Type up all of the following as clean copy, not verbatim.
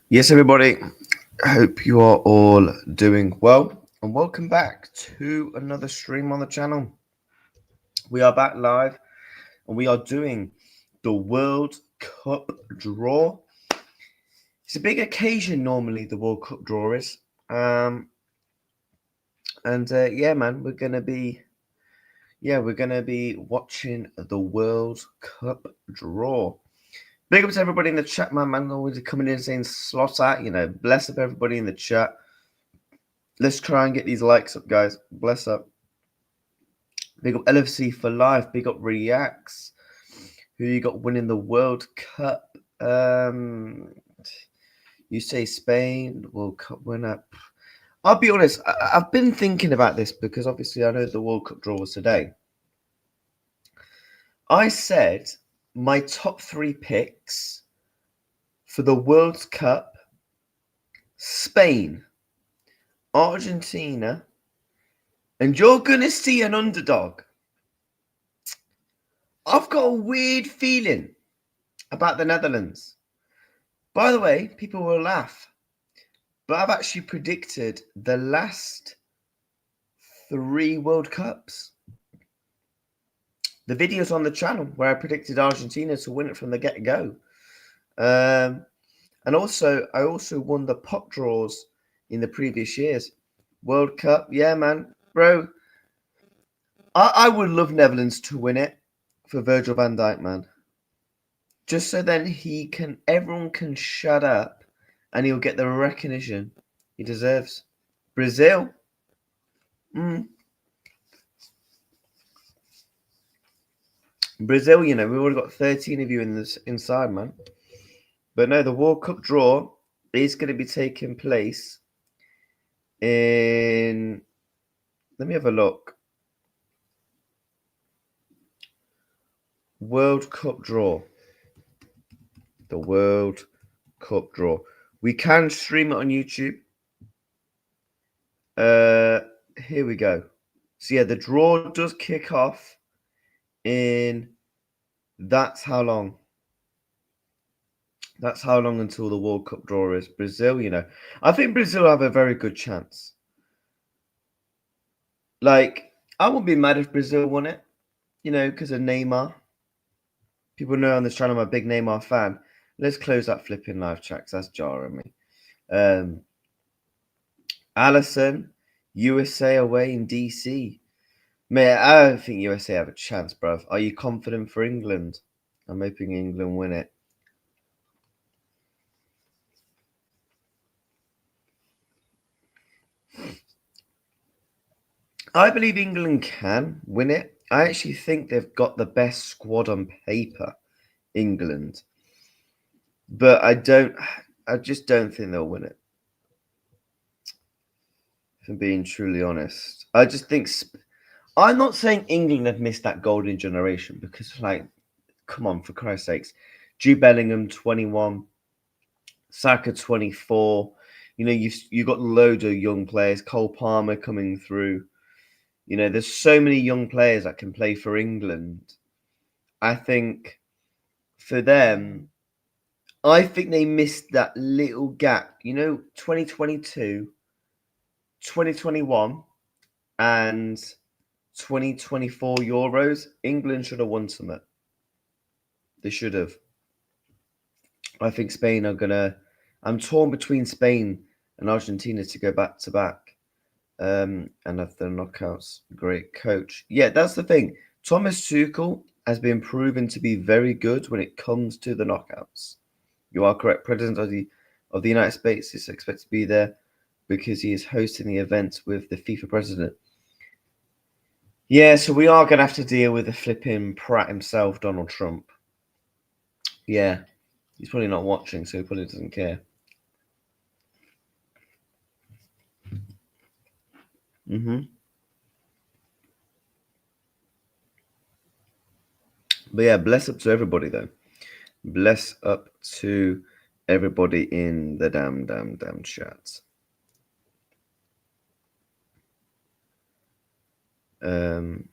Yes, everybody. I hope you are all doing well, and welcome back to another stream on the channel. We are back live, and we are doing the World Cup draw. It's a big occasion normally, the World Cup draw is. Yeah, man, we're gonna be watching the World Cup draw. Big up to everybody in the chat, man. Always coming in saying slot out, bless up everybody in the chat. Let's try and get these likes up, guys. Bless up. Big up LFC for life. Big up Reacts. Who you got winning the World Cup? You say Spain, World Cup winner. I'll be honest. I've been thinking about this because obviously I know the World Cup draw was today. I said my top 3 picks for the World Cup: Spain, Argentina, and you're going to see an underdog. I've got a weird feeling about the Netherlands. By the way, people will laugh, but I've actually predicted the last 3 World Cups. The video's on the channel where I predicted Argentina to win it from the get-go. And also, I also won the pot draws in the previous years. World Cup, yeah, man. Bro, I would love Netherlands to win it for Virgil van Dijk, man. Just so then everyone can shut up and he'll get the recognition he deserves. Brazil. Brazil, we've already got 13 of you inside, man. But no, the World Cup draw is going to be taking place in... Let me have a look. World Cup draw. The World Cup draw. We can stream it on YouTube. Here we go. So yeah, the draw does kick off in... That's how long. That's how long until the World Cup draw is. Brazil, I think Brazil have a very good chance. Like, I wouldn't be mad if Brazil won it, because of Neymar. People know on this channel I'm a big Neymar fan. Let's close that flipping live chat because that's jarring me. Allison, USA away in DC. Man, I don't think USA have a chance, bruv. Are you confident for England? I'm hoping England win it. I believe England can win it. I actually think they've got the best squad on paper, England. But I just don't think they'll win it. If I'm being truly honest. I just think... I'm not saying England have missed that golden generation because, come on, for Christ's sakes. Jude Bellingham, 21. Saka, 24. You've got loads of young players. Cole Palmer coming through. There's so many young players that can play for England. I think for them, I think they missed that little gap. 2022, 2021, and 2024 Euros, England should have won something. They should have. I think Spain are going to... I'm torn between Spain and Argentina to go back to back. And of the knockouts, great coach. Yeah, that's the thing. Thomas Tuchel has been proven to be very good when it comes to the knockouts. You are correct. President of the United States is expected to be there because he is hosting the event with the FIFA president. Yeah, so we are going to have to deal with the flipping prat himself, Donald Trump. Yeah, he's probably not watching, so he probably doesn't care. But yeah, bless up to everybody, though. Bless up to everybody in the damn chat. Um,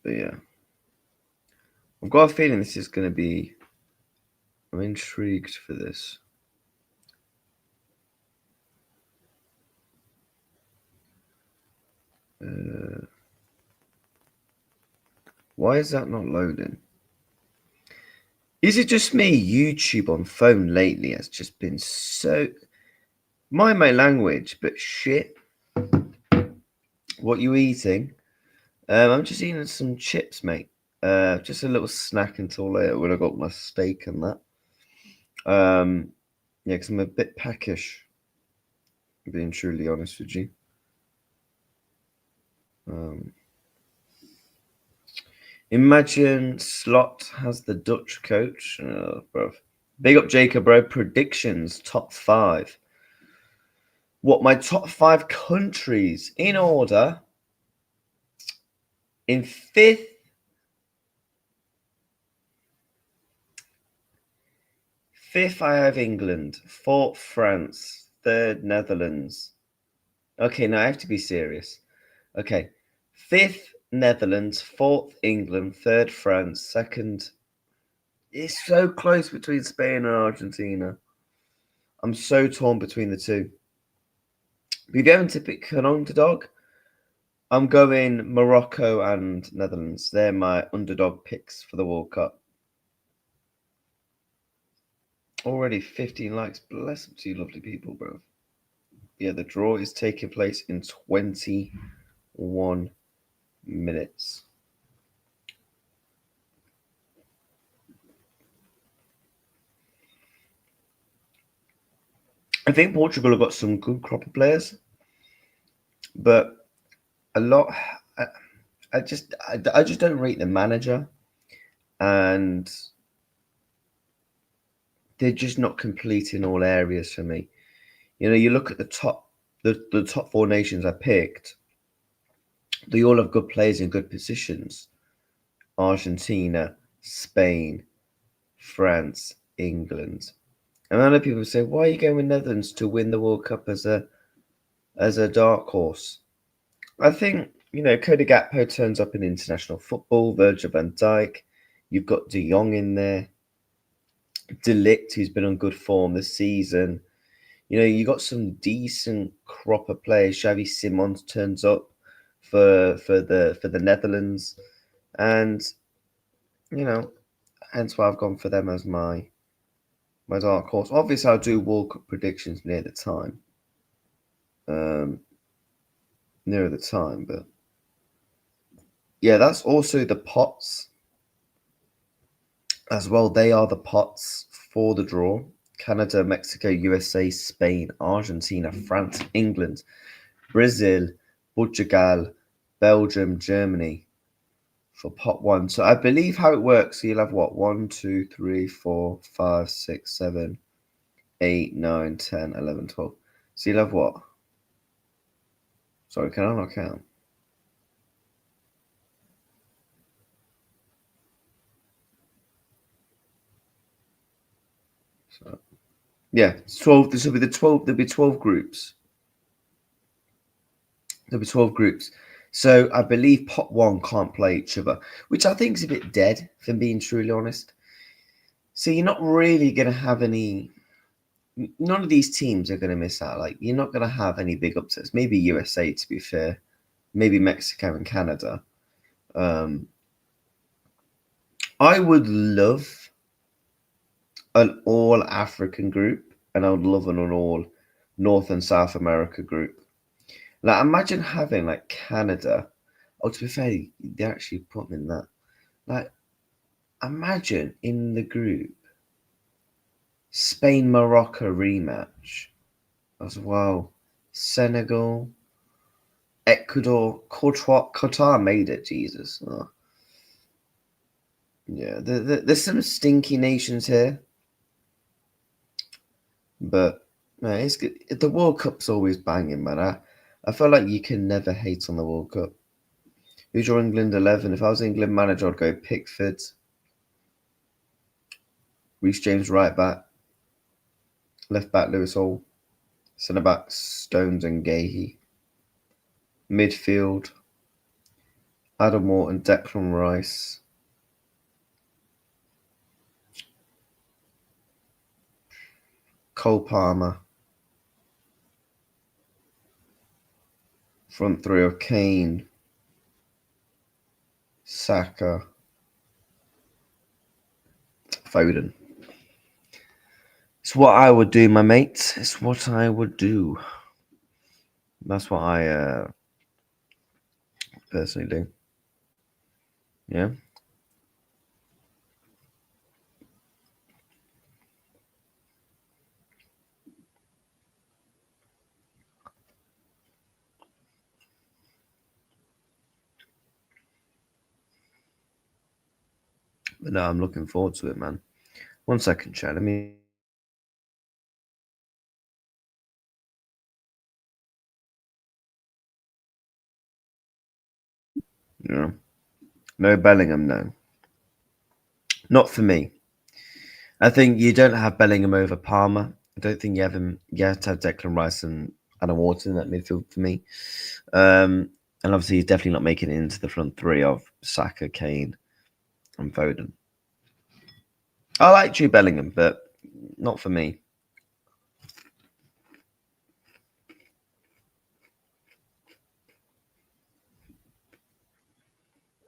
but yeah, I've got a feeling this is going to be. I'm intrigued for this. Why is that not loading? Is it just me? YouTube on phone lately has just been so. Mind my language, but shit. What you eating? I'm just eating some chips, mate. Just a little snack until later when I got my steak and that. Yeah, because I'm a bit peckish, being truly honest with you. Um, Imagine Slot has the Dutch coach. Bro. Big up Jacob, bro. Predictions, top 5. What, my top 5 countries in order? In 5th, 5th I have England. 4th, France. 3rd, Netherlands. Okay, now I have to be serious. Okay. 5th, Netherlands. 4th, England. 3rd, France. 2nd, it's so close between Spain and Argentina. I'm so torn between the two. If you're going to pick an underdog, I'm going Morocco and Netherlands. They're my underdog picks for the World Cup. Already 15 likes. Bless up to you, lovely people, bro. Yeah, the draw is taking place in 21 minutes. I think Portugal have got some good crop of players, but a lot. I just don't rate the manager, and they're just not complete in all areas for me. You know, you look at the top 4 nations I picked. They all have good players in good positions. Argentina, Spain, France, England. And I know people say, why are you going with Netherlands to win the World Cup as a dark horse? I think, Cody Gakpo turns up in international football, Virgil van Dijk, you've got De Jong in there, De Ligt, who's been on good form this season. You got some decent crop of players. Xavi Simons turns up for the Netherlands, and hence why I've gone for them as my dark horse. Obviously, I'll do World Cup predictions near the time. Nearer the time, but yeah, that's also the pots as well. They are the pots for the draw. Canada, Mexico, USA, Spain, Argentina, France, England, Brazil, Portugal, Belgium, Germany for pot 1. So I believe how it works. So you'll have what? 1, 2, 3, 4, 5, 6, 7, 8, 9, 10, 11, 12. So you'll have what? Sorry, can I not count? So, yeah, 12. This will be the 12. There'll be 12 groups. There'll be 12 groups. So I believe pot 1 can't play each other, which I think is a bit dead, if I'm being truly honest. So you're not really going to have any. None of these teams are going to miss out. Like, you're not going to have any big upsets. Maybe USA, to be fair. Maybe Mexico and Canada. I would love an all African group, and I would love an all North and South America group. Like, imagine having like Canada. Oh, to be fair, they actually put them in that. Like, imagine in the group Spain Morocco rematch. as well. Senegal, Ecuador, Qatar made it. Jesus. Oh. Yeah, there's some stinky nations here, but man, it's good. The World Cup's always banging, man. I feel like you can never hate on the World Cup. Who's your England 11? If I was England manager, I'd go Pickford, Reece James right back, left back Lewis Hall, centre back Stones and Gahey, midfield Adam Morton, Declan Rice, Cole Palmer, front three of Kane, Saka, Foden. It's what I would do, my mates. It's what I would do. That's what I personally do. Yeah. But no, I'm looking forward to it, man. 1 second, chat. Let me. You know, no Bellingham, no. Not for me. I think you don't have Bellingham over Palmer. I don't think you have him. You have to have Declan Rice and Adam Wharton in that midfield for me. And obviously, he's definitely not making it into the front three of Saka, Kane, and Foden. I like Jude Bellingham, but not for me.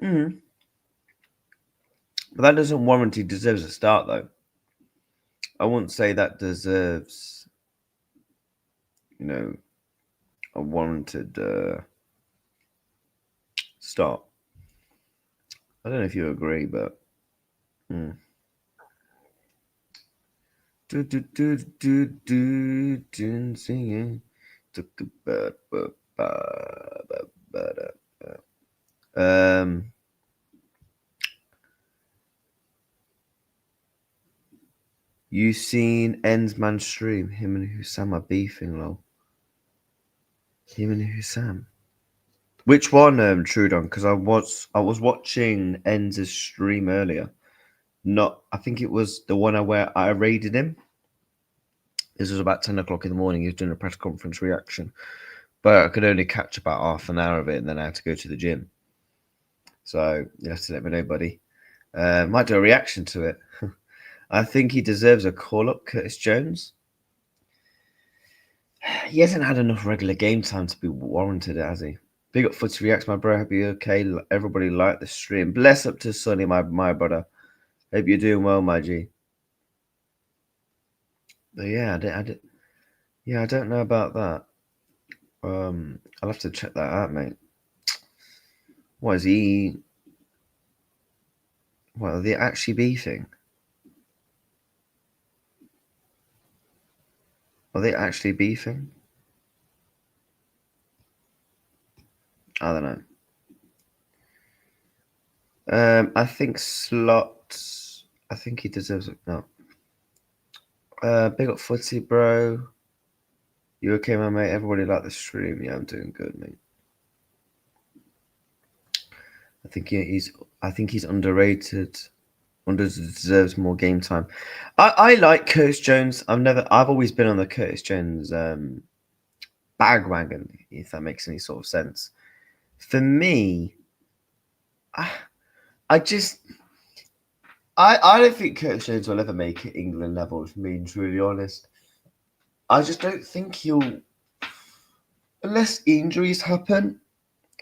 Mm. But that doesn't warrant he deserves a start, though. I wouldn't say that deserves, a warranted start. I don't know if you agree, but. Mm. Singing. Um, you seen Ensman stream? Him and Hussam are beefing, lol. Him and Hussam. Which one, Trudon? Because I was watching Ends' stream earlier. Not, I think it was the one where I raided him. This was about 10 o'clock in the morning. He was doing a press conference reaction, but I could only catch about half an hour of it, and then I had to go to the gym. So you have to let me know, buddy. Might do a reaction to it. I think he deserves a call up, Curtis Jones. He hasn't had enough regular game time to be warranted, has he? Big up Footy Reacts, my bro. Hope you're okay. Everybody like the stream. Bless up to Sonny, my brother. Hope you're doing well, my G. But yeah, I don't know about that. I'll have to check that out, mate. What is he? What are they actually beefing? Are they actually beefing? I don't know. I think Slot. I think he deserves it. No. Big up Footy, bro. You okay, my mate? Everybody like the stream. Yeah, I'm doing good, mate. I think he's underrated. Deserves more game time. I like Curtis Jones. I've always been on the Curtis Jones bandwagon, if that makes any sort of sense. For me, I just I don't think Curtis Jones will ever make it England level, if I'm being truly honest. I just don't think he'll, unless injuries happen.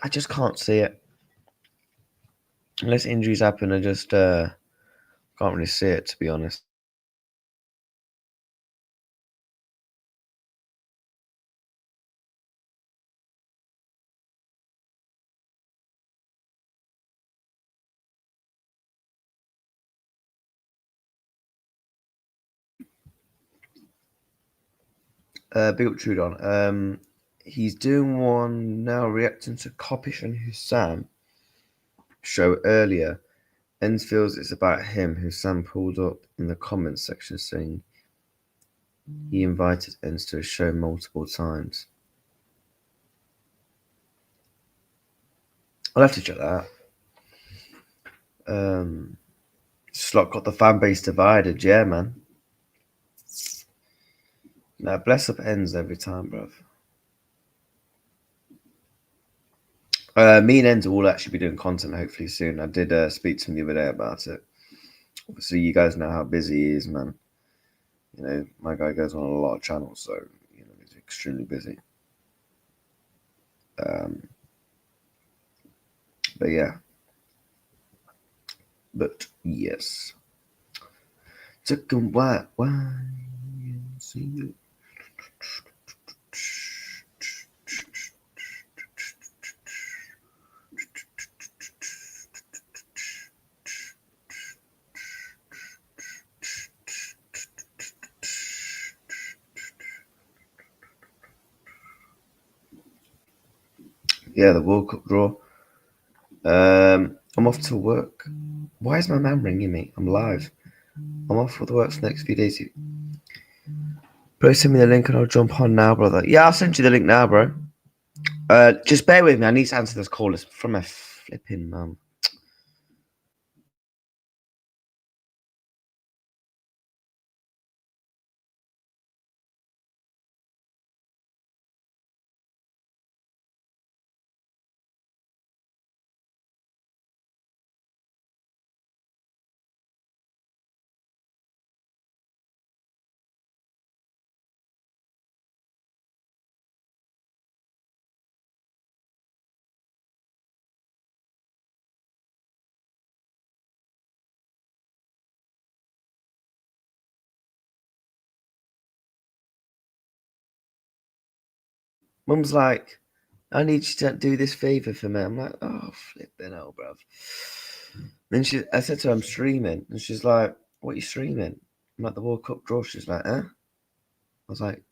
I just can't see it. Unless injuries happen, I just can't really see it, to be honest. Big up Trudon. He's doing one now reacting to Kopish and Hussam show earlier. Enz feels it's about him. Hussam pulled up in the comments section saying he invited Enz to his show multiple times. I'll have to check that out. Slot got the fan base divided, yeah, man. Now, bless up Enz every time, bruv. Me and Enz will actually be doing content hopefully soon. I did speak to him the other day about it. Obviously, you guys know how busy he is, man. You know, my guy goes on a lot of channels, so you know he's extremely busy. But yeah. But yes. Took a while. See you. Yeah, the World Cup draw. I'm off to work. Why is my man ringing me? I'm live. I'm off for the work for the next few days. Bro, send me the link and I'll jump on now, brother. Yeah, I'll send you the link now, bro. Just bear with me. I need to answer this call. It's from my flipping mum. Mum's like, I need you to do this favour for me. I'm like, oh, flipping hell, bruv. Then I said to her, I'm streaming. And she's like, what are you streaming? I'm like, the World Cup draw. She's like, I was like,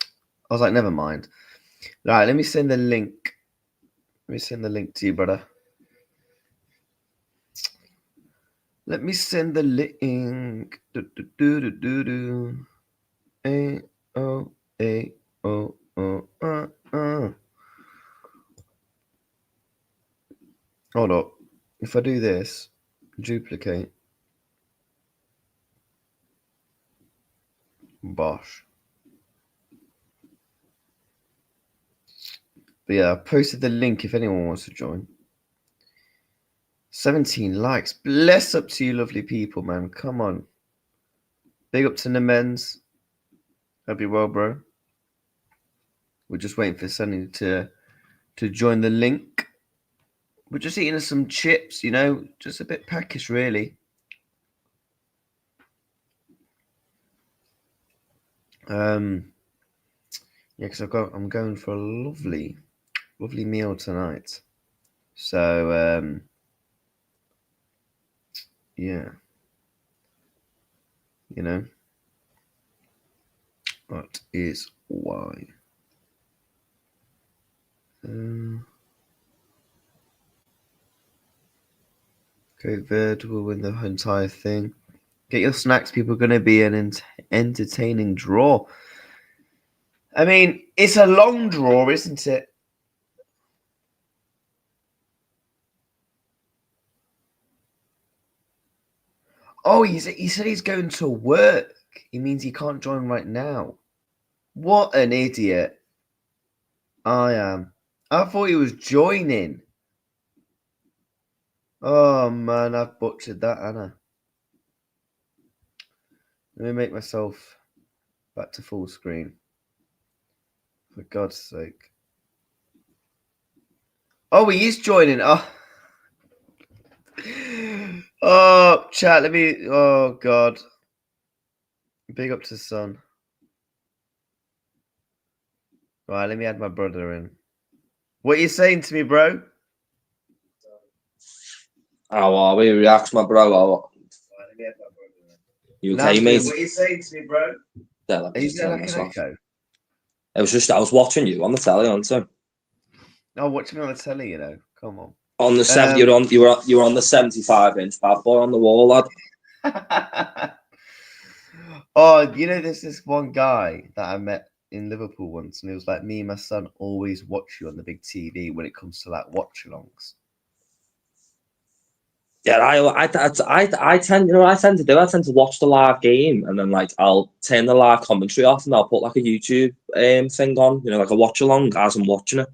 never mind. Right, let me send the link. Let me send the link to you, brother. Let me send the link. Hold up. If I do this, duplicate. Bosh. But yeah, I posted the link if anyone wants to join. 17 likes. Bless up to you, lovely people, man. Come on. Big up to the men's. Hope you're well, bro. We're just waiting for Sunny to join the link. We're just eating some chips, you know, just a bit peckish, really. Yeah, because I'm going for a lovely meal tonight. So yeah, you know, that is why. Okay, Verd will win the entire thing. Get your snacks. People are going to be an entertaining draw. I mean, it's a long draw, isn't it? Oh, he said he's going to work. He means he can't join right now. What an idiot. I am. I thought he was joining. Oh, man, I've butchered that, Anna. Let me make myself back to full screen. For God's sake. Oh, he is joining. Oh. Oh, chat, let me... Oh, God. Big up to Son. Right, let me add my brother in. What are you saying to me, bro? How are we? Relax, my bro. Right, let me add my brother in. You okay, mate? What are you saying to me, bro? Yeah, are you doing like an echo? I was watching you on the telly, on Oh, watching on the telly, you know. Come on. on the seven. You were on the 75-inch bad boy on the wall, lad. Oh, you know, there's this one guy that I met in Liverpool once, and it was like, me and my son always watch you on the big TV when it comes to like watchalongs. Yeah, I tend, you know, what I tend to do. I tend to watch the live game, and then like I'll turn the live commentary off, and I'll put like a YouTube thing on, you know, like a watch along as I'm watching it.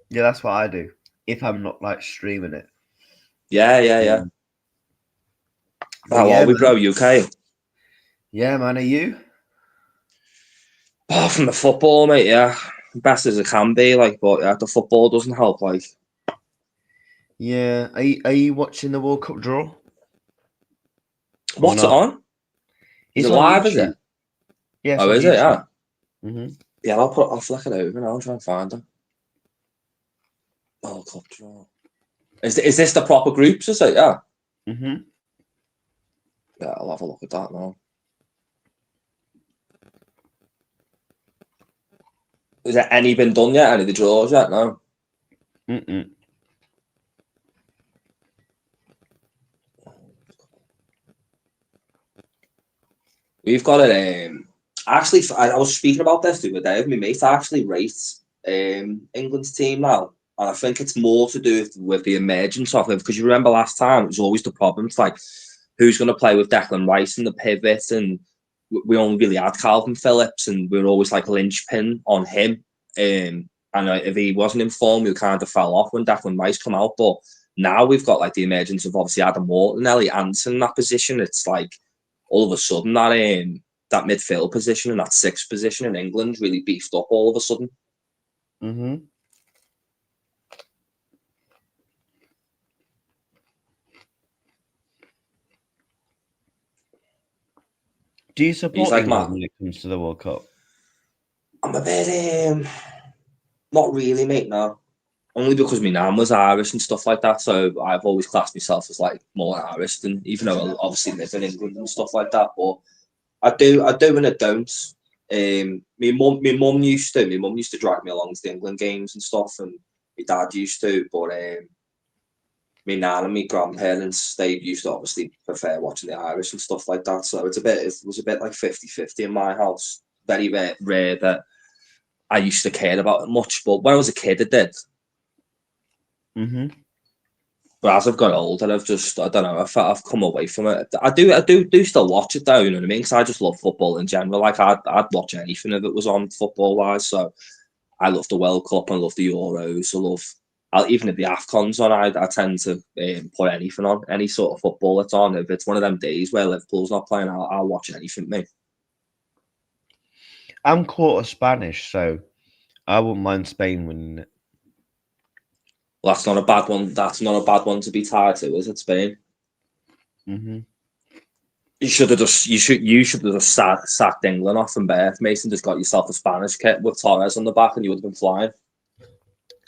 Yeah, that's what I do if I'm not like streaming it. Yeah. But How yeah, are we, man. bro? UK? Yeah, man. Are you? Apart from the football, mate. Yeah, best as it can be. Like, but yeah, the football doesn't help. Like, Yeah. Are you watching the World Cup draw or what's it not? on? Is It's it on live? Is it? YouTube. Yeah, it's Oh, on is it? YouTube. Yeah. Hmm. Yeah, I'll flick it over and I'll try and find it. World Cup draw. Is this the proper groups? Is it? Yeah. Hmm. Yeah, I'll have a look at that now. Has there any been done yet? Any of the draws yet? No. Mm-mm. We've got it. Actually, I was speaking about this the other day with my mate. I actually rate England's team now, and I think it's more to do with the emergence of it. Because you remember last time it was always the problem. It's like who's going to play with Declan Rice in the pivot, and we only really had Calvin Phillips, and we were always like linchpin on him. And if he wasn't in form, we kind of fell off when Declan Rice come out. But now we've got like the emergence of obviously Adam Morton, Elliot Anderson in that position. It's like all of a sudden that midfield position and that sixth position in England really beefed up all of a sudden. Hmm. Do you He's support like, England man, when it comes to the World Cup? I'm a bit not really, mate. No, only because my nan was Irish and stuff like that. So I've always classed myself as like more Irish than, even though I obviously live in England and stuff like that. But I do, and I don't. My mum used to drag me along to the England games and stuff, and my dad used to. But my nan and my grandparents, they used to obviously prefer watching the Irish and stuff like that. So it was a bit like 50-50 in my house. Very rare that I used to care about it much, but when I was a kid, it did. Hmm. But as I've got older, I don't know, I've come away from it. I do still watch it though, you know what I mean? Because I just love football in general. Like I'd watch anything if it was on football wise. So I love the World Cup, I love the Euros, even if the AFCON's on, I tend to put anything on, any sort of football that's on. If it's one of them days where Liverpool's not playing, I'll watch anything, mate. I'm quarter Spanish, so I wouldn't mind Spain winning it. Well, that's not a bad one. That's not a bad one to be tied to, is it, Spain? Hmm. You should have just sacked England off from birth, Mason. Just got yourself a Spanish kit with Torres on the back, and you would have been flying.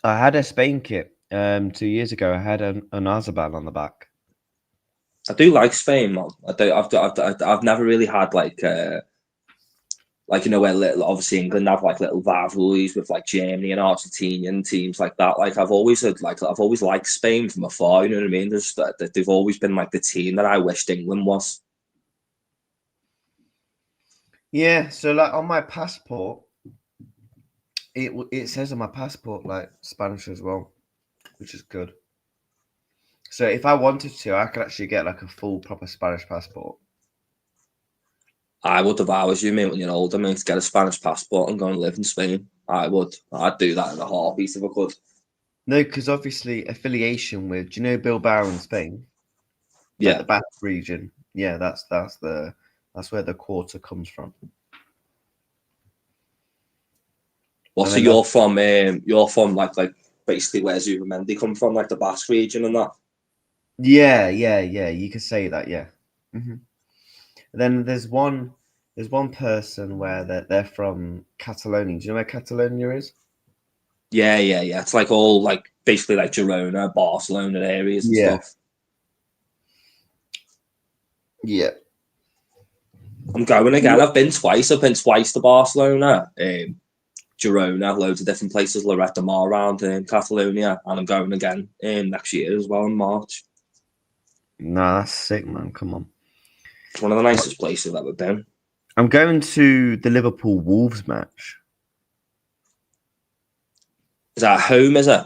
I had a Spain kit 2 years ago. I had an Azaban on the back. I do like Spain, man. I do. I've never really had like you know where obviously England have like little rivalries with like Germany and Argentinian teams like that. Like I've always liked Spain from afar. You know what I mean? Just that they've always been like the team that I wished England was. Yeah, so like on my passport, it says on my passport like Spanish as well, which is good. So if I wanted to, I could actually get like a full proper Spanish passport. I would, if I was you, mate, when you're older, mate, to get a Spanish passport and go and live in Spain. I would. I'd do that in a heartbeat if I could. No, because obviously affiliation with, do you know Bilbao in Spain? Like Yeah. the Basque region. Yeah, that's where the quarter comes from. Well, And so then you're from like basically where's Zubimendi come from, like the Basque region and that. yeah, you could say that, yeah. Hmm. Then there's one person where they're from Catalonia. Do you know where Catalonia is? Yeah. It's like all like basically like Girona, Barcelona areas and Yeah. stuff. Yeah. I'm going again. I've been twice. I've been twice to Barcelona. Girona, loads of different places, Lloret de Mar around in Catalonia, and I'm going again next year as well in March. Nah, that's sick, man. Come on. It's one of the nicest places I've ever been. I'm going to the Liverpool Wolves match. Is that home, is it?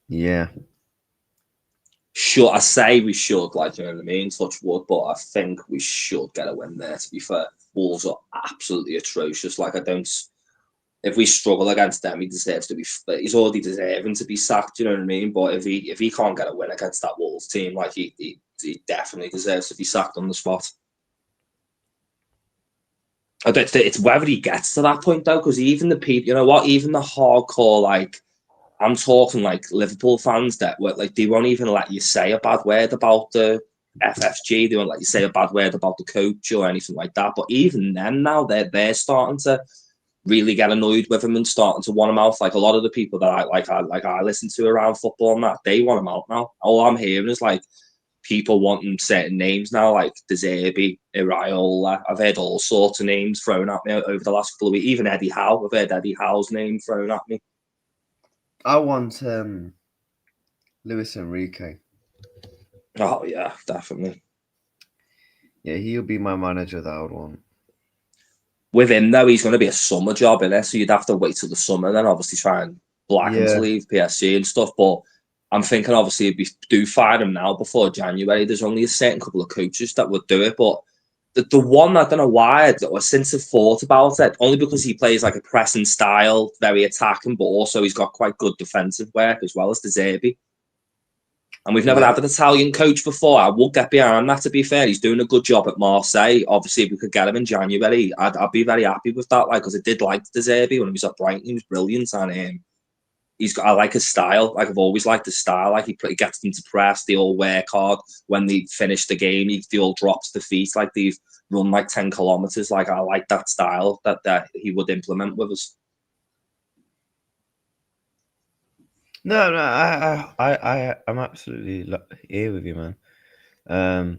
Yeah. Sure, I say we should, like, you know what I mean, touch wood, but I think we should get a win there, to be fair. Wolves are absolutely atrocious. Like, if we struggle against them, he deserves to be, he's already deserving to be sacked, you know what I mean? But if he can't get a win against that Wolves team, like, he definitely deserves to be sacked on the spot. I don't think it's whether he gets to that point, though, because even the people, you know what, even the hardcore, like, I'm talking like Liverpool fans that were like, they won't even let you say a bad word about the FFG. They won't let you say a bad word about the coach or anything like that. But even then, now they're starting to really get annoyed with him and starting to want him out. Like a lot of the people that I listen to around football and that, they want him out now. All I'm hearing is like people wanting certain names now, like De Zerbi, Iraola. I've heard all sorts of names thrown at me over the last couple of weeks. Even Eddie Howe. I've heard Eddie Howe's name thrown at me. I want Luis Enrique. Oh yeah, definitely. Yeah, he'll be my manager that I would want. With him though, he's going to be a summer job in it, so you'd have to wait till the summer, and then obviously try and black him to leave PSG and stuff. But I'm thinking obviously if we do fire him now before January, there's only a certain couple of coaches that would do it. But the one, I don't know why, or since I've thought about it, only because he plays like a pressing style, very attacking, but also he's got quite good defensive work as well as De Zerbi. And we've never had an Italian coach before. I will get behind that, to be fair. He's doing a good job at Marseille. Obviously, if we could get him in January, I'd be very happy with that. Like, because I did like De Zerbi when he was at Brighton. He was brilliant. And I like his style. Like, I've always liked his style. Like, he gets them to press. They all work hard. When they finish the game, they all drops the feet. Like, they've run like 10 kilometers. Like, I like that style that he would implement with us. No, I'm absolutely here with you, man.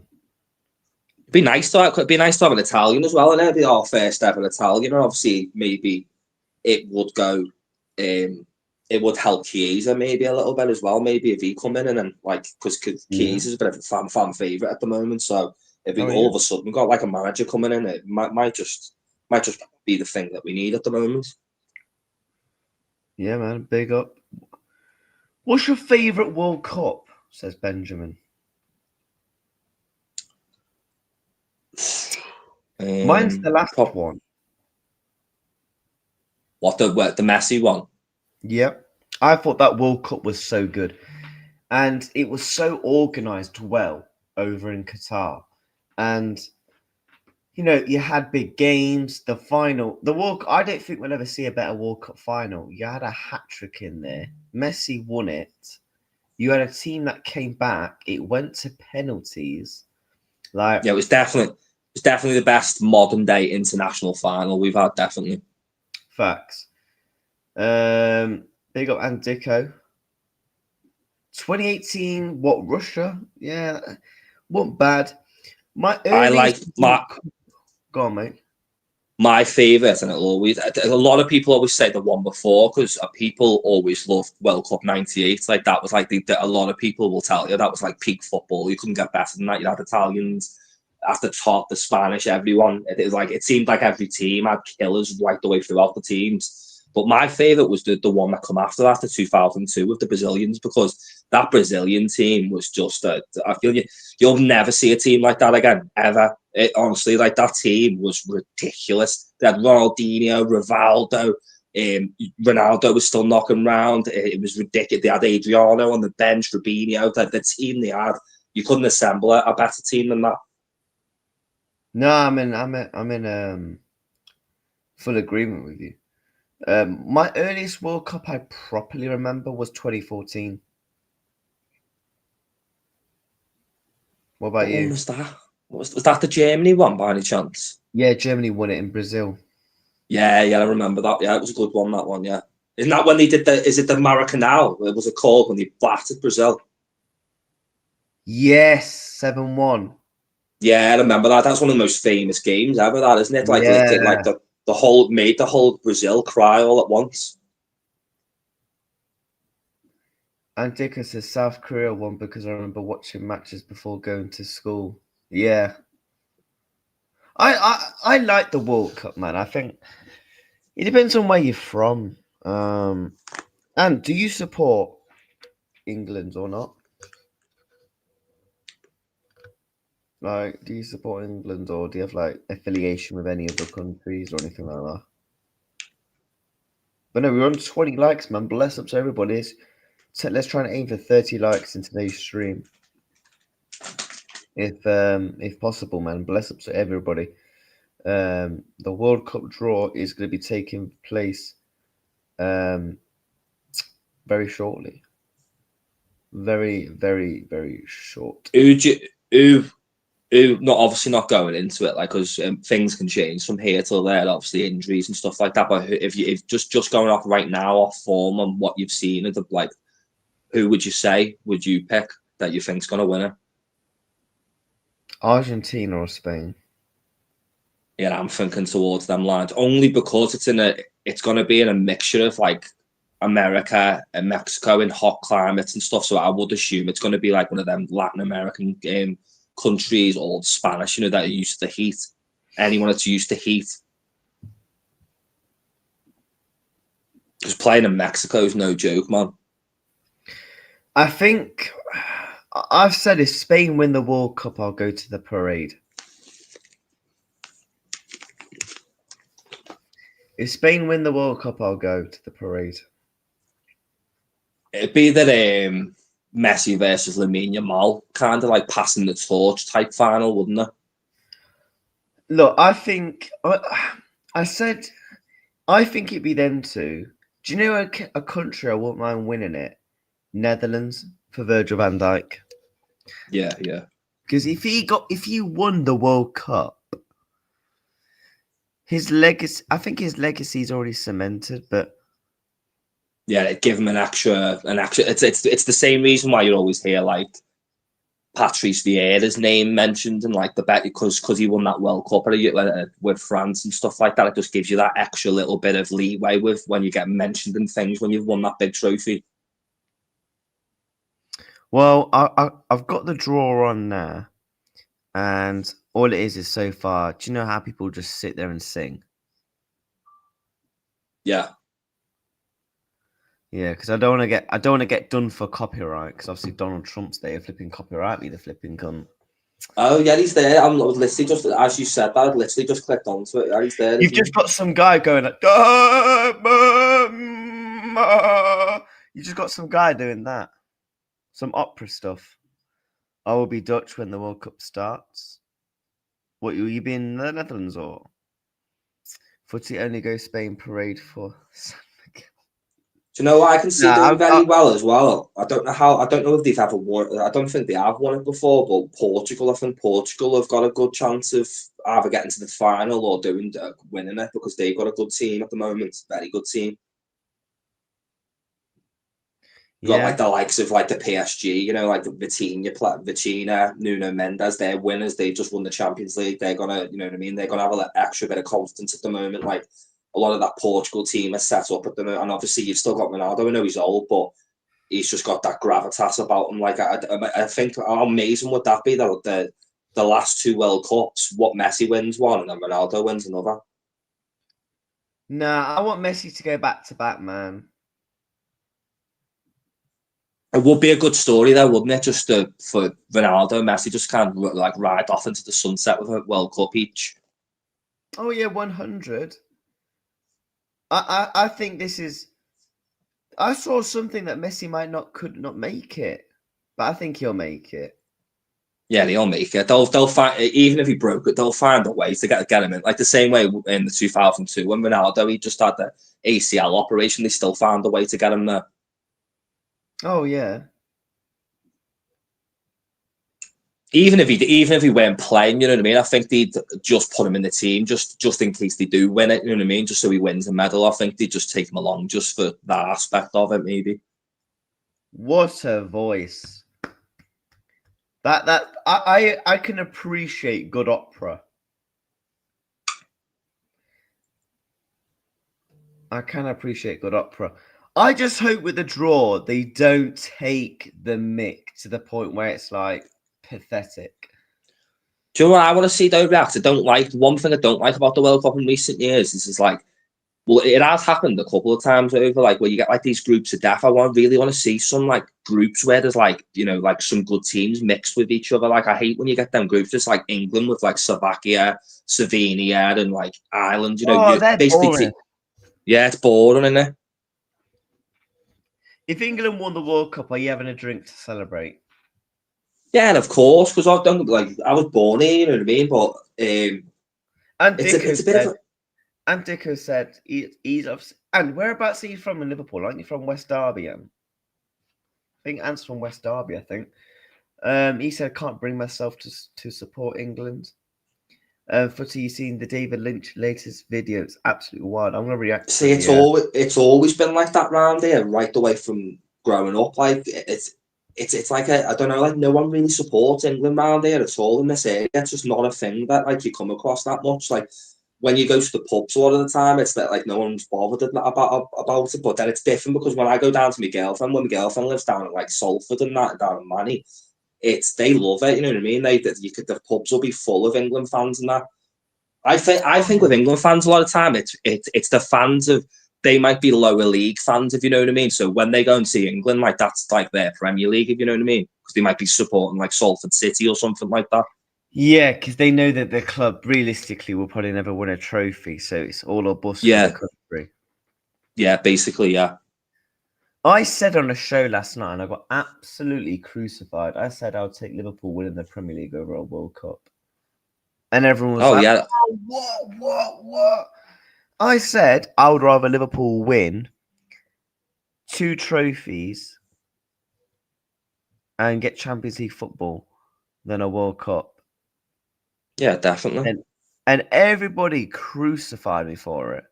It'd be nice to have an Italian as well, and it'd be our first ever Italian. And obviously, maybe it would go, it would help Chiesa maybe a little bit as well. Maybe if he come in and then like because Chiesa is a bit of a fan favorite at the moment. So if we all of a sudden got like a manager coming in, it might just be the thing that we need at the moment. Yeah, man, big up. What's your favourite World Cup? Says Benjamin. Mine's the last one. What, the Messi one? Yep. I thought that World Cup was so good. And it was so organised well over in Qatar. And, you know, you had big games. The final, I don't think we'll ever see a better World Cup final. You had a hat-trick in there. Messi won it. You had a team that came back. It went to penalties. Like, yeah, it was definitely the best modern day international final we've had. Definitely. Facts. Big up Andico. 2018. What, Russia? Yeah, wasn't bad. Go on, mate. My favourite, and it'll always, a lot of people always say the one before because people always loved World Cup '98. Like that was like a lot of people will tell you that was like peak football. You couldn't get better than that. You had Italians at the top, the Spanish, everyone. It seemed like every team had killers right the way throughout the teams. But my favourite was the one that come after that, the 2002 with the Brazilians, because that Brazilian team was just I feel you'll never see a team like that again, ever. Honestly, like that team was ridiculous. They had Ronaldinho, Rivaldo, Ronaldo was still knocking around. It was ridiculous. They had Adriano on the bench, Rubinho. The team they had, you couldn't assemble a better team than that. No, I'm in full agreement with you. My earliest World Cup I properly remember was 2014. What about you? What was that? Was that the Germany one by any chance? Yeah, Germany won it in Brazil. Yeah, I remember that. Yeah, it was a good one, that one, yeah. Isn't that when they did is it the Maracanã? It was a call when they battered Brazil. Yes, 7-1. Yeah, I remember that. That's one of the most famous games ever, that, isn't it? Like, yeah. made the whole Brazil cry all at once. And Dicker says South Korea won because I remember watching matches before going to school. Yeah. I like the World Cup, man. I think it depends on where you're from. And do you support England or not? Like, do you support England or do you have like affiliation with any other countries or anything like that? But no, we're on 20 likes, man. Bless up to everybody. Let's try and aim for 30 likes in today's stream. If possible, man. Bless up to everybody. The World Cup draw is going to be taking place very shortly. Very, very, very short. Not obviously not going into it, like, because things can change from here till there, obviously injuries and stuff like that. But if just going off right now off form and what you've seen, like, who would you say would you pick that you think's going to win it? Argentina or Spain? Yeah, I'm thinking towards them lines only because it's going to be in a mixture of like America and Mexico in hot climates and stuff. So I would assume it's going to be like one of them Latin American countries or Spanish, that are used to the heat. Anyone that's used to heat. Because playing in Mexico is no joke, man. I think I've said if Spain win the World Cup, I'll go to the parade. If Spain win the World Cup, I'll go to the parade. It'd be that Messi versus Lamine Yamal, kind of like passing the torch type final, wouldn't it? Look, I think I said I think it'd be them two. Do you know a country I wouldn't mind winning it? Netherlands for Virgil van Dijk. Yeah. Because if he won the World Cup, his legacy, I think his legacy is already cemented. But yeah, give him an extra. It's the same reason why you always hear like Patrice Vieira's name mentioned and like the bet because he won that World Cup with France and stuff like that. It just gives you that extra little bit of leeway with when you get mentioned in things when you've won that big trophy. Well, I've got the draw on now, and all it is so far. Do you know how people just sit there and sing? Yeah. Yeah, because I don't want to get done for copyright. Because obviously Donald Trump's there, flipping copyright me, the flipping cunt. Oh yeah, he's there. I was literally just as you said that. I literally just clicked onto it. Yeah, he's there. You've just got some guy going like, you just got some guy doing that, some opera stuff. I will be Dutch when the World Cup starts. What will you be in the Netherlands or? Footy only go Spain parade for. Do you know what I can see doing very well as well? I don't know if they've ever won. I don't think they have won it before, but Portugal, I think Portugal have got a good chance of either getting to the final or winning it because they've got a good team at the moment. Very good team. You've got like the likes of like the PSG, like Vitinha, Nuno Mendes, they're winners. They just won the Champions League. They're gonna, you know what I mean? They're gonna have an extra bit of confidence at the moment. Like a lot of that Portugal team is set up at the moment, and obviously you've still got Ronaldo. I know he's old, but he's just got that gravitas about him. Like I think how amazing would that be that the last two World Cups, what Messi wins one and then Ronaldo wins another. Nah, I want Messi to go back to back, man. It would be a good story though, wouldn't it? Just for Ronaldo and Messi just kind of like ride off into the sunset with a World Cup each. Oh yeah, 100. I think this is. I saw something that Messi could not make it, but I think he'll make it. Yeah, they'll make it. They'll find, even if he broke it, they'll find a way to get him in. Like the same way in the 2002 when Ronaldo he just had the ACL operation, they still found a way to get him there. Oh yeah. Even if he weren't playing, you know what I mean? I think they'd just put him in the team just in case they do win it, you know what I mean? Just so he wins a medal. I think they'd just take him along just for that aspect of it, maybe. What a voice. That I can appreciate good opera. I can appreciate good opera. I just hope with the draw they don't take the mick to the point where it's like pathetic. Do you know what I want to see though, React? One thing I don't like about the World Cup in recent years is like, well, it has happened a couple of times over, like where you get like these groups of death. Really want to see some like groups where there's like, like some good teams mixed with each other. Like I hate when you get them groups, just like England with like Slovakia, Slovenia, and like Ireland. Oh, You they're basically, boring. yeah, it's boring, isn't it? If England won the World Cup, are you having a drink to celebrate? Yeah, and of course, because I don't like I was born here, you know what I mean. But And it's a bit of a Dicko said he's off. And whereabouts are you from in Liverpool? Aren't you from West Derby? I think Ant's from West Derby. I think. He said, "Can't bring myself to support England." Footy, you seen the David Lynch latest video? It's absolutely wild. I'm gonna react to see. it. Yeah. It's always been like that round here, right the way from growing up. Like it's like I don't know, like no one really supports England round here at all in this area. It's just not a thing that like you come across that much. Like when you go to the pubs a lot of the time, it's that like no one's bothered about it. But then it's different because when I go down to my girlfriend, when my girlfriend lives down in like Salford and that down in Manny, they love it. You know what I mean? The pubs will be full of England fans and that. I think with England fans a lot of time it's the fans of they might be lower league fans, if you know what I mean. So when they go and see England, like that's like their Premier League, if you know what I mean, because they might be supporting like Salford City or something like that. Yeah, because they know that the club realistically will probably never win a trophy, so it's all or bust for the Yeah, country. yeah, basically, yeah. I said on a show last night, and I got absolutely crucified. I said I would take Liverpool winning the Premier League over a World Cup, and everyone was Oh like, yeah, "Oh, what?" I said I would rather Liverpool win 2 trophies and get Champions League football than a World Cup. yeah, definitely. And everybody crucified me for it.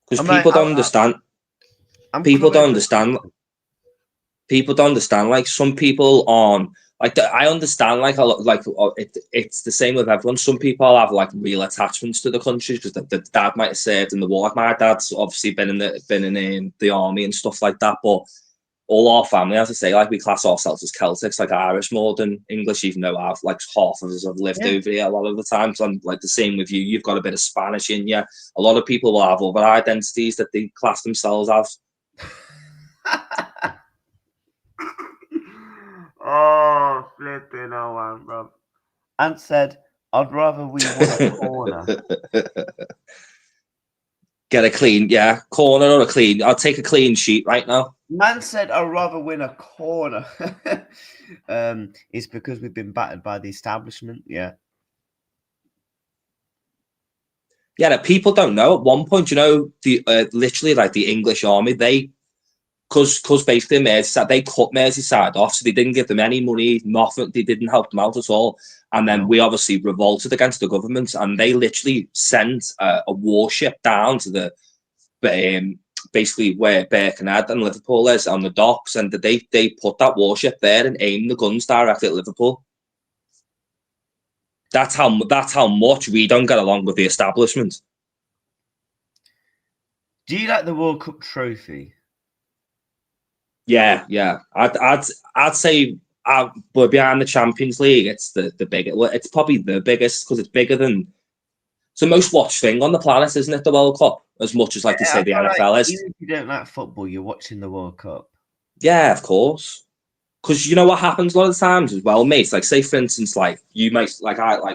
Because I'm like, people don't understand. I'm People club don't over. understand. People don't understand. Like some people on like I understand like a lot like it's the same with everyone. Some people have like real attachments to the country because the dad might have served in the war. Like my dad's obviously been in the army and stuff like that. But all our family, as I say, like we class ourselves as Celtics, like Irish more than English, even though I've like half of us have lived Yeah. over here a lot of the times. And like the same with you, you've got a bit of Spanish in you. A lot of people will have other identities that they class themselves as. Oh, flipping hell, man, bro. And said, I'd rather we won a corner. Get a clean, yeah, corner or a clean. I'll take a clean sheet right now. Man said, I'd rather win a corner. It's because we've been battered by the establishment. Yeah. Yeah, that people don't know. At one point, the literally like the English army, because basically Merseyside, they cut Merseyside off, so they didn't give them any money, nothing. They didn't help them out at all. And then No. we obviously revolted against the government, and they literally sent a warship down to the basically where Birkenhead and Liverpool is on the docks, and they put that warship there and aimed the guns directly at Liverpool. That's how much we don't get along with the establishment. Do you like the World Cup trophy? Yeah, yeah. I'd say we're behind the Champions League. It's the biggest. Well, it's probably the biggest because it's bigger than it's the most watched thing on the planet, isn't it? The World Cup, as much as like they Yeah, say I the feel like NFL is. even if you don't like football, you're watching the World Cup. Yeah, of course. Because you know what happens a lot of times as well, mate. Like, say for instance, like you might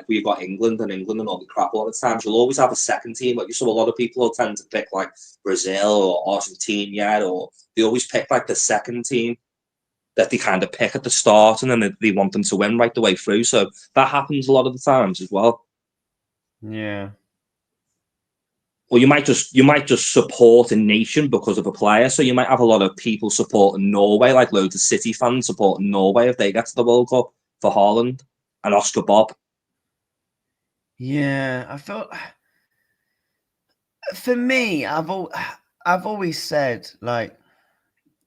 we've got England and all the crap. A lot of times, you'll always have a second team. Like, so a lot of people will tend to pick like Brazil or Argentina, or they always pick like the second team that they kind of pick at the start, and then they want them to win right the way through. So that happens a lot of the times as well. Yeah. Or you might just support a nation because of a player. So you might have a lot of people supporting Norway, like loads of City fans supporting Norway if they get to the World Cup for Haaland and Oscar Bob. Yeah, I felt for me, I've always said like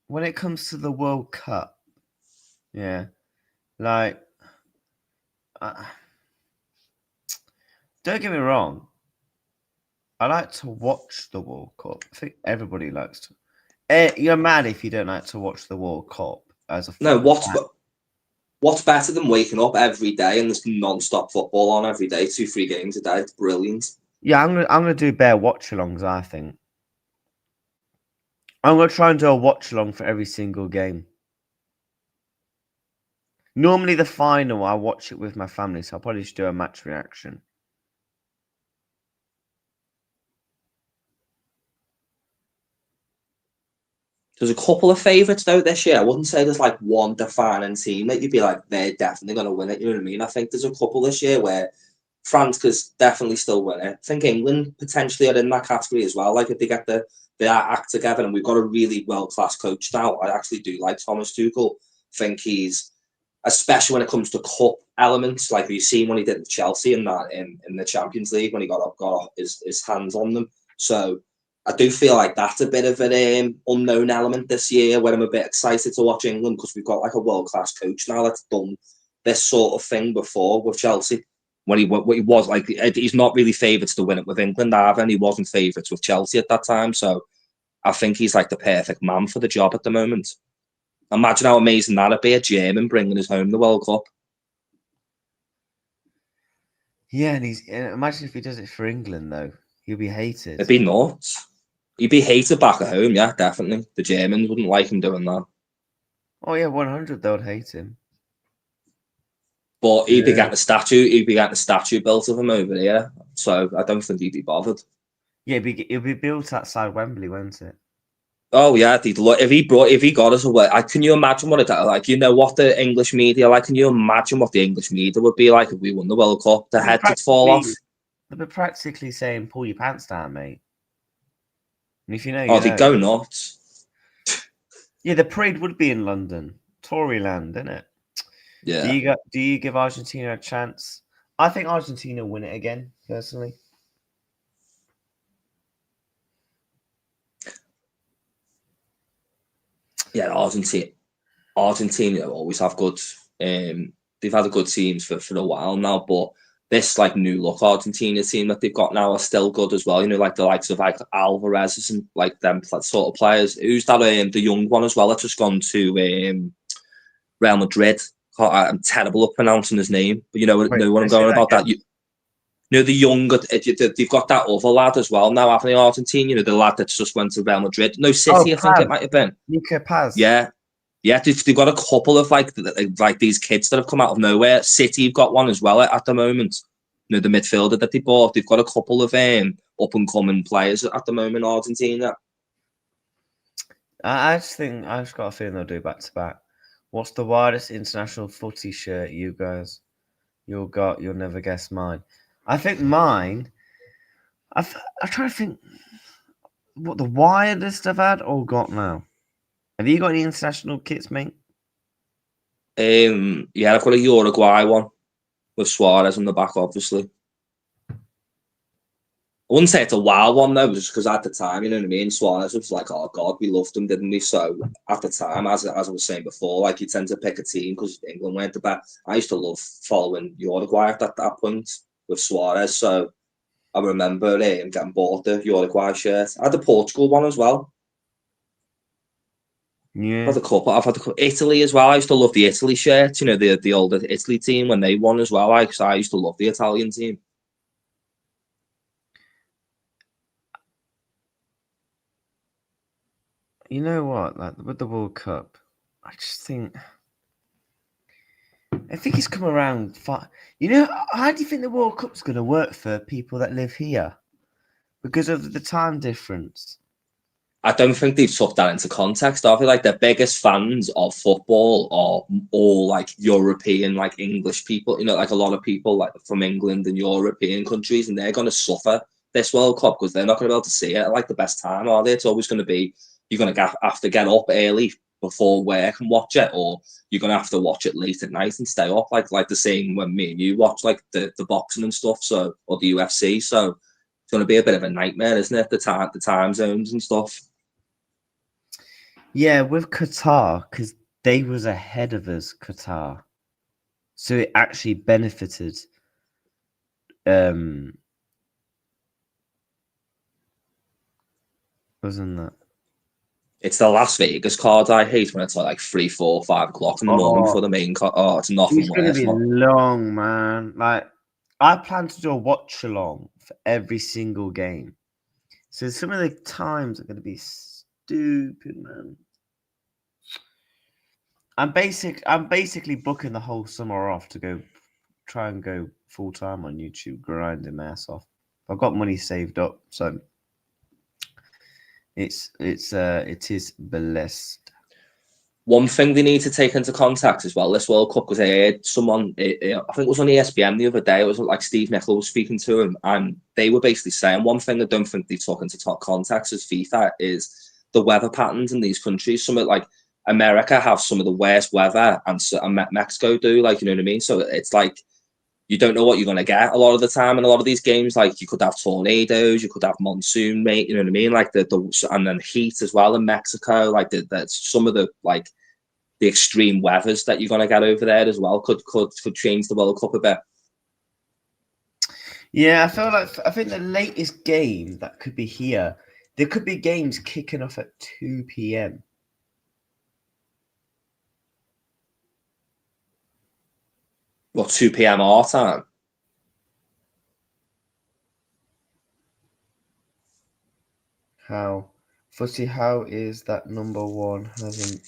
when it comes to the World Cup, yeah, like uh, don't get me wrong, I like to watch the World Cup. I think everybody likes to. You're mad if you don't like to watch the World Cup as a No, football fan. what's better than waking up every day and there's non-stop football on every day, 2-3 games a day? It's brilliant. Yeah, I'm gonna do bare watch-alongs. I think I'm gonna try and do a watch-along for every single game. Normally, the final I watch it with my family, so I'll probably just do a match reaction. There's a couple of favourites though this year. I wouldn't say there's like one defining team that you'd be like, they're definitely going to win it. You know what I mean? I think there's a couple this year where France could definitely still win it. I think England potentially are in that category as well. Like if they get their act together, and we've got a really world-class coach now. I actually do like Thomas Tuchel. I think he's, especially when it comes to cup elements, like you've seen when he did with Chelsea in that in the Champions League when he got his hands on them. So I do feel like that's a bit of an unknown element this year where I'm a bit excited to watch England because we've got like a world-class coach now that's done this sort of thing before with Chelsea. When he was like, he's not really favourites to win it with England either, and he wasn't favourites with Chelsea at that time. So I think he's like the perfect man for the job at the moment. Imagine how amazing that'd be, a German bringing us home the World Cup. Yeah, and imagine if he does it for England though, he'll be hated. It'd be nuts. He'd be hated back at home, yeah, definitely. The Germans wouldn't like him doing that. Oh yeah, 100. They would hate him. But he'd be getting a statue. He'd be getting a statue built of him over here. So I don't think he'd be bothered. Yeah, it'll be built outside Wembley, won't it? Oh yeah, if he got us away, can you imagine what it like? You know what the English media like? Can you imagine what the English media would be like if we won the World Cup? The heads would fall off. They'd be practically saying, "Pull your pants down, mate." And if you know, they'd go nuts. Yeah, the parade would be in London, Toryland, isn't it? Yeah. Do you give Argentina a chance? I think Argentina win it again, personally. Yeah, Argentina always have good. They've had a good teams for a while now, but this like new look Argentina team that they've got now are still good as well. You know, like the likes of like Alvarez and like them sort of players. Who's that? The young one as well. That's just gone to Real Madrid. I'm terrible at pronouncing his name, but know what I'm going about. That the younger, they've got that other lad as well now, haven't they? Argentina, the lad that just went to Real Madrid. No, City, I think it might have been. Nico Paz. Yeah. Yeah, they've got a couple of like these kids that have come out of nowhere. City have got one as well at the moment. The midfielder that they bought. They've got a couple of up and coming players at the moment. Argentina. I just got a feeling they'll do back to back. What's the widest international footy shirt you guys? You'll never guess mine. I think mine. I'm trying to think what the widest I've had or got now. Have you got any international kits, mate? Yeah, I've got a Uruguay one with Suarez on the back, obviously. I wouldn't say it's a wild one though, just because at the time, you know what I mean, Suarez was like, oh god, we loved him, didn't we? So at the time, as I was saying before, like you tend to pick a team because England weren't the best. I used to love following Uruguay at that point with Suarez, so I remember him getting bought the Uruguay shirt. I had the Portugal one as well. Yeah. I've had a couple. Italy as well. I used to love the Italy shirts, the older Italy team when they won as well. I used to love the Italian team. You know what? Like with the World Cup, I think it's come around. You know, how do you think the World Cup's going to work for people that live here because of the time difference? I don't think they've took that into context. I feel like the biggest fans of football are all like European, like English people. Like a lot of people like from England and European countries, and they're going to suffer this World Cup because they're not going to be able to see it at like the best time, are they? It's always going to be you're going to have to get up early before work and watch it, or you're going to have to watch it late at night and stay up, like the same when me and you watch like the boxing and stuff, so or the UFC. So it's going to be a bit of a nightmare, isn't it? The time zones and stuff. Yeah, with Qatar, because they was ahead of us, Qatar. So it actually benefited Wasn't that? It's the Las Vegas card I hate when it's like 3, 4, 5 o'clock in the morning before the main card. Oh, it's nothing It's going to worse. be long, man. Like, I plan to do a watch along for every single game. So some of the times are going to be stupid, man. I'm basically booking the whole summer off to try and go full time on YouTube, grinding my ass off. I've got money saved up, so it is blessed. One thing they need to take into context as well, this World Cup, because I heard someone, I think it was on ESPN the other day, it was like Steve Nichols speaking to him, and they were basically saying one thing I don't think they took into context as FIFA is the weather patterns in these countries. Some of like America have some of the worst weather, and Mexico do, like, you know what I mean? So it's like, you don't know what you're going to get a lot of the time in a lot of these games. Like, you could have tornadoes, you could have monsoon, mate, you know what I mean? Like and then heat as well in Mexico. Like that's some of the like the extreme weathers that you're going to get over there as well could change the World Cup a bit. Yeah, I think the latest game that could be here, there could be games kicking off at 2 p.m. What, 2 p.m. our time? How is that number one? Hasn't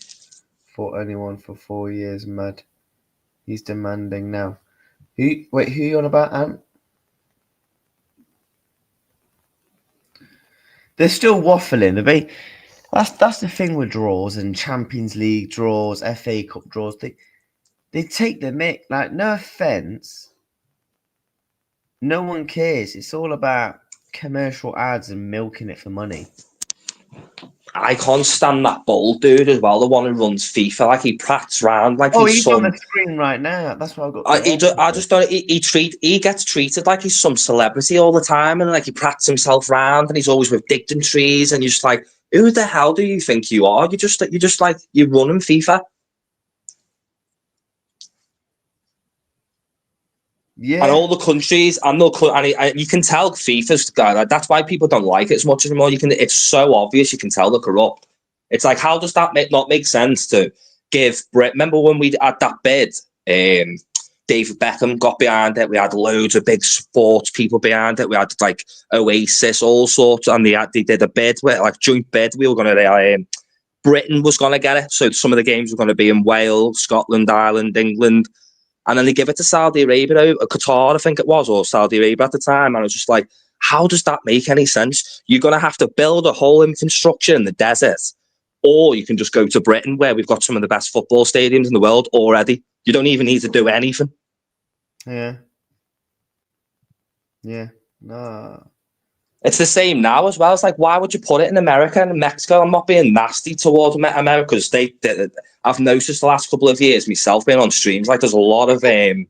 fought anyone for 4 years, mad. He's demanding now. Who you on about, Ant? They're still waffling. That's the thing with draws and Champions League draws, FA Cup draws. They take the mick. Like, no offense, no one cares. It's all about commercial ads and milking it for money. I can't stand that bold dude as well, the one who runs FIFA. Like, he prats around like he's on the screen right now. That's what I've got. I just don't. He gets treated like he's some celebrity all the time, and like he prats himself around, and he's always with dignitaries, and you're just like, who the hell do you think you are? You're just like you're running FIFA. Yeah, and all the countries, and you can tell FIFA's guy. That's why people don't like it as much anymore. It's so obvious. You can tell they're corrupt. It's like, how does that not make sense to give Brit? Remember when we had that bid? David Beckham got behind it. We had loads of big sports people behind it. We had like Oasis, all sorts, and they did a bid, like joint bid. We were going to. Britain was going to get it, so some of the games were going to be in Wales, Scotland, Ireland, England. And then they give it to Saudi Arabia, Qatar, I think it was, or Saudi Arabia at the time. And I was just like, how does that make any sense? You're going to have to build a whole infrastructure in the desert, or you can just go to Britain, where we've got some of the best football stadiums in the world already. You don't even need to do anything. Yeah. No. It's the same now as well. It's like, why would you put it in America and Mexico? I'm not being nasty towards America, because I've noticed the last couple of years myself being on streams, like there's a lot of there's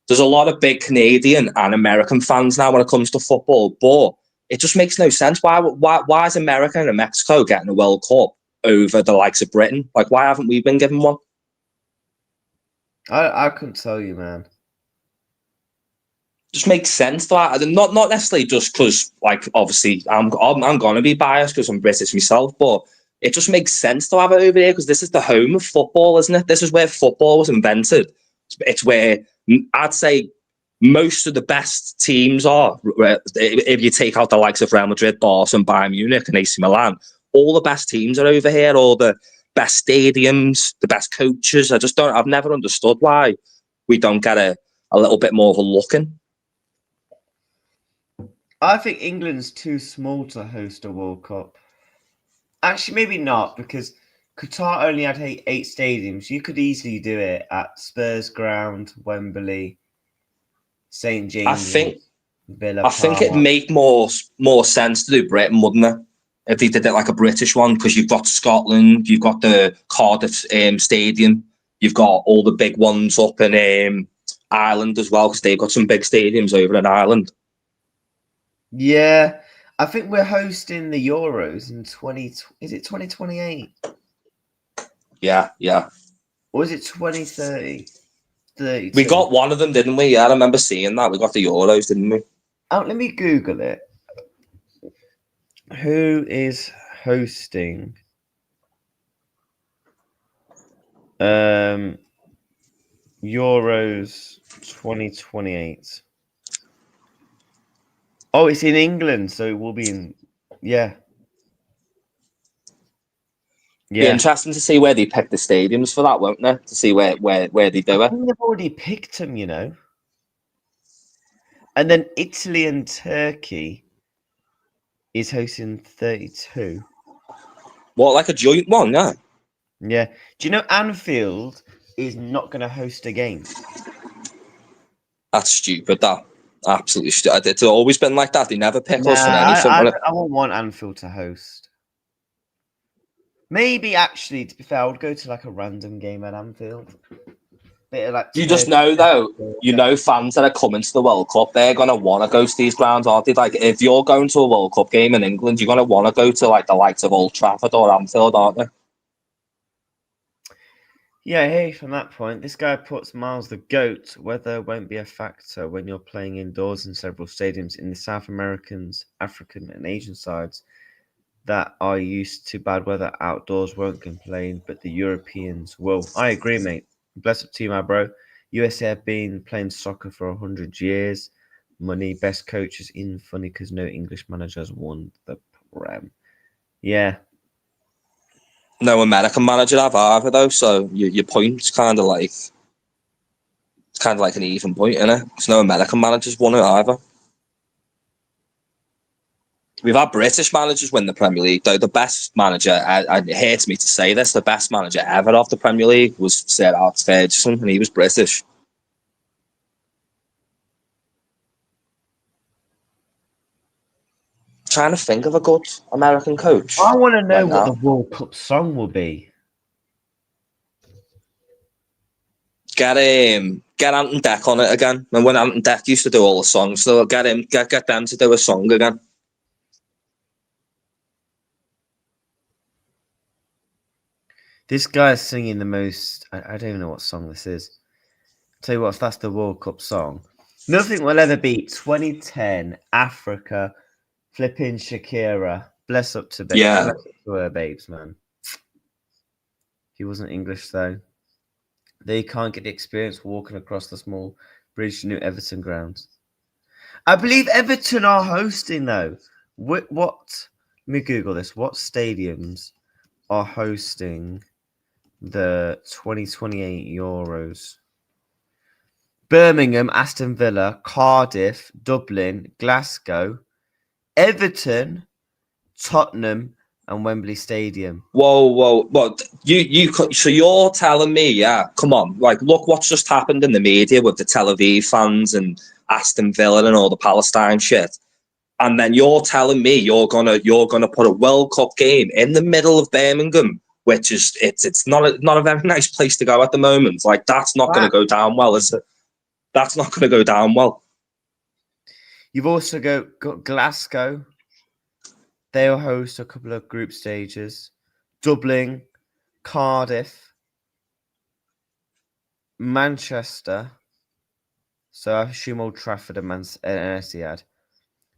a lot of big Canadian and American fans now when it comes to football, but it just makes no sense. Why is America and Mexico getting a World Cup over the likes of Britain? Like, why haven't we been given one? I couldn't tell you, man. Just makes sense to that. Not necessarily just because, like, obviously I'm gonna be biased because I'm British myself, but it just makes sense to have it over here because this is the home of football, isn't it? This is where football was invented. It's where I'd say most of the best teams are. If you take out the likes of Real Madrid, Barca, Bayern Munich, and AC Milan, all the best teams are over here. All the best stadiums, the best coaches. I've never understood why we don't get a little bit more of a look in. I think England's too small to host a World Cup. Actually, maybe not, because Qatar only had eight stadiums. You could easily do it at Spurs Ground, Wembley, St. James. I think it'd make more sense to do Britain, wouldn't it? If they did it like a British one, because you've got Scotland, you've got the Cardiff Stadium, you've got all the big ones up in Ireland as well, because they've got some big stadiums over in Ireland. Yeah, I think we're hosting the Euros in 2028? Yeah. Or is it 2030? 32? We got one of them, didn't we? Yeah, I remember seeing that. We got the Euros, didn't we? Let me Google it. Who is hosting Euros 2028? Oh, it's in England, so it will be in. Yeah. Be Yeah. interesting to see where they pick the stadiums for that, won't they? To see where they do I it. think they've already picked them, you know. And then Italy and Turkey is hosting 32. What, like a joint one? Yeah. Yeah. Do you know Anfield is not going to host a game? That's stupid. That absolutely stupid. It's always been like that. They never pick Nah, us in anything. I won't want Anfield to host. Maybe actually, to be fair, I would go to like a random game at Anfield. Bit of like You just Turkey. know, though. You know, fans that are coming to the World Cup, they're gonna want to go to these grounds, aren't they? Like, if you're going to a World Cup game in England, you're gonna want to go to like the likes of Old Trafford or Anfield, aren't they? Yeah, hey, from that point, this guy puts Miles the GOAT. Weather won't be a factor when you're playing indoors in several stadiums in the South Americans, African, and Asian sides that are used to bad weather outdoors won't complain, but the Europeans will. I agree, mate. Bless up to you, my bro. USA have been playing soccer for 100 years. Money, best coaches in funny because no English manager has won the Prem. Yeah. No American manager have either, though. So your point's kind of like an even point, innit? Because no American managers won it either. We've had British managers win the Premier League, though. The best manager, it hurts me to say this, the best manager ever of the Premier League was Sir Alex Ferguson, and he was British. Trying to think of a good American coach. I want to know right what the now. World Cup song will be. Get Ant and Deck on it again. And when Ant and Deck used to do all the songs, so get them to do a song again. This guy is singing the most. I don't even know what song this is. Tell you what, if that's the World Cup song, nothing will ever beat 2010 Africa flipping Shakira. Bless up to Yeah. bless up to her babes, man. He wasn't English though. They can't get the experience walking across the small British New Everton grounds. I believe Everton are hosting though. What? Let me Google this. What stadiums are hosting the 2028 Euros? Birmingham, Aston Villa, Cardiff, Dublin, Glasgow, Everton, Tottenham, and Wembley Stadium. Whoa. What so you're telling me, yeah, come on, like look what's just happened in the media with the Tel Aviv fans and Aston Villa and all the Palestine shit. And then you're telling me you're gonna put a World Cup game in the middle of Birmingham, which is it's not a very nice place to go at the moment. Like that's not gonna go down well, is it? That's not gonna go down well. You've also got Glasgow. They'll host a couple of group stages. Dublin, Cardiff, Manchester. So I assume Old Trafford and Etihad.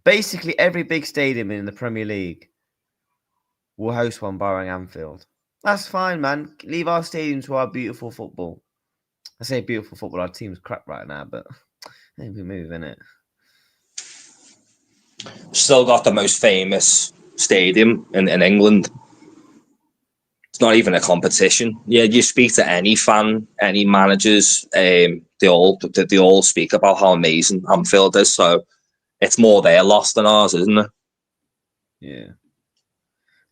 Basically, every big stadium in the Premier League will host one, barring Anfield. That's fine, man. Leave our stadium to our beautiful football. I say beautiful football. Our team's crap right now, but maybe move in it. Still got the most famous stadium in England. It's not even a competition. Yeah, you speak to any fan, any managers, they all speak about how amazing Anfield is. So it's more their loss than ours, isn't it? Yeah.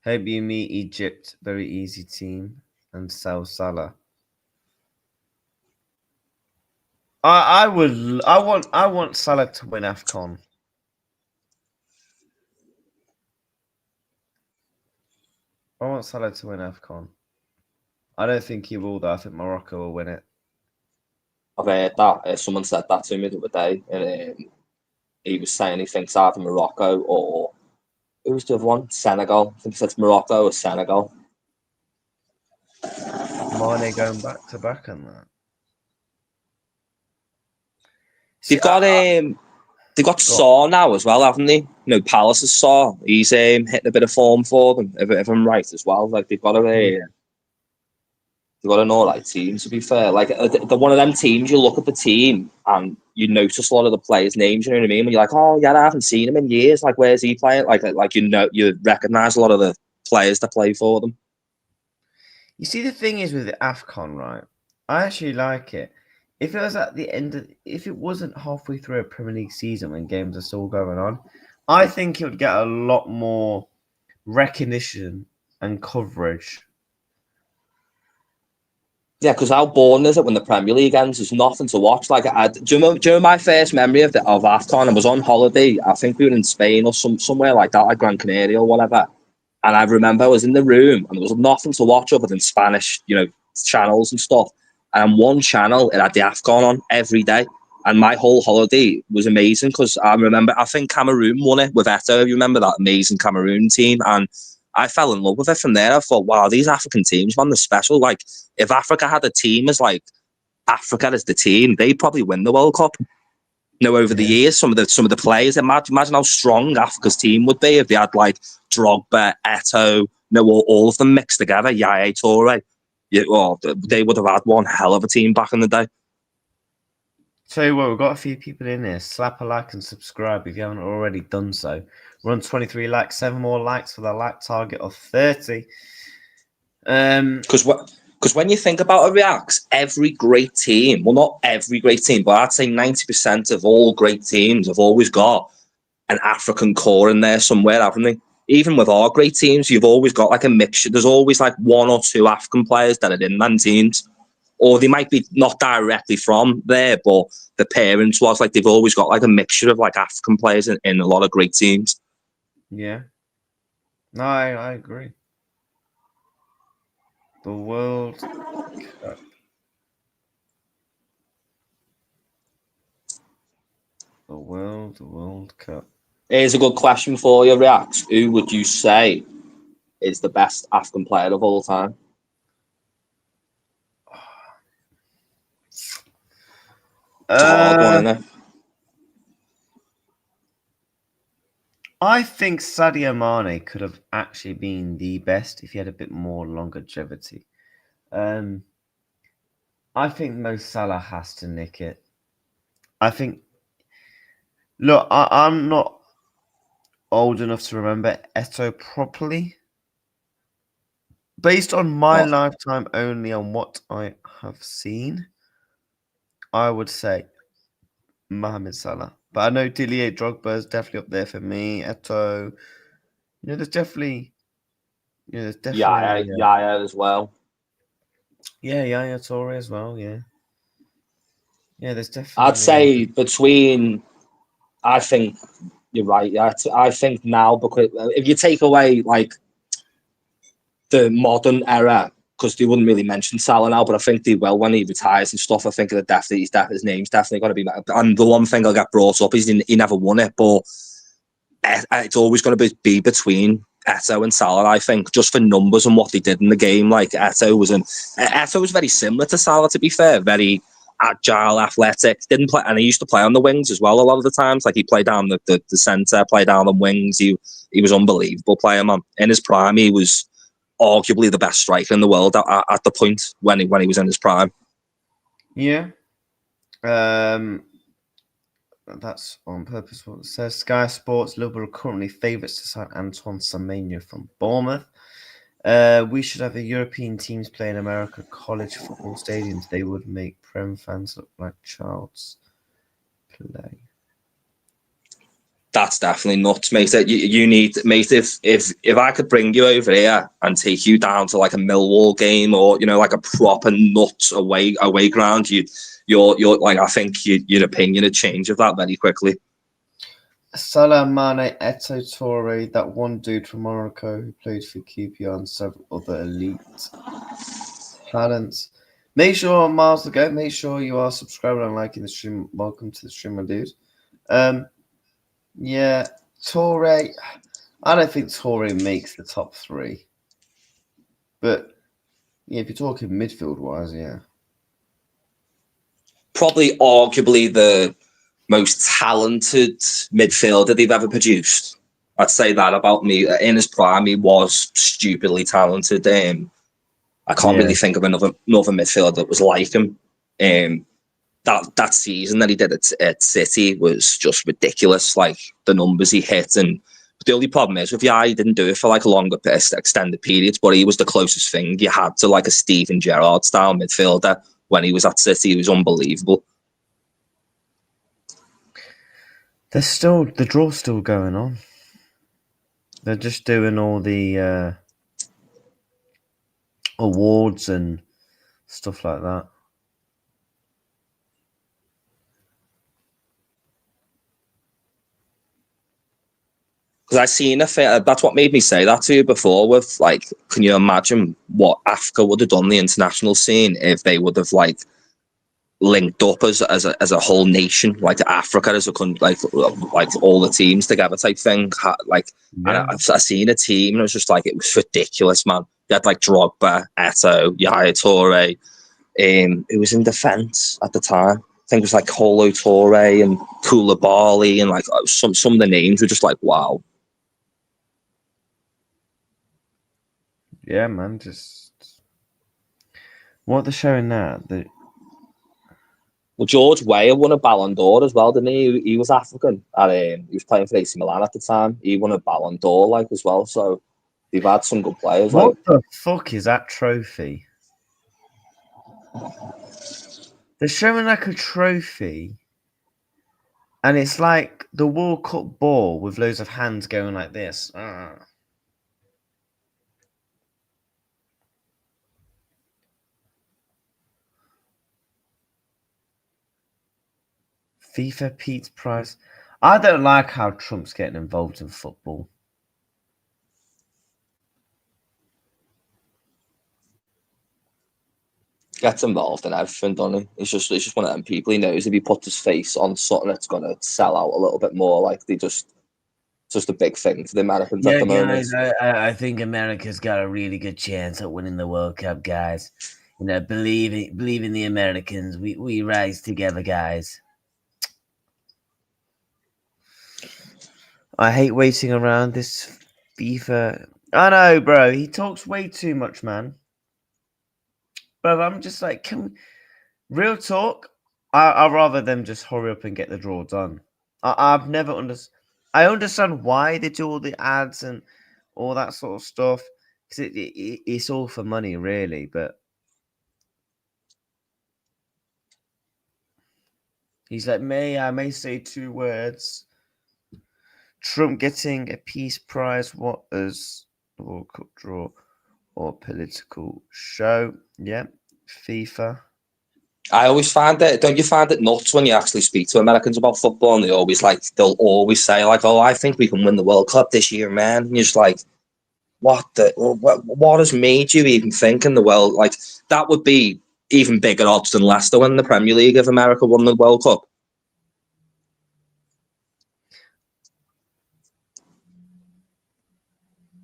Hope you meet Egypt. Very easy team. And Sal Salah. I want Salah to win AFCON. I want Salah to win AFCON. I don't think he will though. I think Morocco will win it. I've heard that. Someone said that to me the other day, and he was saying he thinks either Morocco or who was the other one? Senegal. I think he said Morocco or Senegal. Mane going back to back on that. They've got They got Saw now as well, haven't they? You know, Palace's Saw. He's hitting a bit of form for them, if I'm right as well. Like they've got an alright team. To be fair, like the one of them teams, you look at the team and you notice a lot of the players' names. You know what I mean? When you're like, oh yeah, I haven't seen him in years. Like, where's he playing? Like you recognise a lot of the players that play for them. You see, the thing is with the AFCON, right? I actually like it. If it was at the end if it wasn't halfway through a Premier League season when games are still going on, I think it would get a lot more recognition and coverage. Yeah, because how boring is it when the Premier League ends? There's nothing to watch. Like, do you remember my first memory of AFCON? I was on holiday. I think we were in Spain or somewhere like that, like Gran Canaria or whatever. And I remember I was in the room and there was nothing to watch other than Spanish, channels and stuff. And one channel, it had the AFCON on every day. And my whole holiday was amazing because I think Cameroon won it with Eto'o. You remember that amazing Cameroon team? And I fell in love with it from there. I thought, wow, these African teams, man, they're special. Like, if Africa had a team as like Africa as the team, they'd probably win the World Cup. Over the years, some of the players, imagine how strong Africa's team would be if they had like Drogba, Eto'o, all of them mixed together, Yaya Toure. They would have had one hell of a team back in the day. Tell you what, we've got a few people in here. Slap a like and subscribe if you haven't already done so. We're on 23 likes, 7 more likes for the like target of 30. Because when you think about it, Reacts, every great team, well, not every great team, but I'd say 90% of all great teams have always got an African core in there somewhere, haven't they? Even with our great teams, you've always got like a mixture. There's always like 1 or 2 African players that are in them teams. Or they might be not directly from there, but the parents was like, they've always got like a mixture of like African players in a lot of great teams. Yeah. No, I agree. The World Cup. The World Cup. Here's a good question for you, Reacts. Who would you say is the best African player of all time? It's a hard one, isn't it? I think Sadio Mane could have actually been the best if he had a bit more longevity. I think Mo Salah has to nick it. I think. Look, I'm not old enough to remember Eto'o properly. Based on my lifetime only on what I have seen, I would say Mohamed Salah. But I know Didier Drogba is definitely up there for me. Eto'o. There's definitely. Yaya as well. Yeah, Yaya Toure as well. Yeah. Yeah, there's definitely. I'd say between. I think you're right. Yeah, I think now, because if you take away like the modern era, because they wouldn't really mention Salah now, but I think they will when he retires and stuff. I think that his name's definitely going to be. And the one thing I'll get brought up is he never won it, but it's always going to be between Eto'o and Salah. I think just for numbers and what they did in the game, like Eto'o was very similar to Salah. To be fair, very agile, athletic. Didn't play, and he used to play on the wings as well a lot of the times. Like he played down the centre, played down the wings. He was unbelievable player, man. In his prime, he was arguably the best striker in the world at the point when he was in his prime. Yeah. That's on purpose. What it says. Sky Sports, Liverpool are currently favourites to sign Antoine Semenyo from Bournemouth. We should have the European teams play in America college football stadiums. They would make Prem fans look like child's play. That's definitely nuts, mate. You need, mate. If I could bring you over here and take you down to like a Millwall game or like a proper nuts away ground, you're like, I think your opinion would change of that very quickly. Salah, Mane, Eto'o, Toure, that one dude from Morocco who played for QPR and several other elite talents. Make sure, Miles to go. Make sure you are subscribing and liking the stream. Welcome to the stream, my dude. Yeah, Toure. I don't think Toure makes the top 3. But yeah, if you're talking midfield wise, yeah. Probably arguably the most talented midfielder they've ever produced. I'd say that about me. In his prime, he was stupidly talented. I can't really think of another midfielder that was like him. That season that he did at City was just ridiculous. Like the numbers he hit, and the only problem is with he didn't do it for like a longer extended periods, but he was the closest thing you had to like a Steven Gerrard style midfielder when he was at City. He was unbelievable. The draw's still going on. They're just doing all the awards and stuff like that. Because I seen that's what made me say that to you before. With like, can you imagine what Africa would have done the international scene if they would have like linked up as a whole nation, like Africa as a country, like all the teams together type thing. And I seen a team and it was just like, it was ridiculous, man. You had like Drogba, Eto'o, Yaya Toure, who was in defence at the time. I think it was like Kolo Toure and Koulibaly, and like some of the names were just like, wow. Yeah, man. Just what they're showing now. Well, George Weah won a Ballon d'Or as well, didn't he? He was African, and he was playing for AC Milan at the time. He won a Ballon d'Or, like, as well. So they've had some good players. What the fuck is that trophy? They're showing like a trophy, and it's like the World Cup ball with loads of hands going like this. FIFA Pete's Prize. I don't like how Trump's getting involved in football. Gets involved in everything, doesn't he? He's just one of them people. He knows if he puts his face on something, it's gonna sell out a little bit more. Like it's just a big thing for the Americans at the moment. Guys, I think America's got a really good chance at winning the World Cup, guys. You know, believe in the Americans. We rise together, guys. I hate waiting around this FIFA. I know, bro. He talks way too much, man. But I'm just like, real talk. I'd rather them just hurry up and get the draw done. I've never understood. I understand why they do all the ads and all that sort of stuff, because it's all for money, really. But he's like, I may say 2 words. Trump getting a peace prize. What is the World Cup draw or political show? Yeah, FIFA. I always find it. Don't you find it nuts when you actually speak to Americans about football, and they'll always say like, "Oh, I think we can win the World Cup this year, man." And you're just like, what has made you even think in the world? Like, that would be even bigger odds than Leicester winning the Premier League if America won the World Cup.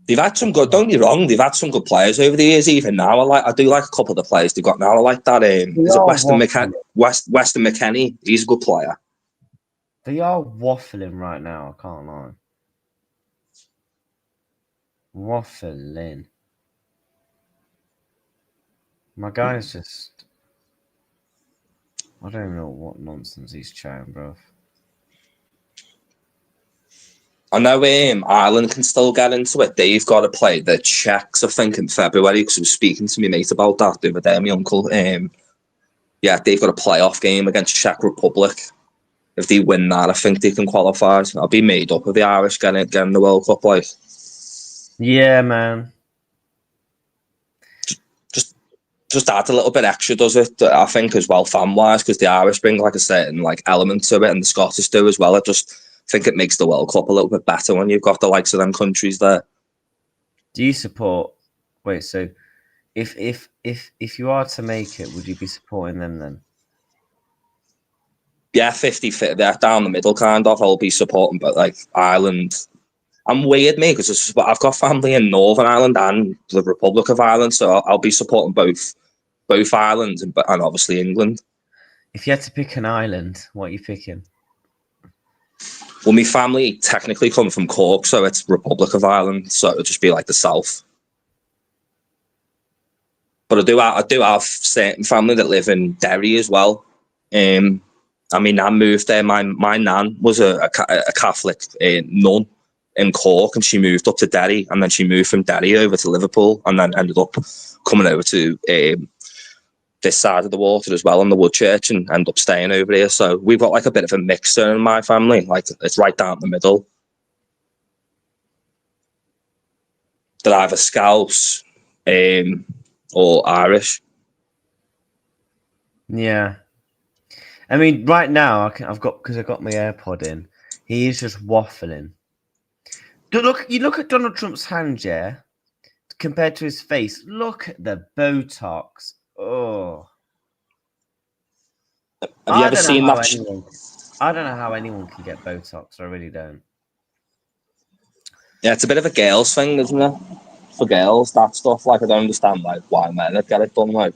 They've had some good. Don't get me wrong. They've had some good players over the years. Even now, I do like a couple of the players they've got now. I like that. Is it Weston McKennie? He's a good player. They are waffling right now. I can't lie. Waffling. My guy's just. I don't even know what nonsense he's chatting, bro. I know Ireland can still get into it. They've got to play the Czechs, I think, in February, because I was speaking to my mate about that the other day, my uncle. Yeah, they've got a playoff game against Czech Republic. If they win that, I think they can qualify. I'll be made up of the Irish getting the World Cup, like. Yeah, man. Just add a little bit extra, does it? I think as well, fan-wise, because the Irish bring like a certain like element to it, and the Scottish do as well. I just think it makes the World Cup a little bit better when you've got the likes of them countries there. Do you support? Wait, so if you are to make it, would you be supporting them then? Yeah, 50-50. They're down the middle, kind of. I'll be supporting, but like Ireland. I'm weird, mate, because I've got family in Northern Ireland and the Republic of Ireland, so I'll be supporting both Ireland and obviously England. If you had to pick an island, what are you picking? Well, my family technically come from Cork, so it's Republic of Ireland, so it'll just be like the South. But I do have certain family that live in Derry as well. I mean, I moved there. My nan was a Catholic nun in Cork, and she moved up to Derry, and then she moved from Derry over to Liverpool, and then ended up coming over to this side of the water as well, on the Woodchurch, and ended up staying over here. So we've got like a bit of a mixer in my family. Like, it's right down the middle. They're either Scouse or Irish. Yeah. I mean, right now I've got my AirPod in. He is just waffling. You look at Donald Trump's hand, yeah, compared to his face. Look at the Botox. Oh, Have you ever seen that? I don't know how anyone can get Botox. I really don't. Yeah, it's a bit of a girls thing, isn't it? For girls, that stuff. Like, I don't understand like why men would get it done. Like,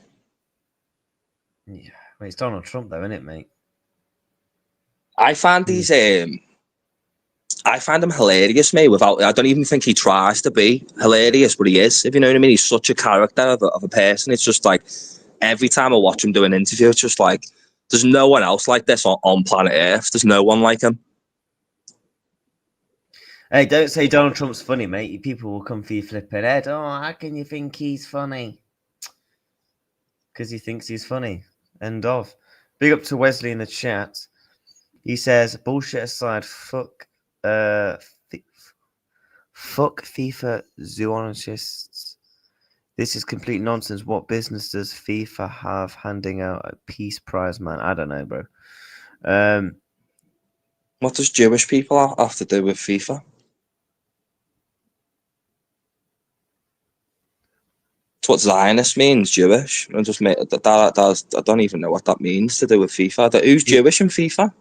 yeah, well, it's Donald Trump, though, isn't it, mate? I find these. I find him hilarious, mate. I don't even think he tries to be hilarious, but he is. If you know what I mean, he's such a character of a person. It's just like every time I watch him do an interview, it's just like there's no one else like this on planet Earth. There's no one like him. Hey, don't say Donald Trump's funny, mate. People will come for your flipping head. Oh, how can you think he's funny? Because he thinks he's funny. End of. Big up to Wesley in the chat. He says, bullshit aside, fuck FIFA zoologists. This is complete nonsense. What business does FIFA have handing out a peace prize, man? I don't know, bro. What does Jewish people have to do with FIFA? It's what Zionist means, Jewish. I just made I don't even know what that means to do with FIFA. Who's Jewish in FIFA?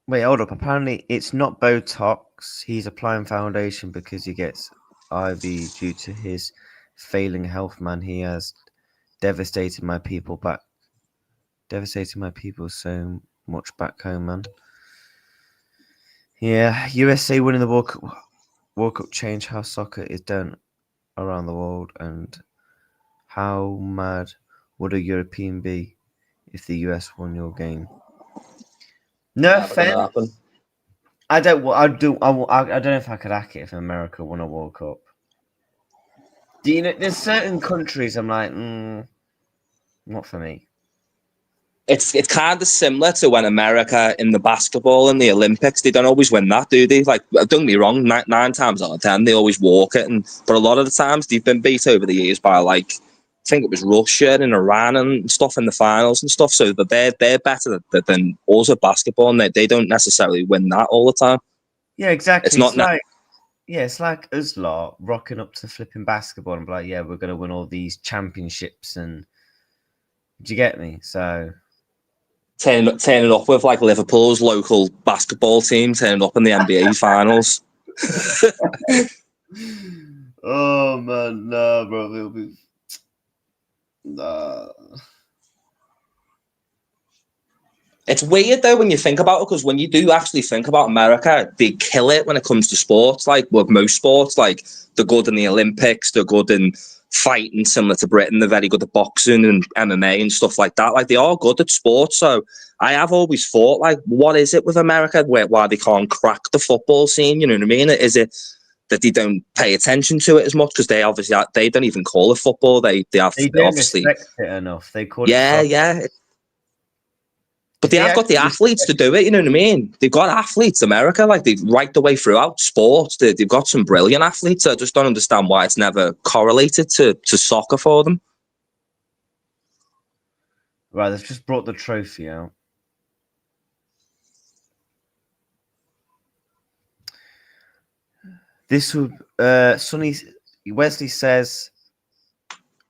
Wait, hold up. Apparently, it's not Botox. He's applying foundation because he gets IV due to his failing health, man. He has devastated my people so much back home, man. Yeah, USA winning the World Cup changed how soccer is done around the world, and how mad would a European be if the US won your game? No offense. I don't know if I could hack it if America won a World Cup. Do you know? There's certain countries I'm like, not for me. It's kind of similar to when America in the basketball in the Olympics, they don't always win that, do they? Like, don't get me wrong, nine times out of 10 they always walk it, but a lot of the times they've been beat over the years by, like, I think it was Russia and Iran and stuff in the finals and stuff. So they're better than us at basketball, and they don't necessarily win that all the time. Yeah, exactly. It's like us lot rocking up to flipping basketball and be like, yeah, we're gonna win all these championships, and do you get me? So turning up with like Liverpool's local basketball team, turning up in the NBA finals. Oh man, no, bro, it'll be nah. It's weird though when you think about it, because when you do actually think about America, they kill it when it comes to sports. Like with most sports, like they're good in the Olympics, they're good in fighting, similar to Britain. They're very good at boxing and MMA and stuff like that. Like, they are good at sports. So I have always thought, like, what is it with America why they can't crack the football scene? You know what I mean? Is it that they don't pay attention to it as much? Because they obviously they don't even call it football. They don't obviously respect it enough. They call it soccer. Yeah. But they have got the athletes to do it, you know what I mean? They've got athletes, America, like, they right the way throughout sports. They've got some brilliant athletes. I just don't understand why it's never correlated to soccer for them. Right, they've just brought the trophy out. This would Wesley says,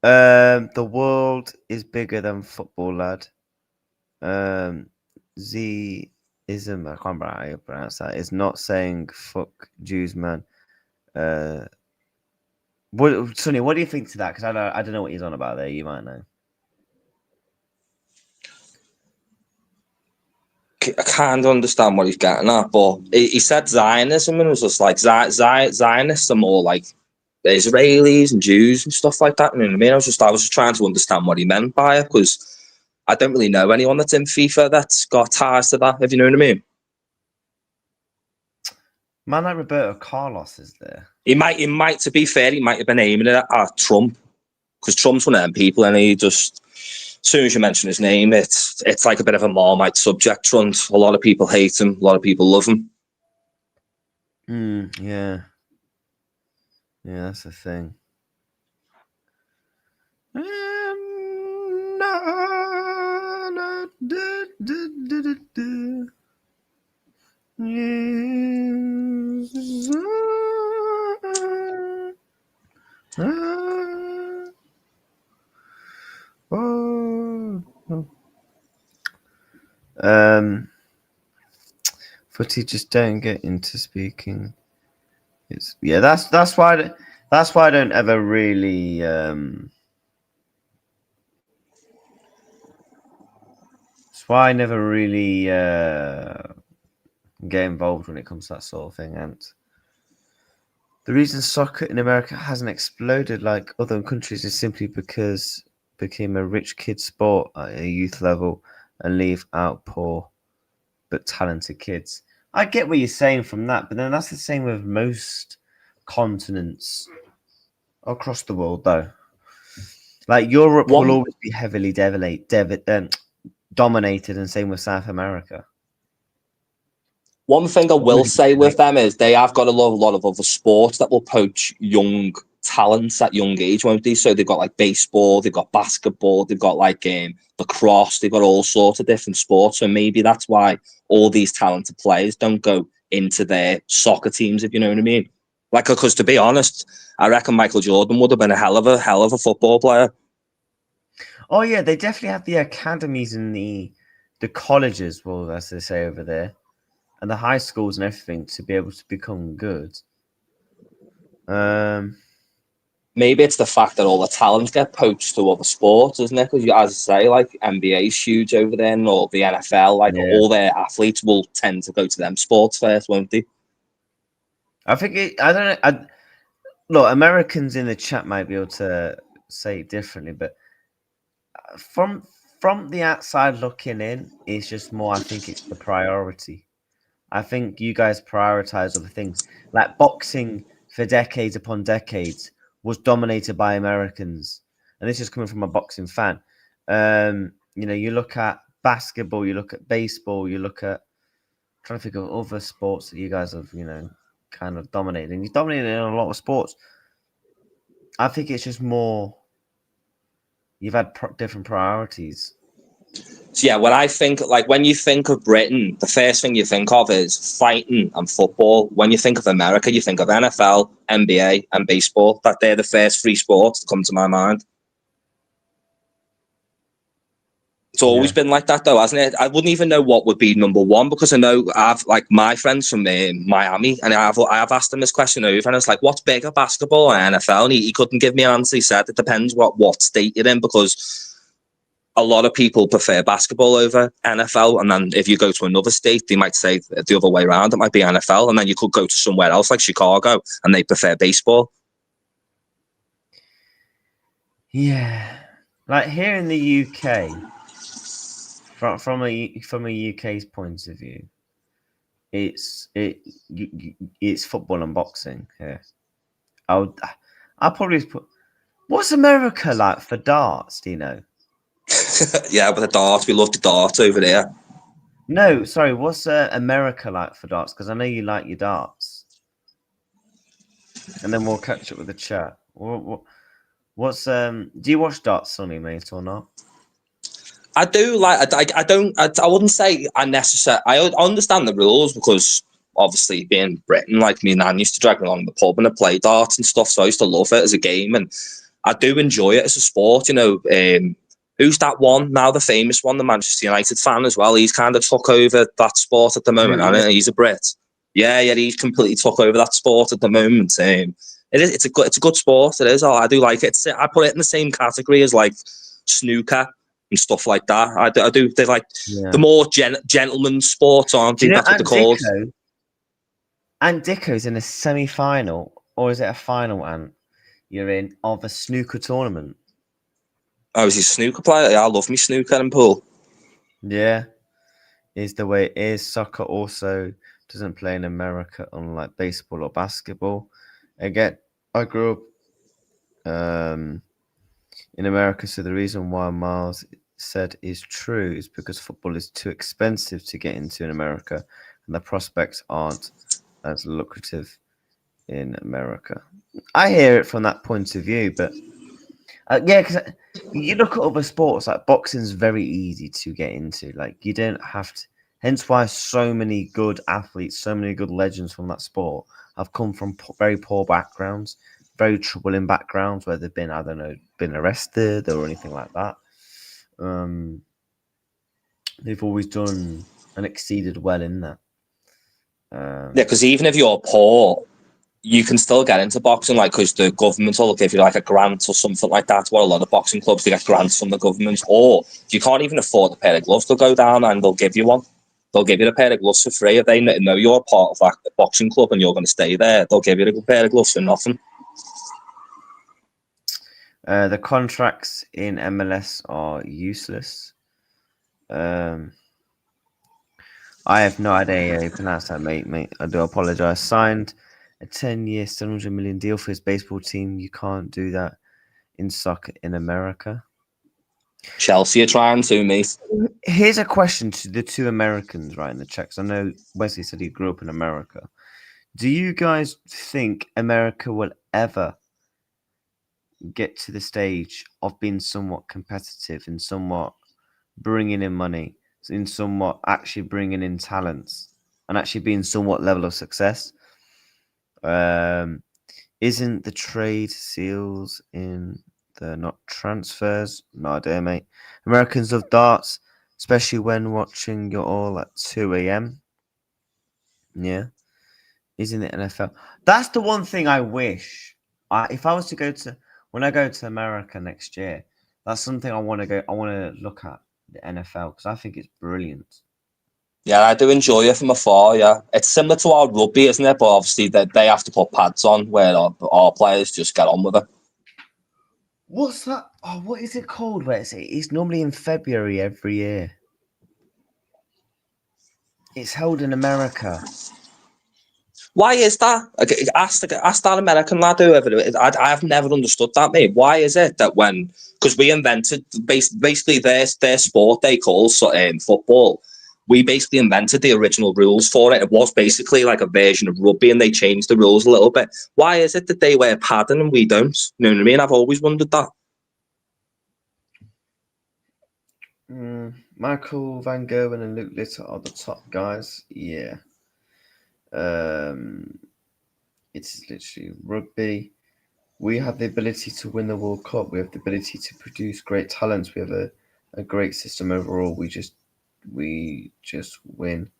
the world is bigger than football, lad. Z-ism, I can't remember how you pronounce that. It's not saying fuck Jews, man. Sonny, what do you think to that? Because I don't know what he's on about there. You might know. I kind of understand what he's getting at, but he said Zionism, and it was just like Zionists are more like Israelis and Jews and stuff like that. You know what I mean? I was just trying to understand what he meant by it, because I don't really know anyone that's in FIFA that's got ties to that, if you know what I mean. Man like Roberto Carlos is there. He might, to be fair, he might have been aiming it at Trump, because Trump's one of them people, and he just, as soon as you mention his name, it's like a bit of a Marmite subject front. A lot of people hate him, a lot of people love him. Yeah. Yeah, that's the thing. Footy just don't get into speaking. It's that's why I don't ever really that's why I never really get involved when it comes to that sort of thing. And the reason soccer in America hasn't exploded like other countries is simply because it became a rich kid sport at a youth level and leave out poor but talented kids. I get what you're saying from that, but then that's the same with most continents across the world, though. Like Europe will always be heavily dominated, and same with South America. One thing I will say with them is they have got a lot of other sports that will poach young talents at young age, won't they? So they've got like baseball, they've got basketball, they've got like lacrosse, they've got all sorts of different sports. So maybe that's why all these talented players don't go into their soccer teams, if you know what I mean. Like, because to be honest, I reckon Michael Jordan would have been a hell of a football player. Oh yeah, they definitely have the academies and the colleges, well, as they say over there, and the high schools and everything to be able to become good. Maybe it's the fact that all the talent get poached to other sports, isn't it? Because, as I say, like NBA is huge over there, and all the NFL, like all their athletes will tend to go to them sports first, won't they? I think I don't know. Look, Americans in the chat might be able to say it differently, but from the outside looking in, it's just more. I think it's the priority. I think you guys prioritize other things, like boxing for decades upon decades was dominated by Americans, and this is coming from a boxing fan. You look at basketball, you look at baseball, you look at, I'm trying to think of other sports that you guys have, kind of dominated, and you've dominated in a lot of sports. I think it's just more you've had different priorities. So yeah, when you think of Britain, the first thing you think of is fighting and football. When you think of America, you think of NFL, NBA, and baseball. That they're the first three sports to come to my mind. It's always been like that, though, hasn't it? I wouldn't even know what would be number one, because I know I've like my friends from Miami, and I've asked them this question over, and it's like, what's bigger, basketball or NFL? And he couldn't give me an answer. He said it depends what state you're in, because a lot of people prefer basketball over NFL, and then if you go to another state, they might say the other way around. It might be NFL, and then you could go to somewhere else like Chicago, and they prefer baseball. Yeah, like here in the UK, from a UK's point of view, it's football and boxing here. I'll probably put. What's America like for darts? Do you know? Yeah, but the darts, we love the darts over there. No, sorry. What's America like for darts? Because I know you like your darts. And then we'll catch up with the chat. What's do you watch darts, Sonny, mate, or not? I do like. I wouldn't say I necessarily. I understand the rules, because obviously being Britain, like me, Nan used to drag me along the pub and I play darts and stuff. So I used to love it as a game, and I do enjoy it as a sport. Who's that one now? The famous one, the Manchester United fan as well. He's kind of took over that sport at the moment. I know he's a Brit. Yeah, he's completely took over that sport at the moment. It's a good sport. It is. I do like it. I put it in the same category as like snooker. and stuff like that. I do. They're like the more gentleman sports, aren't they? That's what they're called. Ant Dicko's in a semi-final, or is it a final, Ant? You're in of a snooker tournament. Oh, is he a snooker player? Yeah, I love me snooker and pool. Yeah, is the way it is. Soccer also doesn't play in America, unlike baseball or basketball. Again, I grew up in America, so the reason why Miles said is true is because football is too expensive to get into in America, and the prospects aren't as lucrative in America. I hear it from that point of view, but because you look at other sports, like boxing's very easy to get into. Like, you don't have to. Hence why so many good athletes, so many good legends from that sport have come from very poor backgrounds, very troubling backgrounds where they've been, I don't know, been arrested or anything like that. They've always done and exceeded well in that. Because even if you're poor, you can still get into boxing, like, because the government will give you like a grant or something like that. What a lot of boxing clubs, they get grants from the government, or if you can't even afford a pair of gloves, they'll go down and they'll give you one. They'll give you a pair of gloves for free. If they know you're part of like a boxing club and you're going to stay there, they'll give you a pair of gloves for nothing. The contracts in MLS are useless. I have no idea how you pronounce that, mate. I do apologize. Signed a 10-year, $700 million deal for his baseball team. You can't do that in soccer in America. Chelsea are trying to, mate. Here's a question to the two Americans, right, in the chat. I know Wesley said he grew up in America. Do you guys think America will ever get to the stage of being somewhat competitive and somewhat bringing in money, in somewhat actually bringing in talents and actually being somewhat level of success? Isn't the trade seals in the not transfers? No idea, mate. Americans love darts, especially when watching you all at 2 a.m. Yeah. Isn't it NFL? That's the one thing I wish. If I was to go to, when I go to America next year, that's something I want to go. I want to look at the NFL because I think it's brilliant. Yeah, I do enjoy it from afar, yeah. It's similar to our rugby, isn't it? But obviously they have to put pads on where our players just get on with it. What's that? Oh, what is it called? Where it's normally in February every year. It's held in America. Why is that? Ask that American lad, whoever it is. I have never understood that, mate. Why is it that because we invented basically their sport they call football, we basically invented the original rules for it. It was basically like a version of rugby and they changed the rules a little bit. Why is it that they wear padding and we don't? You know what I mean? I've always wondered that. Michael Van Gerwen and Luke Litter are the top guys. Yeah. It's literally rugby. We have the ability to win the World Cup. We have the ability to produce great talents. We have a great system overall. We just win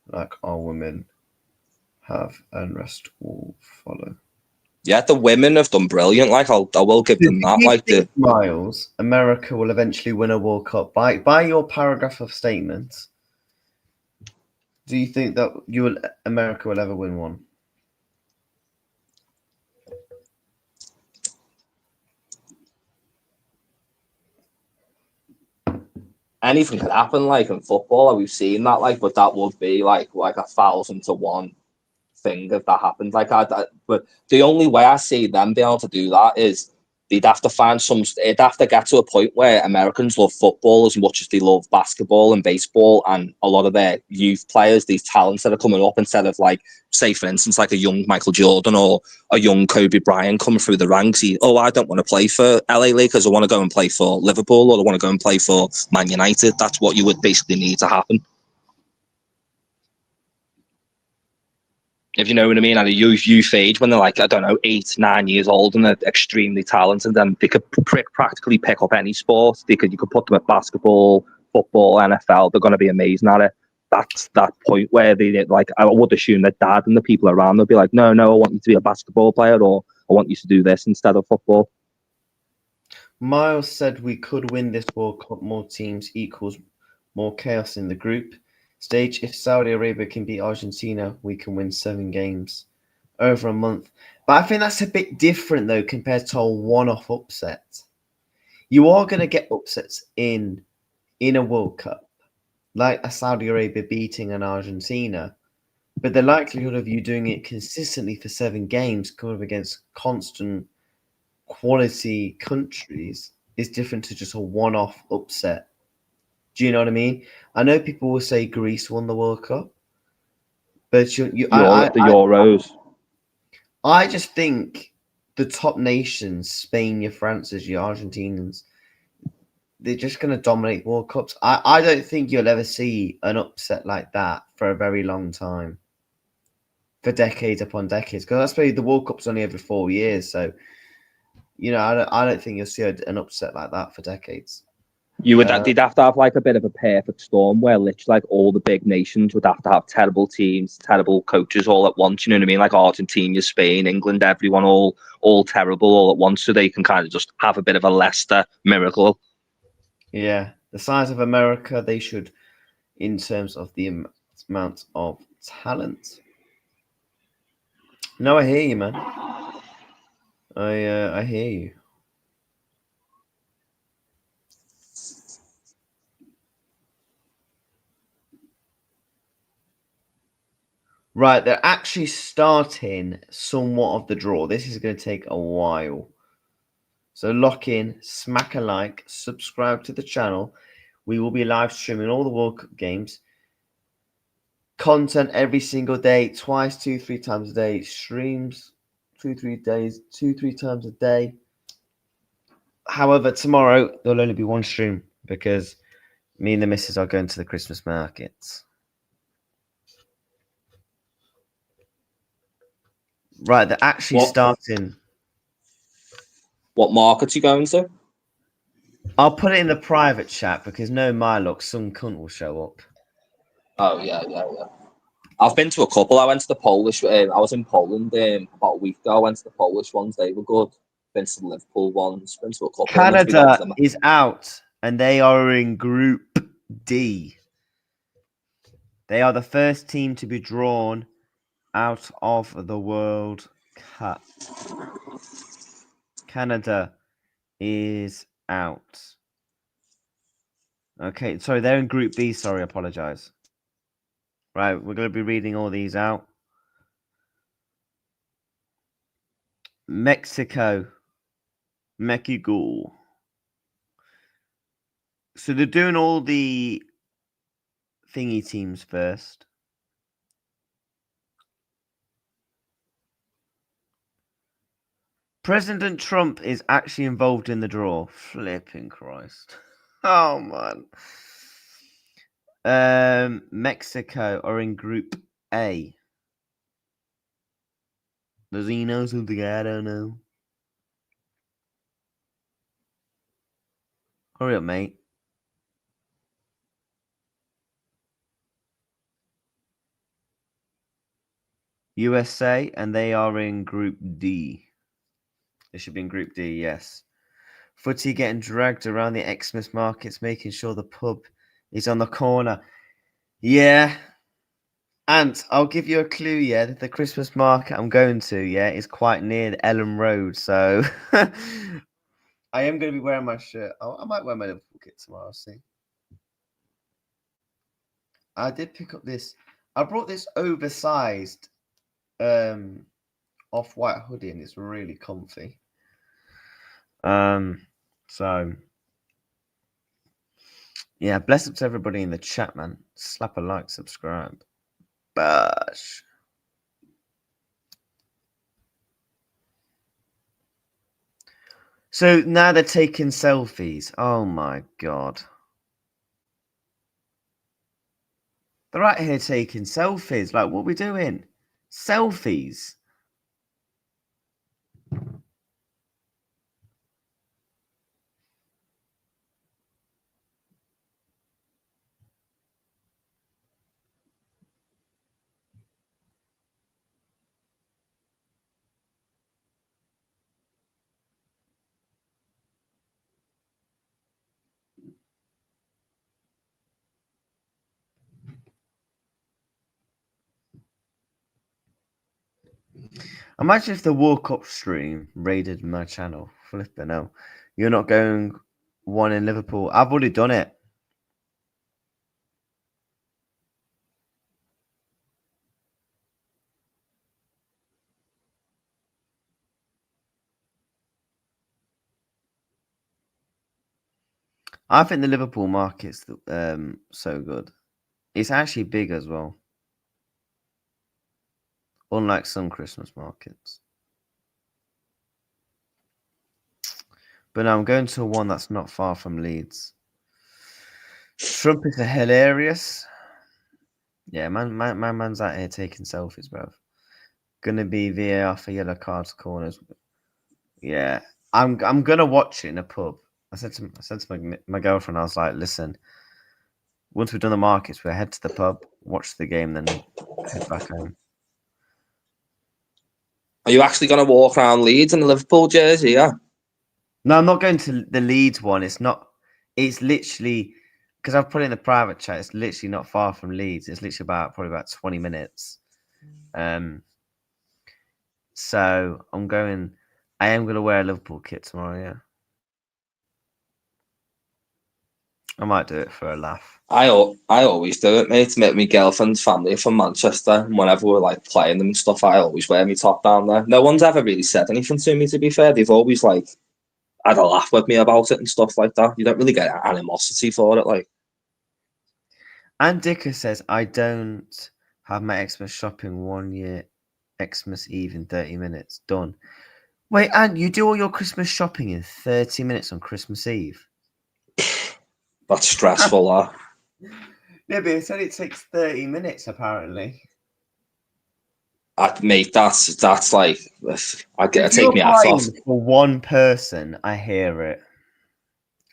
like our women have, and rest will follow. Yeah, the women have done brilliant. Like I will give them that. Like Miles, America will eventually win a World Cup. By your paragraph of statement, do you think that America will ever win one? Anything could happen, like in football. We've seen that, like, but that would be like 1,000 to 1 thing if that happened. But the only way I see them being able to do that is they'd have to find it'd have to get to a point where Americans love football as much as they love basketball and baseball, and a lot of their youth players, these talents that are coming up, instead of like, say for instance, like a young Michael Jordan or a young Kobe Bryant coming through the ranks. I don't want to play for LA Lakers, I want to go and play for Liverpool, or I want to go and play for Man United. That's what you would basically need to happen. If you know what I mean, at a youth age, when they're like, I don't know, 8, 9 years old and they're extremely talented, then they could practically pick up any sport. You could put them at basketball, football, NFL. They're going to be amazing at it. That's that point where I would assume that dad and the people around will be like, no, I want you to be a basketball player, or I want you to do this instead of football. Miles said we could win this World Cup. More teams equals more chaos in the group stage. If Saudi Arabia can beat Argentina, we can win 7 games over a month. But I think that's a bit different though compared to a one-off upset. You are going to get upsets in a World Cup, like a Saudi Arabia beating an Argentina. But the likelihood of you doing it consistently for 7 games, going up against constant quality countries, is different to just a one-off upset. Do you know what I mean? I know people will say Greece won the World Cup, but The Euros. I just think the top nations, Spain, your Frances, your Argentinians, they're just going to dominate World Cups. I don't think you'll ever see an upset like that for a very long time, for decades upon decades. Because I suppose the World Cup's only every 4 years, so I don't think you'll see an upset like that for decades. They'd have to have like a bit of a perfect storm where literally like all the big nations would have to have terrible teams, terrible coaches all at once. You know what I mean? Like Argentina, Spain, England, everyone all terrible all at once, so they can kind of just have a bit of a Leicester miracle. Yeah, the size of America, they should, in terms of the amount of talent. No, I hear you, man. I hear you. Right, they're actually starting somewhat of the draw. This is going to take a while. So lock in, smack a like, subscribe to the channel. We will be live streaming all the World Cup games. Content every single day, twice, 2-3 times a day. Streams 2-3 days, 2-3 times a day. However, tomorrow there'll only be one stream because me and the missus are going to the Christmas markets. Right, they're actually starting. What markets are you going to? I'll put it in the private chat because no, my luck, some cunt will show up. Oh yeah. I've been to a couple. I went to the Polish. I was in Poland about a week ago. I went to the Polish ones. They were good. Been to the Liverpool ones. Been to a couple. Canada is out and they are in Group D. They are the first team to be drawn out of the World Cup. Canada is out. Okay, sorry, they're in Group B. Sorry, I apologize. Right, we're going to be reading all these out. Mexico. So they're doing all the thingy teams first. President Trump is actually involved in the draw. Flipping Christ. Oh, man. Mexico are in Group A. Does he know something I don't know? Hurry up, mate. USA, and they are in Group D. They should be in Group D, yes. Footy getting dragged around the Xmas markets, making sure the pub is on the corner. Yeah. And I'll give you a clue, yeah. The Christmas market I'm going to, yeah, is quite near the Ellen Road. So I am going to be wearing my shirt. I might wear my Liverpool kit tomorrow, see. I did pick up this. I brought this oversized off-white hoodie and it's really comfy. So yeah, bless up to everybody in the chat, man. Slap a like, subscribe. Bash. So now they're taking selfies. Oh my god. They're right here taking selfies. Like, what are we doing? Selfies. Imagine if the World Cup stream raided my channel. Flipping hell. You're not going one in Liverpool. I've already done it. I think the Liverpool market's so good. It's actually big as well. Unlike some Christmas markets. But no, I'm going to one that's not far from Leeds. Trump is hilarious. Yeah, my man's out here taking selfies, bro. Gonna be VAR for yellow cards, corners. Yeah, I'm gonna watch it in a pub. I said to my girlfriend, I was like, listen, once we've done the markets, we'll head to the pub, watch the game, then head back home. Are you actually going to walk around Leeds in a Liverpool jersey? Yeah. No, I'm not going to the Leeds one. It's not. It's literally because I've put it in the private chat. It's literally not far from Leeds. It's literally probably about 20 minutes. So I'm going. I am going to wear a Liverpool kit tomorrow. Yeah, I might do it for a laugh. I always do it, mate. My girlfriend's family are from Manchester, and whenever we're like playing them and stuff, I always wear my top down there. No one's ever really said anything to me, to be fair. They've always like had a laugh with me about it and stuff like that. You don't really get animosity for it, like. And Dicker says I don't have my Xmas shopping 1 year, Xmas Eve in 30 minutes. Done. Wait, and you do all your Christmas shopping in 30 minutes on Christmas Eve? That's stressful, that. Yeah, but it said it takes 30 minutes, apparently. Mate, that's like, I If take you're me hat off. buying for one person, I hear it.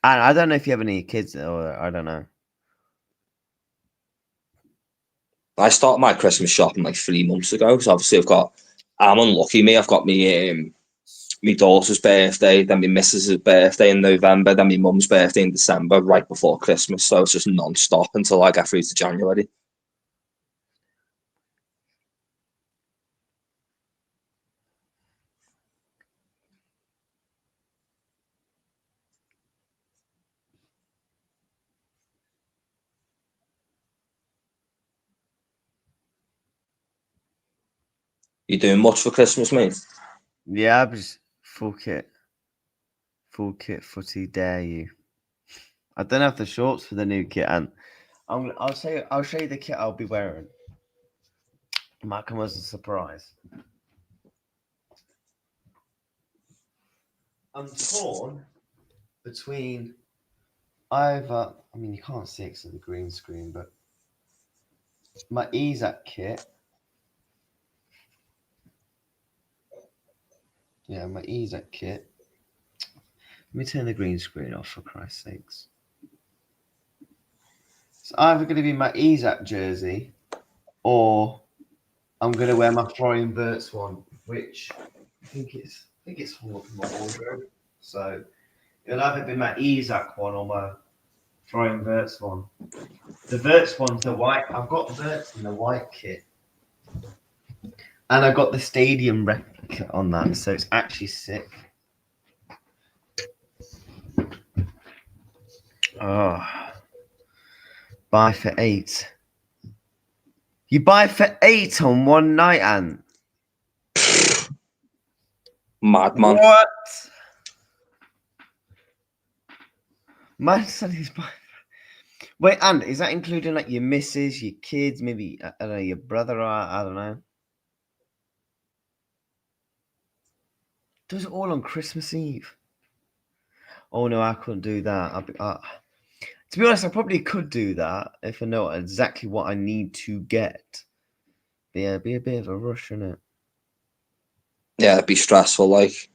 And I don't know if you have any kids, or I don't know. I started my Christmas shopping like 3 months ago, because obviously I'm unlucky, me. I've got my daughter's birthday, then my missus's birthday in November, then my mum's birthday in December, right before Christmas. So it's just non-stop until I get through to January. You doing much for Christmas, mate? Yeah, I'm just full kit footy, dare you. I don't have the shorts for the new kit, and I'll show you the kit I'll be wearing. It might come as a surprise. I'm torn between either. I mean, you can't see it because of the green screen, but my EZAC kit. Yeah, my EZAC kit. Let me turn the green screen off, for Christ's sakes. It's either going to be my EZAC jersey, or I'm going to wear my Florian Wirtz one, which I think it's hung up in my wardrobe. So it'll either be my EZAC one or my Florian Wirtz one. The Wirtz one's the white. I've got Wirtz in the white kit, and I got the stadium replica on that, so it's actually sick. Oh, buy for 8. You buy for 8 on one night, and Madman. what? Man said he's buying. Wait, and is that including like your missus, your kids, maybe I don't know, your brother, or I don't know? Does it all on Christmas Eve? Oh no, I couldn't do that. To be honest, I probably could do that if I know exactly what I need to get. But yeah, it'd be a bit of a rush, innit? Yeah, it'd be stressful, like.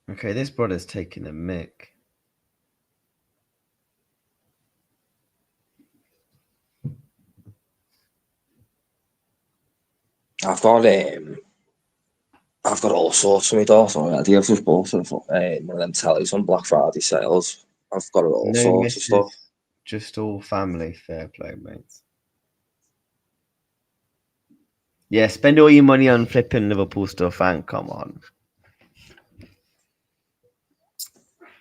Okay, this brother's taking a mick. I've got all sorts of my daughter already. I've just bought one of them tellies on Black Friday sales. I've got all No sorts of stuff. misses, just all family. Fair play, mates. Yeah, spend all your money on flipping Liverpool stuff, and come on.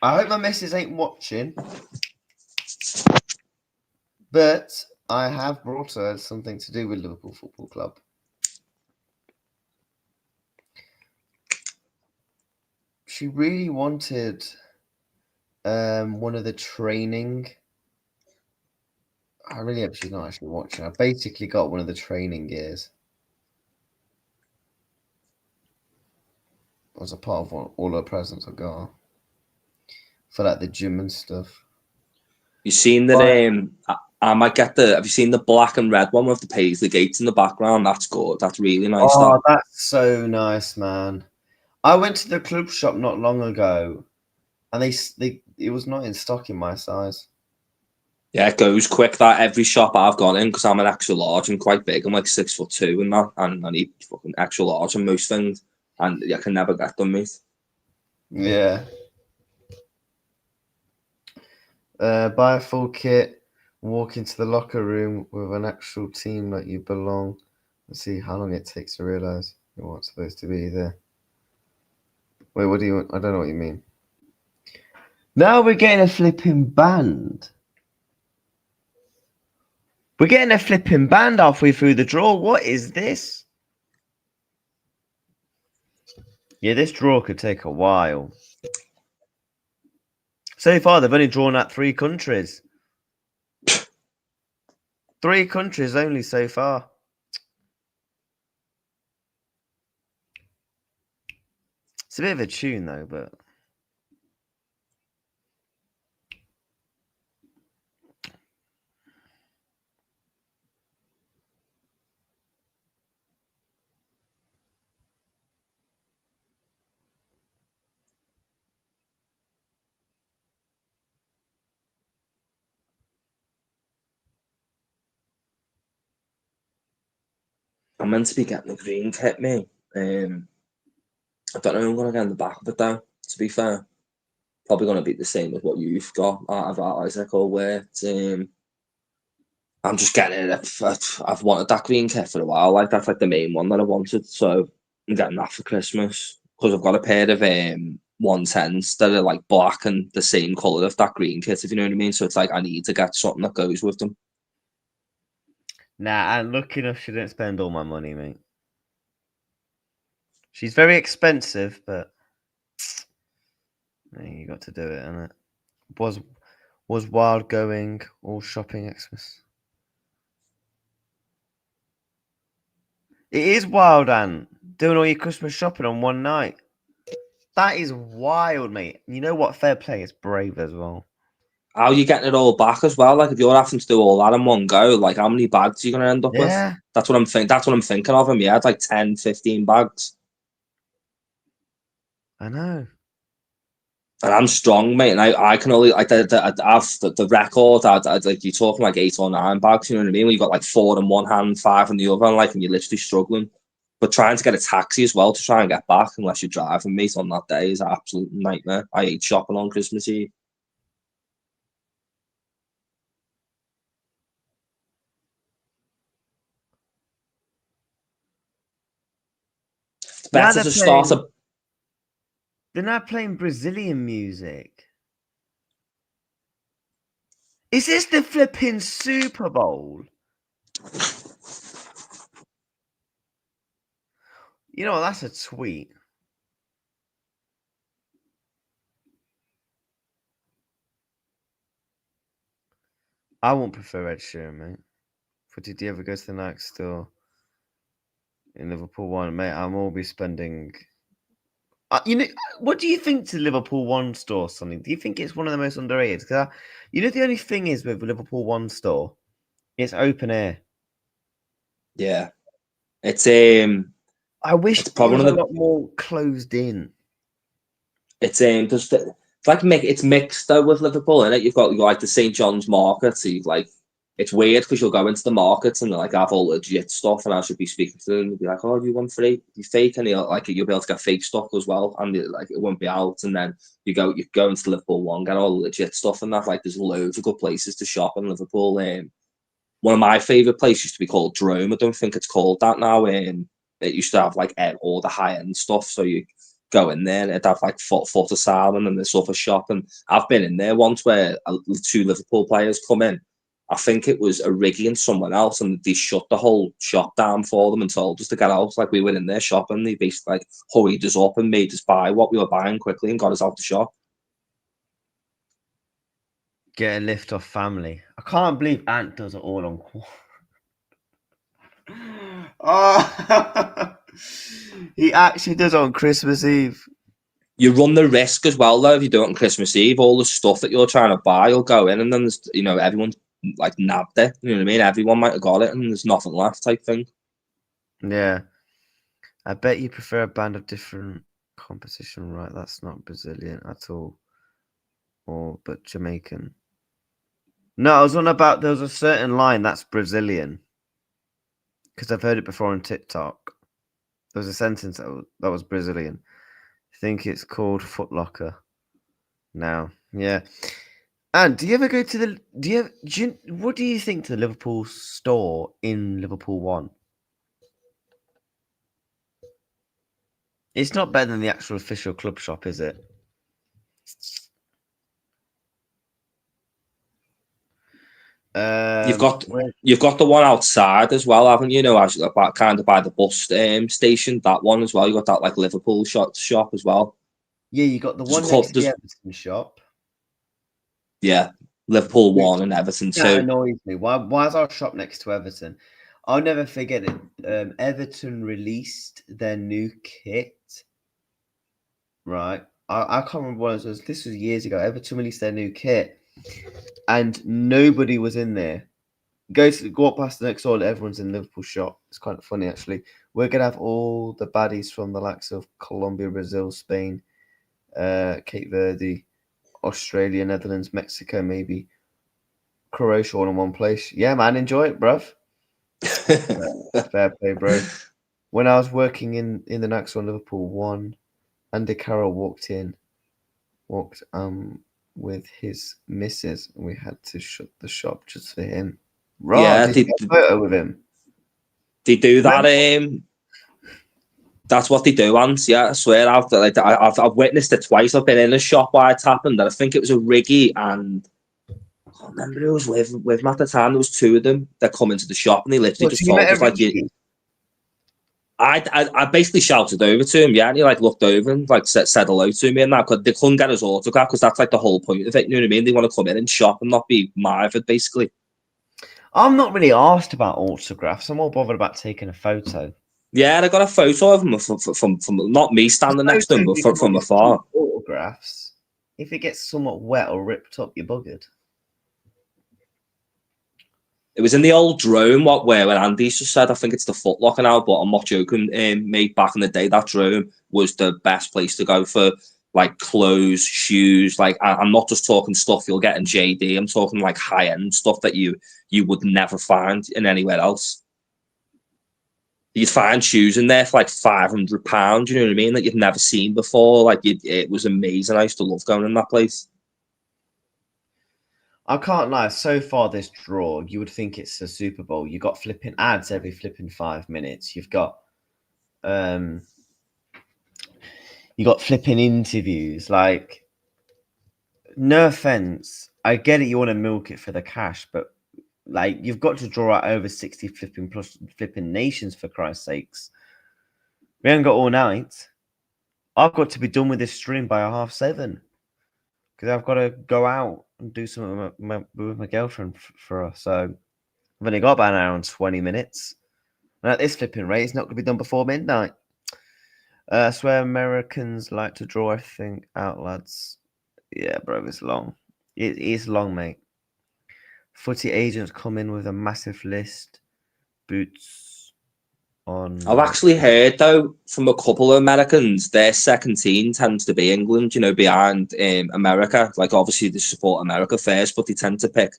I hope my missus ain't watching, but I have brought her something to do with Liverpool Football Club. She really wanted one of the training. I really hope she's not actually watching. I basically got one of the training gears. As a part of all her presents I got for like the gym and stuff. You seen that? I might get the. Have you seen the black and red one with the paisley gates in the background? That's good. That's really nice. Oh, that's so nice, man. I went to the club shop not long ago, and it was not in stock in my size. Yeah, it goes quick. That every shop I've gone in, because I'm an extra large and quite big. I'm like 6'2" and that, and I need fucking extra large on most things, and I can never get them, mate. Yeah. Buy a full kit. Walk into the locker room with an actual team that you belong. And see how long it takes to realize you're not supposed to be there. Wait, what do you? I don't know what you mean. Now we're getting a flipping band. We're getting a flipping band halfway through the draw. What is this? Yeah, this draw could take a while. So far, they've only drawn out 3 countries. 3 countries only so far. It's a bit of a tune, though, but... I'm meant to be getting the green kit, mate. I don't know who I'm gonna get in the back of it though. To be fair, probably gonna be the same as what you've got out of Isaac or where. I'm just getting it. I've wanted that green kit for a while. Like that's like the main one that I wanted. So I'm getting that for Christmas because I've got a pair of 110s that are like black and the same colour of that green kit. If you know what I mean. So it's like I need to get something that goes with them. Nah, and lucky enough she didn't spend all my money, mate. She's very expensive, but... Yeah, you got to do it, innit? Was wild going all shopping Xmas. It is wild, Anne. Doing all your Christmas shopping on one night. That is wild, mate. You know what? Fair play. It's brave as well. How are you getting it all back as well? Like if you're having to do all that in one go, like how many bags are you gonna end up with? Yeah. That's what I'm thinking. That's what I'm thinking of him. Yeah, it's like 10, 15 bags. I know. And I'm strong, mate. And I can only like I've the record. I'd like you're talking like 8 or 9 bags. You know what I mean? When you've got like 4 in one hand, 5 in the other, and like and you're literally struggling. But trying to get a taxi as well to try and get back, unless you're driving, mate, on that day is an absolute nightmare. I hate shopping on Christmas Eve. It's Now better they're to start playing. a. They're now playing Brazilian music. Is this the flipping Super Bowl? You know, that's a tweet. I won't prefer Ed Sheeran, mate. But did you ever go to the Nike store in Liverpool One, mate? I'm all be spending. You know, what do you think to Liverpool One store, Sonny? Do you think it's one of the most underrated? Because you know, the only thing is with Liverpool One store, it's open air. Yeah, it's I wish it's it probably was one a of the. lot more closed in. It's just it's like it's mixed though with Liverpool, innit? You've got like the St John's market, so you've like it's weird because you'll go into the markets and they like have all legit stuff, and I should be speaking to them and be like, "Oh, do you want free? You fake?" And you'll be able to get fake stuff as well, and like it won't be out. And then you go into Liverpool One, get all the legit stuff, and that like there's loads of good places to shop in Liverpool. one of my favourite places used to be called Drome. I don't think it's called that now. It used to have like all the high end stuff. So you go in there and it'd have like foot of salmon and this other shop. And I've been in there once where 2 Liverpool players come in. I think it was Origi and someone else, and they shut the whole shop down for them and told us to get out. Like we were in there shopping, they basically like hurried us up and made us buy what we were buying quickly and got us out the shop. Get a lift off family. I can't believe Ant does it all on. Oh, he actually does it on Christmas Eve. You run the risk as well, though, if you do it on Christmas Eve. All the stuff that you're trying to buy, you'll go in, and then there's, everyone's like nabbed it. You know what I mean? Everyone might have got it, and there's nothing left, type thing. Yeah, I bet you prefer a band of different composition, right? That's not Brazilian at all, but Jamaican. No, I was on about there was a certain line that's Brazilian because I've heard it before on TikTok. There was a sentence that was Brazilian. I think it's called Foot Locker now. Yeah. And do you ever go to the? What do you think to the Liverpool store in Liverpool 1? It's not better than the actual official club shop, is it? You've got the one outside as well, haven't you? Actually, kind of by the bus station. That one as well. You got that like Liverpool shop as well. Yeah, you got the one next to the Everton shop. Yeah, Liverpool 1 and Everton 2. That annoys me. Why is our shop next to Everton? I'll never forget it. Everton released their new kit. Right. I can't remember what it was. This was years ago. Everton released their new kit. And nobody was in there. Go up past the next door, everyone's in Liverpool shop. It's kind of funny, actually. We're going to have all the baddies from the likes of Colombia, Brazil, Spain, Cape Verde, Australia, Netherlands, Mexico, maybe Croatia all in one place. Yeah, man, enjoy it, bruv. Fair play, bro. When I was working in the next one, Liverpool 1, Andy Carroll walked with his missus, and we had to shut the shop just for him. Right, yeah, did you get a photo with him? They do that. That's what they do, Ant. Yeah, I swear, I've witnessed it twice. I've been in a shop where it's happened, and I think it was Origi and I can't remember who was with me at the time. There was 2 of them that come into the shop, and they literally just told us like you. I basically shouted over to him, yeah, and he like looked over and like said hello to me and that, because they couldn't get his autograph, because that's like the whole point of it. You know what I mean? They want to come in and shop and not be mired, basically. I'm not really asked about autographs. I'm more bothered about taking a photo. Yeah, I got a photo of him from not me standing next to him, but from afar. Autographs. If it gets somewhat wet or ripped up, you're buggered. It was in the old Drome, where Andy's just said, I think it's the Foot Locker now, but I'm not joking, mate. Back in the day, that Drome was the best place to go for like clothes, shoes. Like, I'm not just talking stuff you'll get in JD. I'm talking like high end stuff that you would never find in anywhere else. You'd find shoes in there for like £500. You know what I mean? That you'd never seen before. Like, it was amazing. I used to love going in that place. I can't lie. So far, this draw, you would think it's a Super Bowl. You got flipping ads every flipping 5 minutes. You've got, flipping interviews. Like, no offense, I get it. You want to milk it for the cash, but like, you've got to draw out over 60 flipping nations, for Christ's sakes. We haven't got all night. I've got to be done with this stream by 7:30 because I've got to go out and do something with my girlfriend for us. So I've only got about an hour and 20 minutes. And at this flipping rate, it's not going to be done before midnight. I swear Americans like to draw everything out, lads. Yeah, bro, it's long. It is long, mate. Footy agents come in with a massive list. Boots on. I've actually heard, though, from a couple of Americans, their second team tends to be England, behind America. Like, obviously, they support America first, but they tend to pick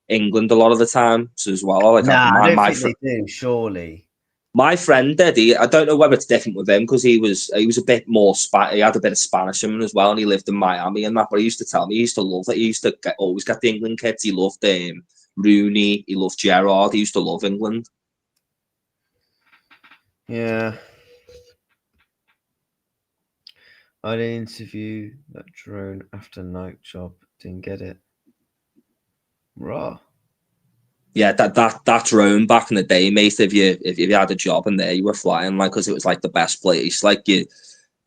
England a lot of the time as well. Like, I don't think they do, surely. My friend did. I don't know whether it's different with him, because he was a bit more he had a bit of Spanish in him as well, and he lived in Miami and that. But he used to tell me he used to love it. He used to always get the England kits. He loved Rooney. He loved Gerrard. He used to love England. Yeah. I did an interview that drone after night job. Didn't get it. Raw. Yeah, that drone back in the day, mate. If you had a job in there, you were flying like because it was like the best place. Like you,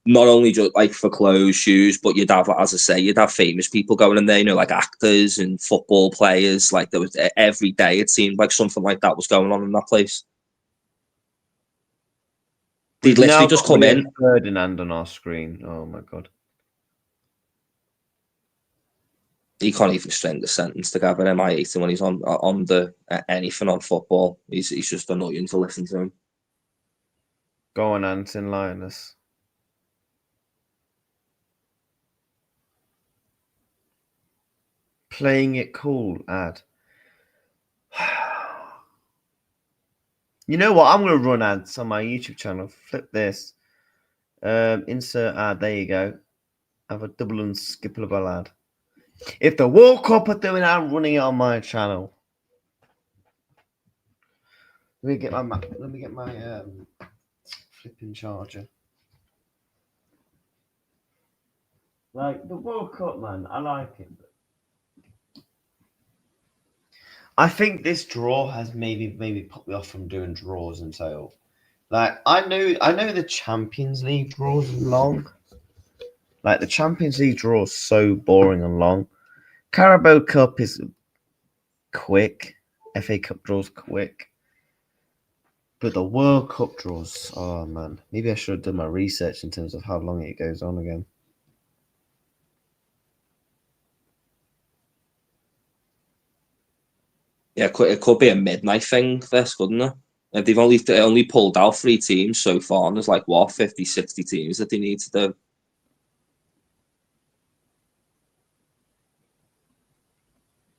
not only just like for clothes, shoes, but you'd have, as I say, you'd have famous people going in there. You know, like actors and football players. Like there was every day. It seemed like something like that was going on in that place. They'd We've now literally just got come Rio in. Ferdinand on our screen. Oh my god. He can't even string a sentence together. Am I 18 when he's on the anything on football? He's just annoying to listen to him. Go on, Anton Lioness. Playing it cool ad. You know what? I'm gonna run ads on my YouTube channel. Flip this. Insert ad. There you go. Have a double unskippable ad. If the World Cup are doing it, I'm running it on my channel. Let me get my flipping charger. Like the World Cup, man, I like it. I think this draw has maybe put me off from doing draws until, like, I know the Champions League draws are long. Like the Champions League draw is so boring and long. Carabao Cup is quick. FA Cup draws quick. But the World Cup draws, oh man, maybe I should have done my research in terms of how long it goes on again. Yeah, it could be a midnight thing, this, couldn't it? If they only pulled out 3 teams so far, and there's like, what, 50, 60 teams that they need to do.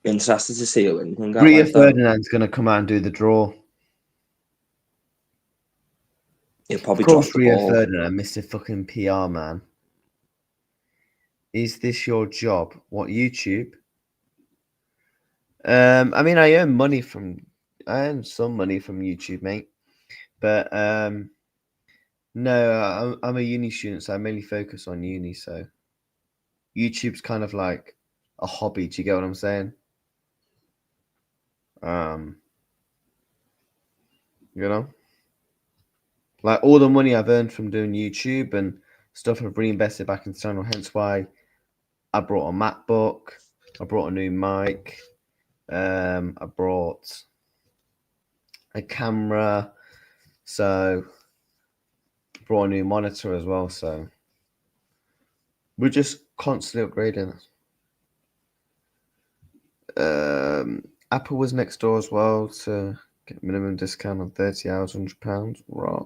Interested to see who England get Rio like that. Ferdinand's going to come out and do the draw. He'll Of probably drop course, the Rio ball. Ferdinand, Mr. fucking PR man. Is this your job? What, YouTube? I mean, I earn some money from YouTube, mate. But no, I'm a uni student, so I mainly focus on uni. So YouTube's kind of like a hobby. Do you get what I'm saying? You know, like all the money I've earned from doing YouTube and stuff I've reinvested back into the channel. Hence why I brought a MacBook. I brought a new mic. I brought a camera. So brought a new monitor as well. So we're just constantly upgrading. Apple was next door as well to get minimum discount on 30 hours, £100 raw.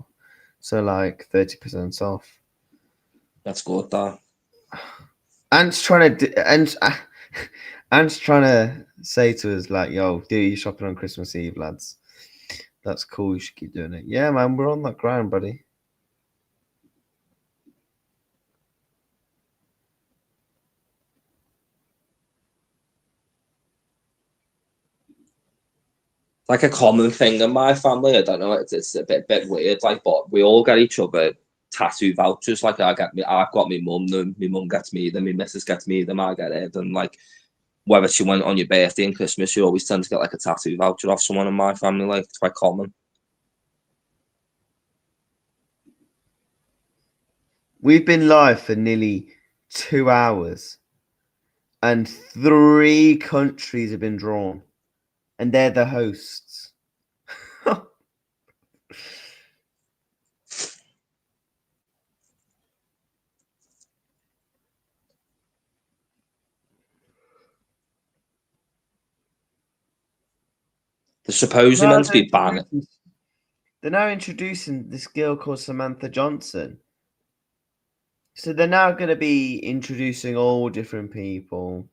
So like 30% off. That's good, that. Ant's trying to say to us like, yo, do you shopping on Christmas Eve, lads? That's cool. You should keep doing it. Yeah, man, we're on that grind, buddy. Like a common thing in my family. I don't know. It's a bit weird. Like, but we all get each other tattoo vouchers. Like I've got my mum. Then my mum gets me. Then my missus gets me. Then I get it. And like whether she went on your birthday and Christmas, you always tend to get like a tattoo voucher off someone in my family. Like it's quite common. We've been live for nearly 2 hours, and 3 countries have been drawn, and they're the hosts. They're supposedly meant to be banning. They're now introducing this girl called Samantha Johnson. So they're now going to be introducing all different people.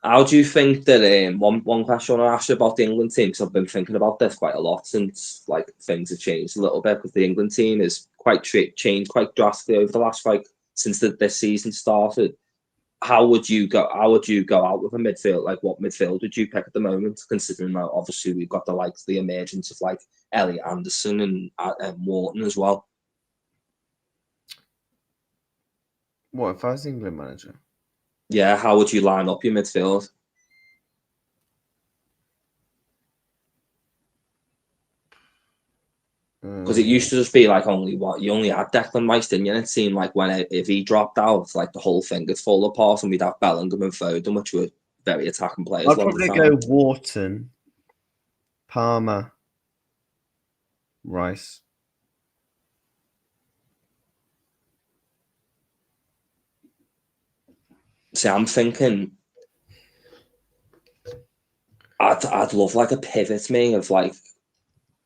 How do you think that one question I want to ask you about the England team, because I've been thinking about this quite a lot since like things have changed a little bit, because the England team is quite changed quite drastically over the last since this season started. How would you go out with a midfield? Like, what midfield would you pick at the moment, considering that obviously we've got the emergence of like Elliot Anderson and Wharton as well? What if I was England manager? Yeah, how would you line up your midfield? Because it used to just be like you only had Declan Rice, didn't you? And it seemed like if he dropped out, like the whole thing would fall apart, and we'd have Bellingham and Foden, which were very attacking players. I'd probably go Wharton, Palmer, Rice. See, I'm thinking I'd love like a pivot me of like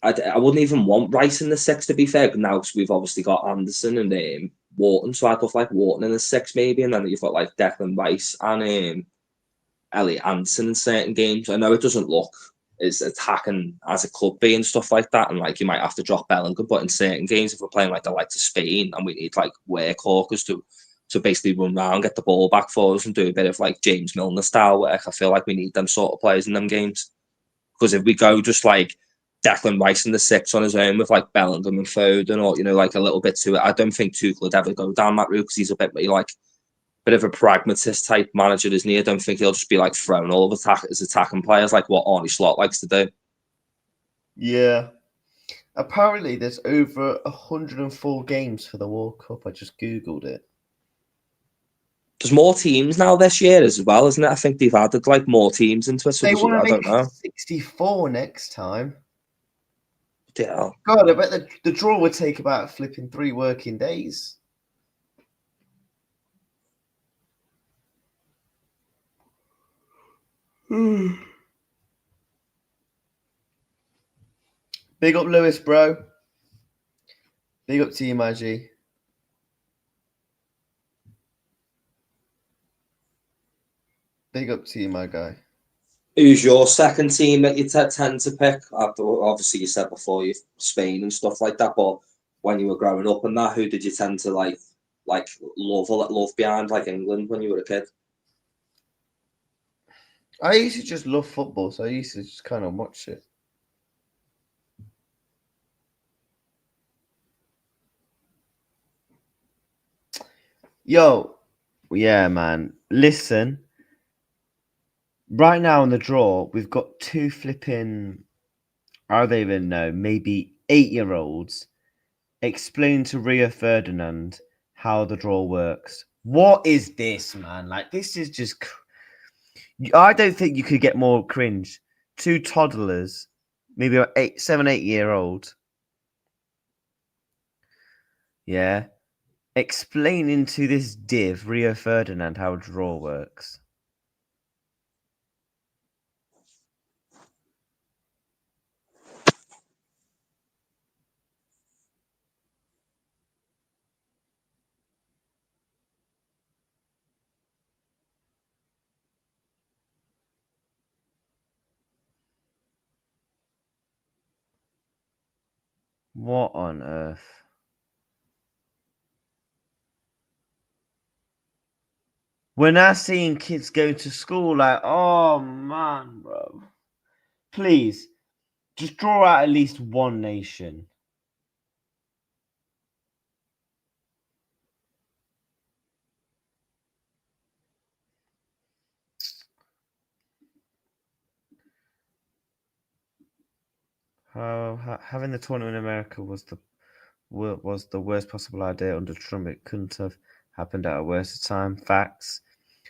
I wouldn't even want Rice in the six, to be fair. But now we've obviously got Anderson and Wharton, so I'd love like Wharton in the six maybe, and then you've got like Declan Rice and Elliot Anderson in certain games. I know it doesn't look as attacking as it could be and stuff like that, and like you might have to drop Bellingham, but in certain games, if we're playing like the likes of Spain and we need like workhawkers to basically run around, get the ball back for us, and do a bit of like James Milner style work, I feel like we need them sort of players in them games. Because if we go just like Declan Rice in the six on his own with like Bellingham and Foden, or like a little bit to it, I don't think Tuchel would ever go down that route, because he's a bit of a pragmatist type manager, isn't he? I don't think he'll just be like throwing all of his attacking players like what Arnie Slot likes to do. Yeah. Apparently, there's over 104 games for the World Cup. I just Googled it. There's more teams now this year as well, isn't it? I think they've added like more teams into it. So They want to I make don't know. 64 next time. Yeah. God, I bet the draw would take about flipping 3 working days. Big up Lewis, bro. Big up to you, Maggie. Big up to you, my guy. Who's your second team that you tend to pick? Obviously, you said before you Spain and stuff like that, but when you were growing up and that, who did you tend to like love behind like England when you were a kid? I used to just love football, so I used to just kind of watch it. Yo, yeah, man. Listen, right now in the draw, we've got 2 flipping, I don't even know, maybe 8-year-olds explain to Rio Ferdinand how the draw works. What is this, man? Like, this is just. I don't think you could get more cringe. 2 toddlers, maybe 7, 8-year-old. Yeah. Explaining to this div, Rio Ferdinand, how draw works. What on earth? We're now seeing kids go to school like, oh man, bro. Please, just draw out at least one nation. Having the tournament in America was the worst possible idea under Trump. It couldn't have happened at a worse time. Facts.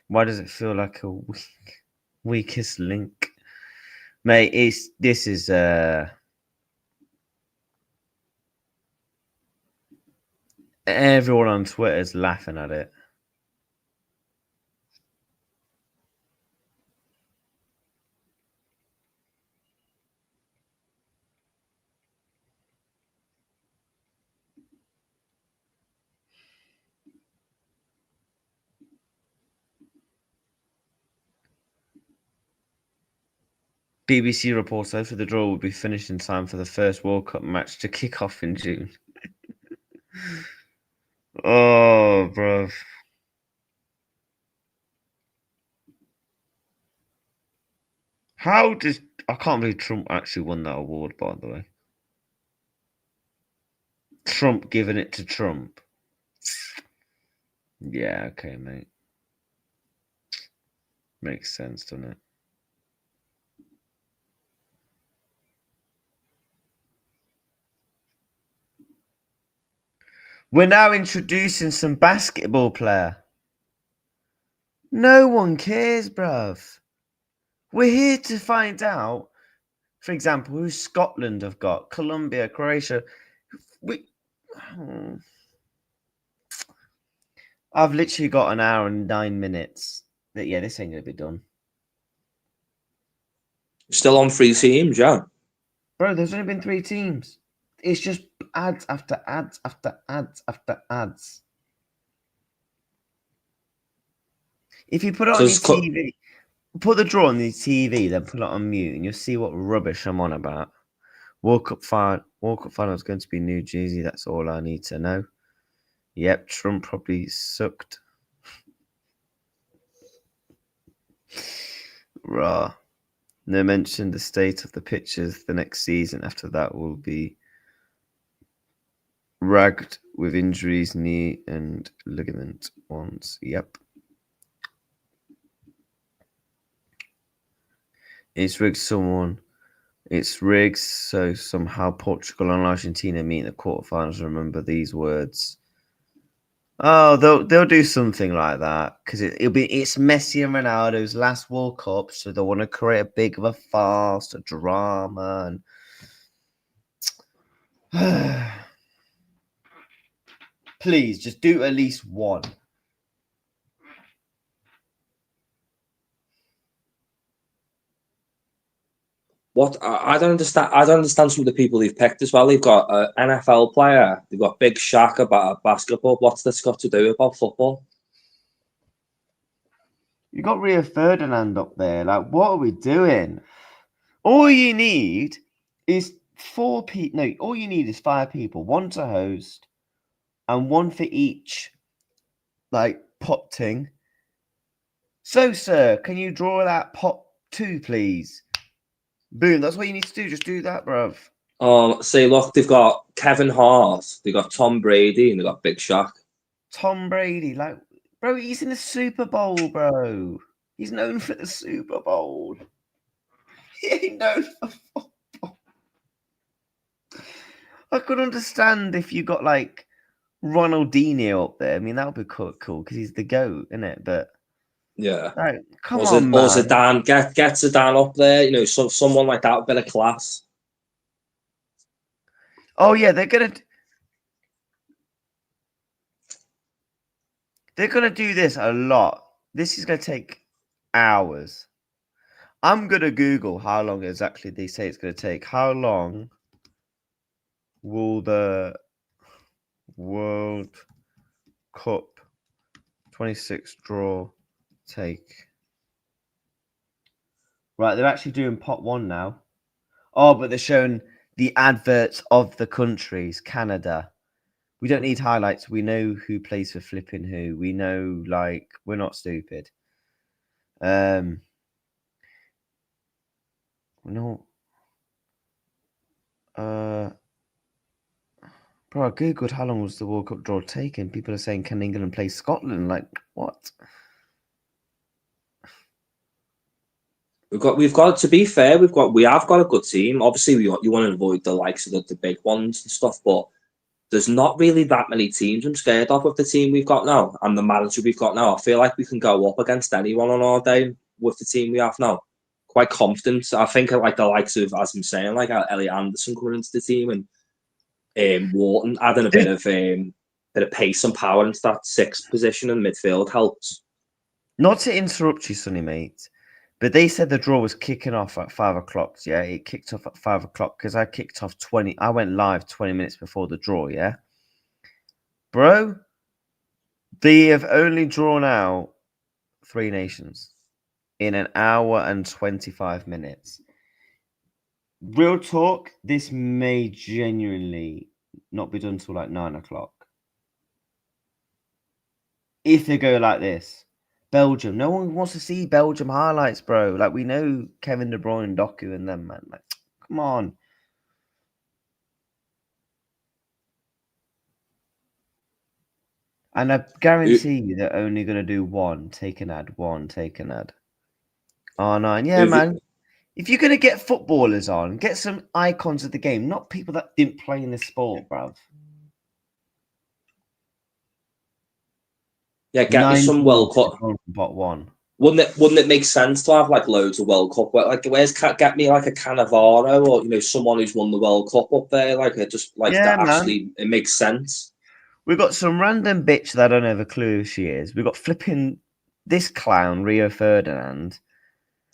Why does it feel like a weakest link? Mate, this is everyone on Twitter is laughing at it. BBC reports over the draw will be finished in time for the first World Cup match to kick off in June. Oh, bro. How does... I can't believe Trump actually won that award, by the way. Trump giving it to Trump. Yeah, okay, mate. Makes sense, doesn't it? We're now introducing some basketball player. No one cares, bruv. We're here to find out, for example, who Scotland have got, Colombia, Croatia. I've literally got an hour and 9 minutes. Yeah, this ain't going to be done. Still on 3 teams, yeah. Bro, there's only been 3 teams. It's just ads after ads after ads after ads. If you put it on your TV, put the draw on the TV, then put it on mute, and you'll see what rubbish I'm on about. World Cup final is going to be New Jersey. That's all I need to know. Yep, Trump probably sucked. Raw. No mention the state of the pitches the next season. After that will be ragged with injuries, knee and ligament ones. Yep. It's rigged so somehow Portugal and Argentina meet in the quarterfinals. Remember these words. Oh, they'll do something like that because it's Messi and Ronaldo's last World Cup, so they want to create a big of a farce, a drama, and please just do at least one. What I don't understand. I don't understand some of the people they've picked as well. They've got an NFL player. They've got Big Shaq about basketball. What's this got to do about football? You got Rio Ferdinand up there. Like, what are we doing? All you need is 4 people. No, all you need is 5 people. 1 to host, and 1 for each, like, pot ting. So, sir, can you draw that pot 2, please? Boom. That's what you need to do. Just do that, bruv. Say, look, they've got Kevin Hart, they've got Tom Brady, and they've got Big Shaq. Tom Brady, like, bro, he's in the Super Bowl, bro. He's known for the Super Bowl. He ain't known for football. I could understand if you got like Ronaldinho up there. I mean, that would be cool because he's the GOAT, isn't it? But yeah, like, come on, man. Or Zidane, get Zidane up there. You know, someone like that, a bit of class. Oh yeah, they're gonna do this a lot. This is gonna take hours. I'm gonna Google how long exactly they say it's gonna take. How long will the World Cup 26 draw take? Right, they're actually doing pot 1 now. Oh, but they're showing the adverts of the countries. Canada. We don't need highlights. We know who plays for flipping who. We know, like, we're not stupid. No. Bro, I googled how long was the World Cup draw taking. People are saying, can England play Scotland? Like, what? We've got to be fair. We have got a good team. Obviously, you want to avoid the likes of the big ones and stuff, but there's not really that many teams I'm scared of with the team we've got now and the manager we've got now. I feel like we can go up against anyone on our day with the team we have now. Quite confident. I think like the likes of, as I'm saying, like Elliot Anderson coming into the team and Wharton adding a bit of pace and power into that 6th position in midfield helps. Not to interrupt you, Sonny, mate, but they said the draw was kicking off at 5 o'clock. Yeah, it kicked off at 5 o'clock because I kicked off 20. I went live 20 minutes before the draw. Yeah, bro, they have only drawn out 3 nations in an hour and 25 minutes. Real talk, this may genuinely not be done till like 9 o'clock. If they go like this. Belgium. No one wants to see Belgium highlights, bro. Like, we know Kevin De Bruyne, Doku, and them, man. Like, come on. And I guarantee you they're only going to do one, take an ad, one, take an ad. R9. Yeah, man. If you're going to get footballers on, get some icons of the game, not people that didn't play in the sport, bruv. Yeah, get me some World Cup. Bot one. Wouldn't it make sense to have like loads of World Cup? Like, get me like a Cannavaro or someone who's won the World Cup up there? Like, it just like Yeah, that. man. Actually, it makes sense. We've got some random bitch that I don't have a clue who she is. We've got flipping this clown, Rio Ferdinand.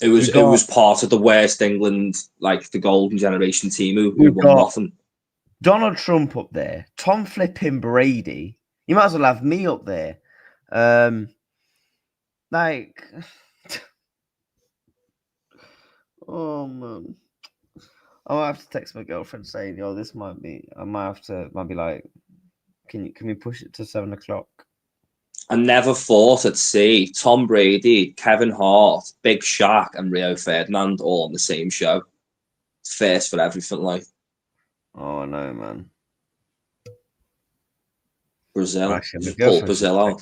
It was part of the worst England, like the golden generation team who won nothing. Donald Trump up there, Tom flipping Brady. You might as well have me up there. Like, oh man, I might have to text my girlfriend saying, "Yo, this might be." Might be like, can we push it to 7 o'clock? I never thought I'd see Tom Brady, Kevin Hart, Big Shaq, and Rio Ferdinand all on the same show. It's first for everything, like. Oh no, man. Brazil. Actually, Just pull Brazil out.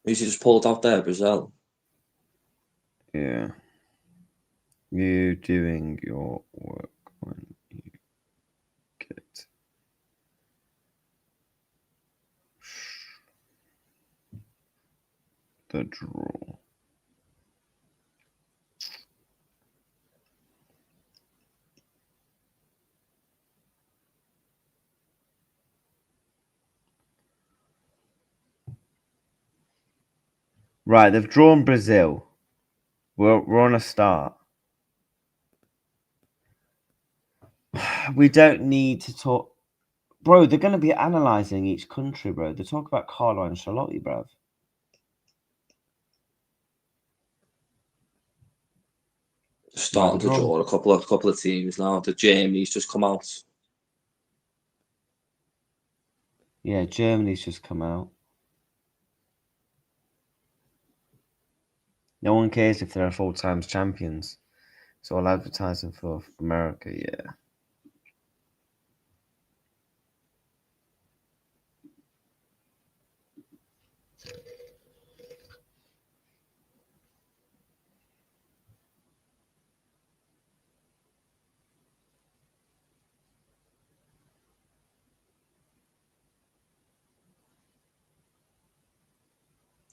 Who's he just pulled out there? Brazil. Yeah. You doing your work when you get the draw. Right, they've drawn Brazil. We're on a start. We don't need to talk, bro. They're going to be analysing each country, bro. They talk about Carlo Ancelotti, bro. Starting to draw a couple of teams now. The Germany's just come out. Yeah, Germany's just come out. No one cares if they're full-time champions. It's all advertising for America, yeah.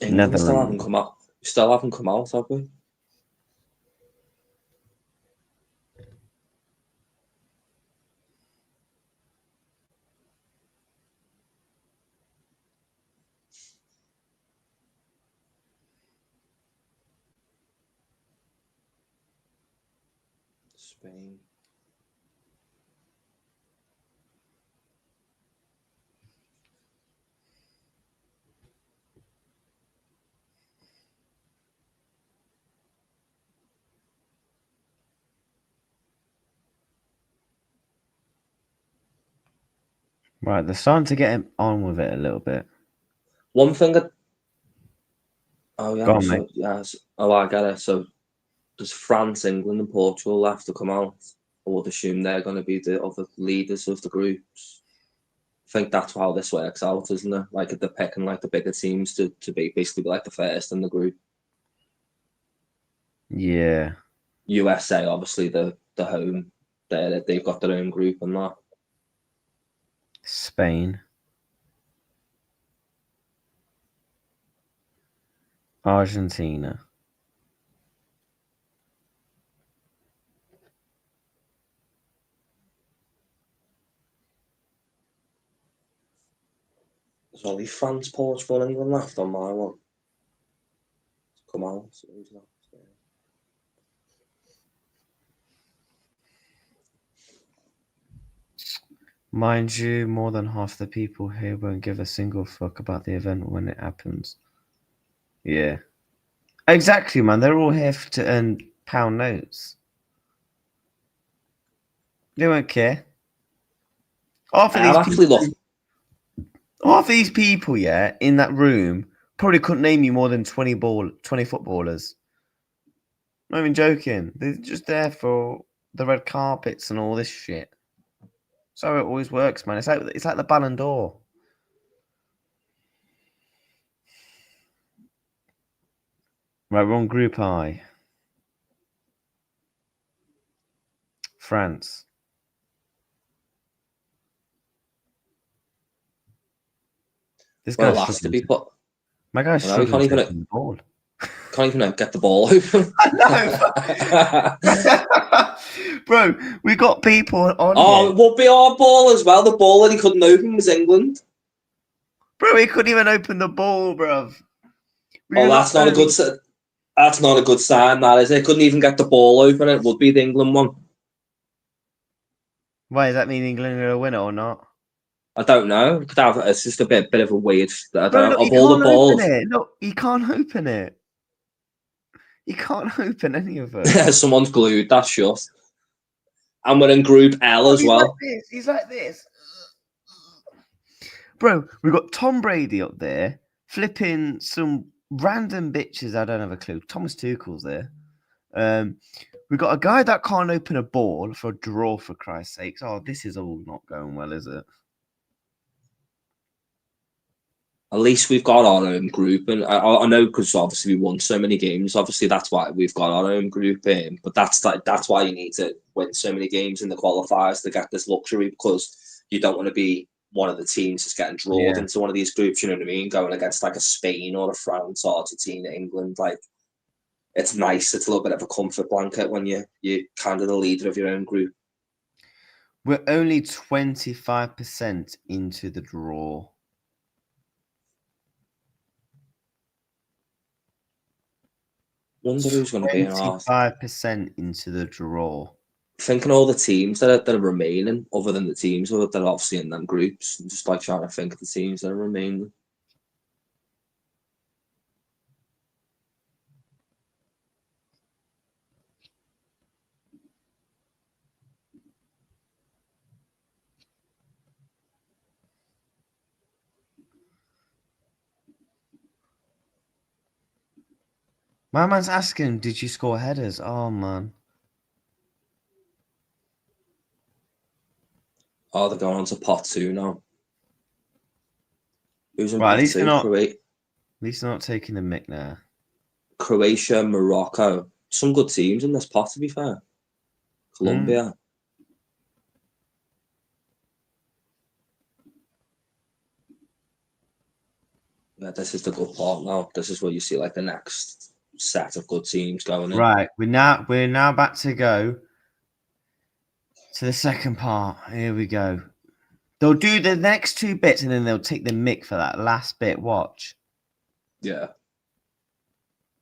England still haven't come out. Still haven't come out, have we? Spain. Right, they're starting to get on with it a little bit. One thing that... Oh, yeah. Go on, mate. Yes. Oh, I get it. So there's France, England, and Portugal left to come out. I would assume they're going to be the other leaders of the groups. I think that's how this works out, isn't it? Like, they're picking like the bigger teams to be basically like the first in the group. Yeah. USA, obviously, the home. They've got their own group and that. Spain. Argentina. There's only France, Portugal, and England left on my one. Come on. Mind you, more than half the people here won't give a single fuck about the event when it happens. Yeah. Exactly, man. They're all here to earn pound notes. They won't care. Half of I am these actually people, look. yeah, in that room probably couldn't name you more than 20 footballers. Not even joking. They're just there for the red carpets and all this shit. That's how it always works, man. It's like the Ballon d'Or. Right, we're on Group I. France. This Well, guy's last to struggling. be put. My guy's I know he struggling to open the ball. can't even get the ball open. I know. Bro, we got people on Oh, here. it would be our ball as well. The ball that he couldn't open was England. Bro, he couldn't even open the ball, bruv. We Oh, were not that's not a good. That's not a good sign. That is. They couldn't even get the ball open. It would be the England one. Why does that mean England are going to win it or not? I don't know. It's just a bit of a weird. I don't Bro, know. look, he Of all the can't open balls, it. Look, he can't open it. He can't open any of them. someone's glued that shut. And we're in Group L Bro, as he's like well. this. He's like this. Bro, we've got Tom Brady up there flipping some random bitches. I don't have a clue. Thomas Tuchel's there. We've got a guy that can't open a ball for a draw, for Christ's sakes. Oh, this is all not going well, is it? At least we've got our own group, and I know because obviously we won so many games. Obviously, that's why we've got our own group in. But that's why you need to win so many games in the qualifiers to get this luxury, because you don't want to be one of the teams that's getting drawn Yeah. into one of these groups. You know what I mean? Going against like a Spain or a France or Argentina, England, like it's nice. It's a little bit of a comfort blanket when you're kind of the leader of your own group. We're only 25% into the draw. Wonder who's going to be in our. 25% into the draw. Thinking all the teams that are remaining, other than the teams that are obviously in them groups, and just like trying to think of the teams that are remaining. My man's asking, did you score headers? Oh, man. Oh, they're going on to pot two now. Who's in Right, pot two? at least they're not taking the mick now. Croatia, Morocco. Some good teams in this pot, to be fair. Colombia. Yeah, this is the good part now. This is where you see like the next set of good teams going in. Right, we're now about to go to the second part. Here we go. They'll do the next two bits and then they'll take the mick for that last bit. Watch. Yeah.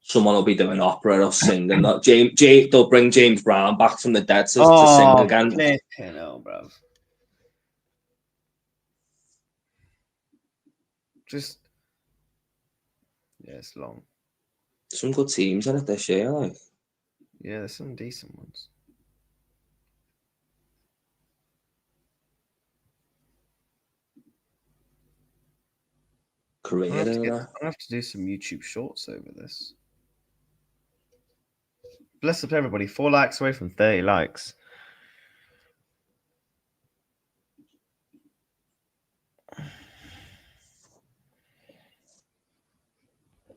Someone will be doing opera or singing. They'll bring James Brown back from the dead to sing Oh, again. flipping hell, bro. Just, yeah, it's long. Some good teams in it this year, like. Yeah, there's some decent ones. Korea. I'll have to do some YouTube shorts over this. Bless up everybody. 4 likes away from 30 likes.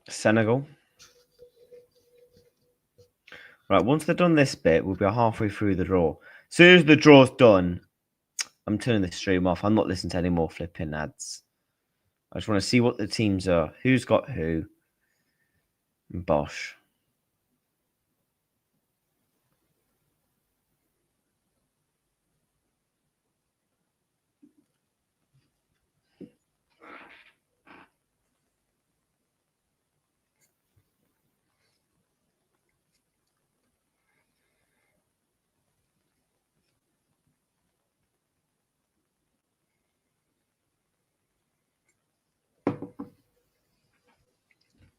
Senegal. Right, once they've done this bit, we'll be halfway through the draw. As soon as the draw's done, I'm turning the stream off. I'm not listening to any more flipping ads. I just want to see what the teams are. Who's got who? Bosh.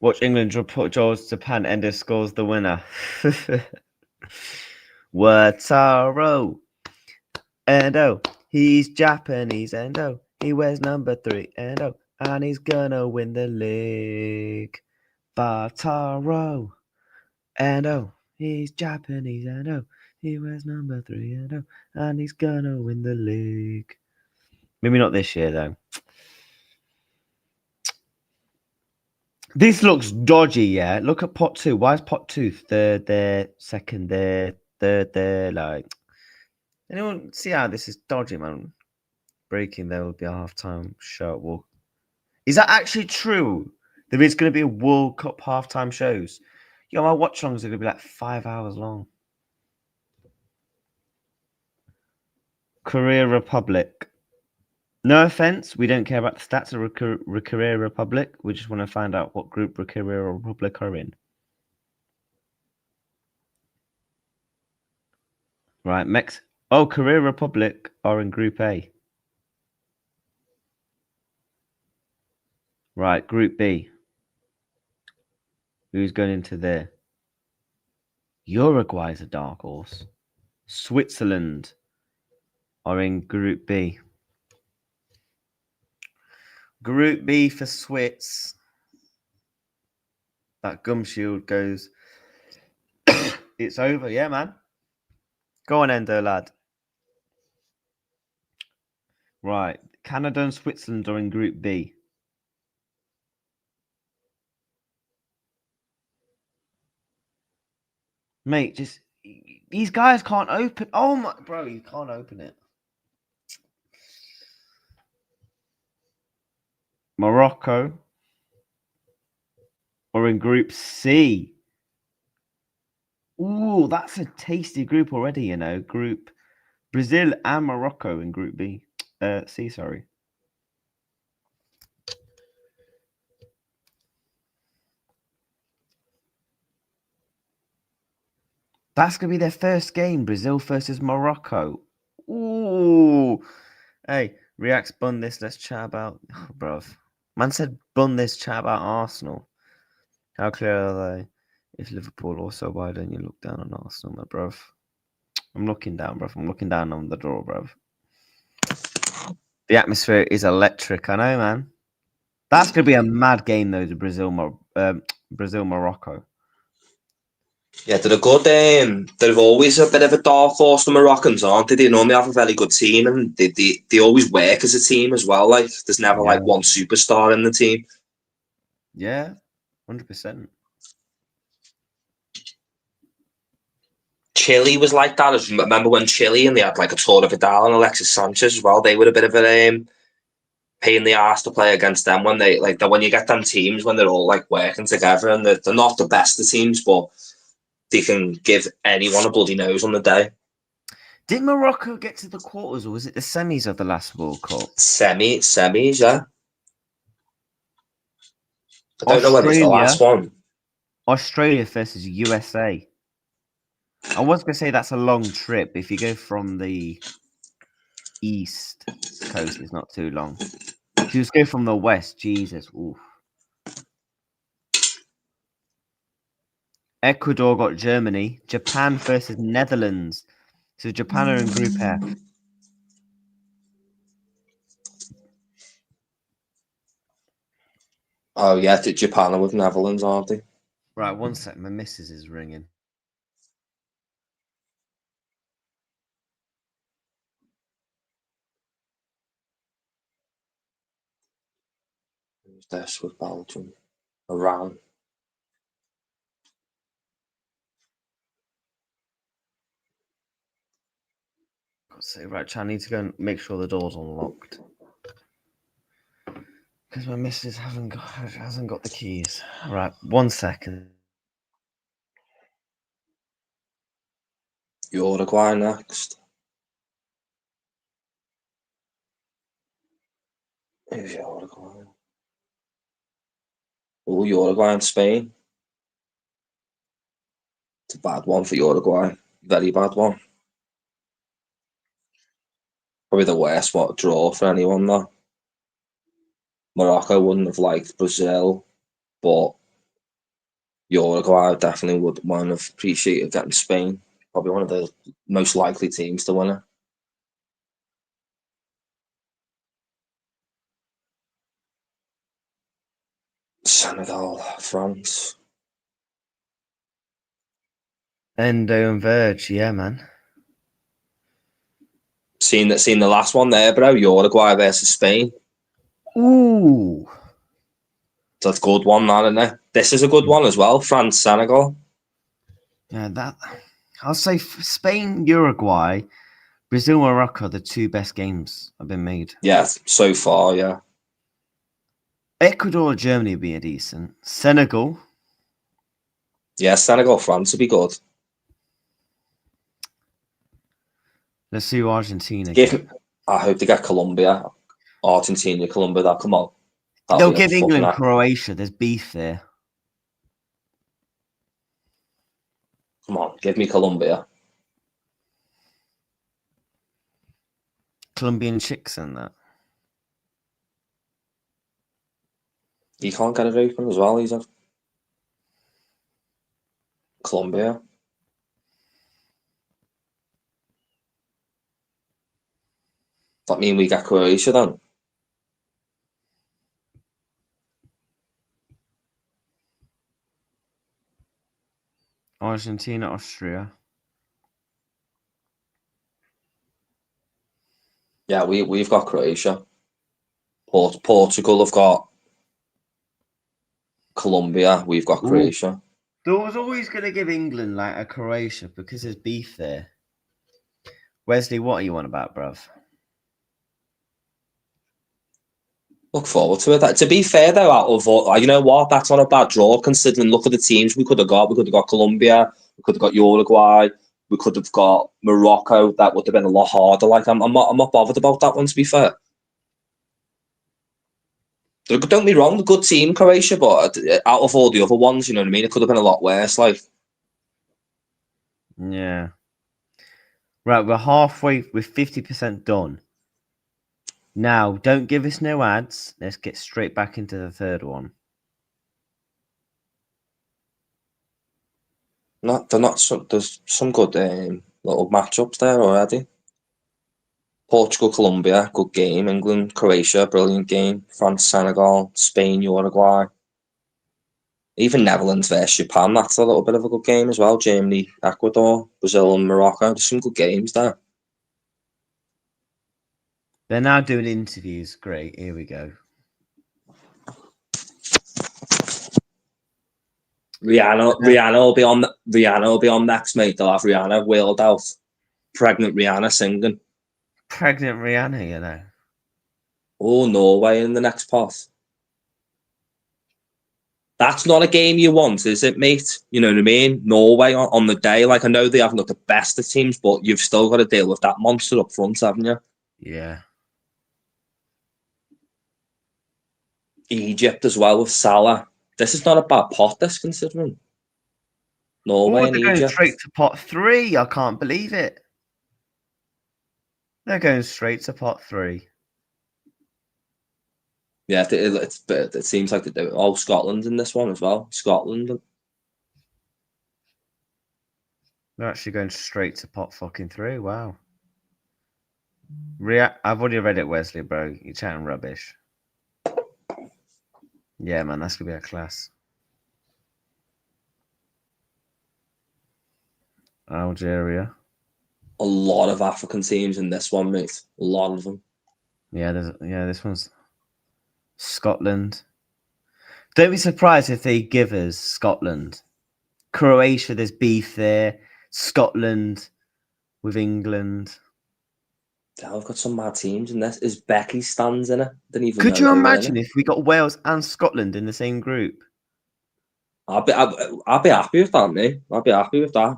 Watch England report Joel's Japan. Endo scores the winner. Wataro. Endo. He's Japanese. Endo. He wears number 3. Endo. And he's gonna win the league. Wataro. Endo. He's Japanese. Endo. He wears number 3. Endo. And he's gonna win the league. Maybe not this year, though. This looks dodgy, yeah. Look at pot 2. Why is pot 2 third there, second there, third there? Like, anyone see how this is dodgy, man? Breaking, there will be a halftime show. Well, is that actually true? There is going to be a World Cup halftime shows. Yo, my watch-alongs are going to be like 5 hours long. Korea Republic. No offense, we don't care about the stats of Korea Republic. We just want to find out what group Korea Republic are in. Right, Korea Republic are in Group A. Right, Group B. Who's going into there? Uruguay's a dark horse. Switzerland are in Group B. Group B for Swiss. That gum shield goes. It's over, yeah, man. Go on, Endo, lad. Right, Canada and Switzerland are in Group B. Mate, just these guys can't open. Oh my, bro, you can't open it. Morocco are in Group C. Ooh, that's a tasty group already, you know. Group Brazil and Morocco in Group B. C, sorry. That's going to be their first game, Brazil versus Morocco. Ooh. Hey, Reacts bun this. Let's chat about... Oh, bruv. Man said bun this, chat about Arsenal. How clear are they? If Liverpool also, why don't you look down on Arsenal, my bruv? I'm looking down, bruv. I'm looking down on the draw, bruv. The atmosphere is electric. I know, man. That's going to be a mad game, though, the Brazil-Morocco. Yeah, they're a good. They're always a bit of a dark horse, the Moroccans, aren't they? They normally have a very good team, and they always work as a team as well. Like, there's never like one superstar in the team. Yeah, 100%. Chile was like that. Remember when Chile and they had like a Arturo Vidal and Alexis Sanchez as well? They were a bit of a pain in the ass to play against them when they like that. When you get them teams when they're all like working together and they're not the best of teams, but they can give anyone a bloody nose on the day. Did Morocco get to the quarters, or was it the semis of the last World Cup? Semis, yeah. I don't know whether it's the last one. Australia versus USA. I was going to say that's a long trip. If you go from the east coast, it's not too long. If you just go from the west, Jesus. Oof. Ecuador got Germany. Japan versus Netherlands. So Japan are in Group F. Oh yeah, Japan are with Netherlands, aren't they? Right, one sec. My missus is ringing. Who's this with Belgium? Iran. So, right, I need to go and make sure the door's unlocked. Because my missus hasn't got the keys. Right, 1 second. Uruguay next. Who's Uruguay? Oh, Uruguay and Spain. It's a bad one for Uruguay. Very bad one. Probably the worst draw for anyone though. Morocco wouldn't have liked Brazil, but Uruguay definitely would want to appreciate getting Spain. Probably one of the most likely teams to win it. Senegal, France. Endo and Verge, yeah, man. Seen the last one there, bro. Uruguay versus Spain. Ooh. That's a good one, isn't it? This is a good one as well. France, Senegal. Yeah, I'll say Spain, Uruguay, Brazil, Morocco, the two best games have been made. Yeah, so far, yeah. Ecuador, Germany would be a decent. Senegal. Yeah, Senegal, France would be good. Let's see who Argentina get. I hope they get Colombia. Argentina, Colombia, that come on. They'll give England Croatia. There's beef there. Come on, give me Colombia. Colombian chicks and that. You can't get it open as well, either. Colombia. That mean we get Croatia then? Argentina, Austria. Yeah, we've got Croatia. Portugal have got Colombia. We've got Croatia. They was always going to give England like a Croatia because there's beef there. Wesley, what are you on about, bruv? Look forward to it. To be fair, though, out of all, you know what? That's not a bad draw considering. Look at the teams we could have got. We could have got Colombia. We could have got Uruguay. We could have got Morocco. That would have been a lot harder. Like I'm not bothered about that one. To be fair, don't get me wrong. The good team, Croatia, but out of all the other ones, you know what I mean. It could have been a lot worse. Like, yeah. Right, we're halfway. We're 50% done. Now, don't give us no ads. Let's get straight back into the third one. there's some good little matchups there already. Portugal, Colombia, good game. England, Croatia, brilliant game. France, Senegal, Spain, Uruguay. Even Netherlands versus Japan, that's a little bit of a good game as well. Germany, Ecuador, Brazil and Morocco. There's some good games there. They're now doing interviews. Great. Here we go. Rihanna will be on next, mate. They'll have Rihanna wailed out. Pregnant Rihanna singing. Pregnant Rihanna, you know. Oh, Norway in the next pot. That's not a game you want, is it, mate? You know what I mean? Norway on the day. Like, I know they haven't got the best of teams, but you've still got to deal with that monster up front, haven't you? Yeah. Egypt as well with Salah. This is not a bad pot, this, considering. Norway and They're going Egypt. straight to pot 3. I can't believe it. They're going straight to pot 3. Yeah, it seems like they do. Oh, Scotland in this one as well. Scotland. They're actually going straight to pot fucking 3. Wow. I've already read it, Wesley, bro. You're chatting rubbish. Yeah, man, that's gonna be a class. Algeria. A lot of African teams in this one, mate. A lot of them. Yeah, this one's Scotland. Don't be surprised if they give us Scotland. Croatia, there's beef there. Scotland with England. Yeah, I've got some mad teams in this. Is Becky stands in it? Didn't even Could know you they were in imagine it. if we got Wales and Scotland in the same group? I'll be happy with that, mate. I'll be happy with that.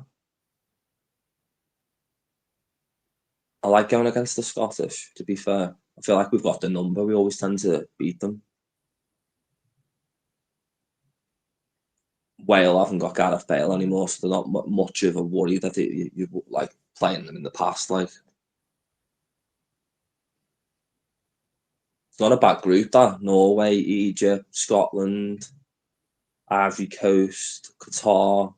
I like going against the Scottish, to be fair. I feel like we've got the number. We always tend to beat them. Wales haven't got Gareth Bale anymore, so they're not much of a worry that you like playing them in the past. Like, it's not a bad group, that. Norway, Egypt, Scotland. Ivory Coast, Qatar,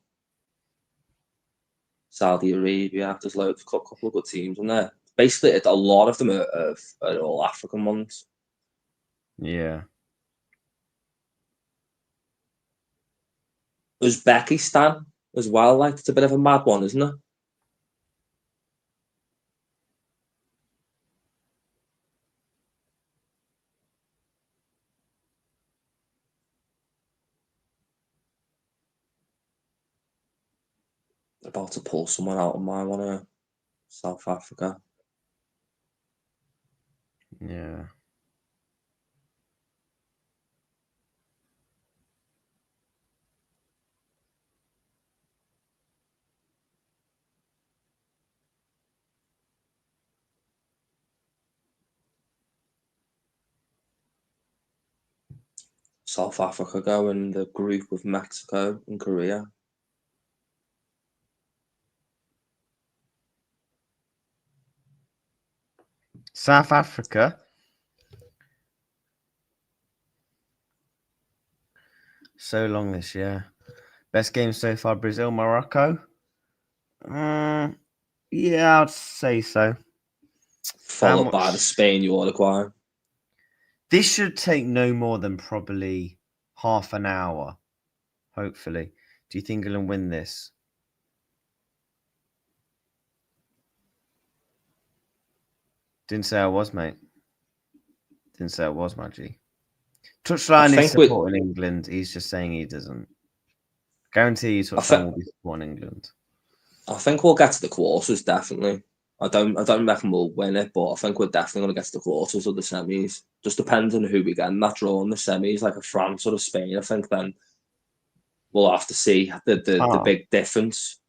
Saudi Arabia. There's loads, a couple of good teams in there. Basically, a lot of them are all African ones. Yeah. Uzbekistan as well, like it's a bit of a mad one, isn't it? About to pull someone out of my one here. South Africa. Yeah. South Africa go in the group with Mexico and Korea. South Africa. So long this year. Best game so far, Brazil, Morocco. Yeah, I'd say so. Followed by the Spain Uruguay. This should take no more than probably half an hour, hopefully. Do you think England win this? Didn't say I was, mate. Didn't say I was, my G. Touchline is supporting England. He's just saying he doesn't. Guarantee you Touchline will be supporting England. I think we'll get to the quarters, definitely. I don't reckon we'll win it, but I think we're definitely going to get to the quarters of the semis. Just depends on who we get in that draw in the semis, like a France or a Spain. I think then we'll have to see the big difference.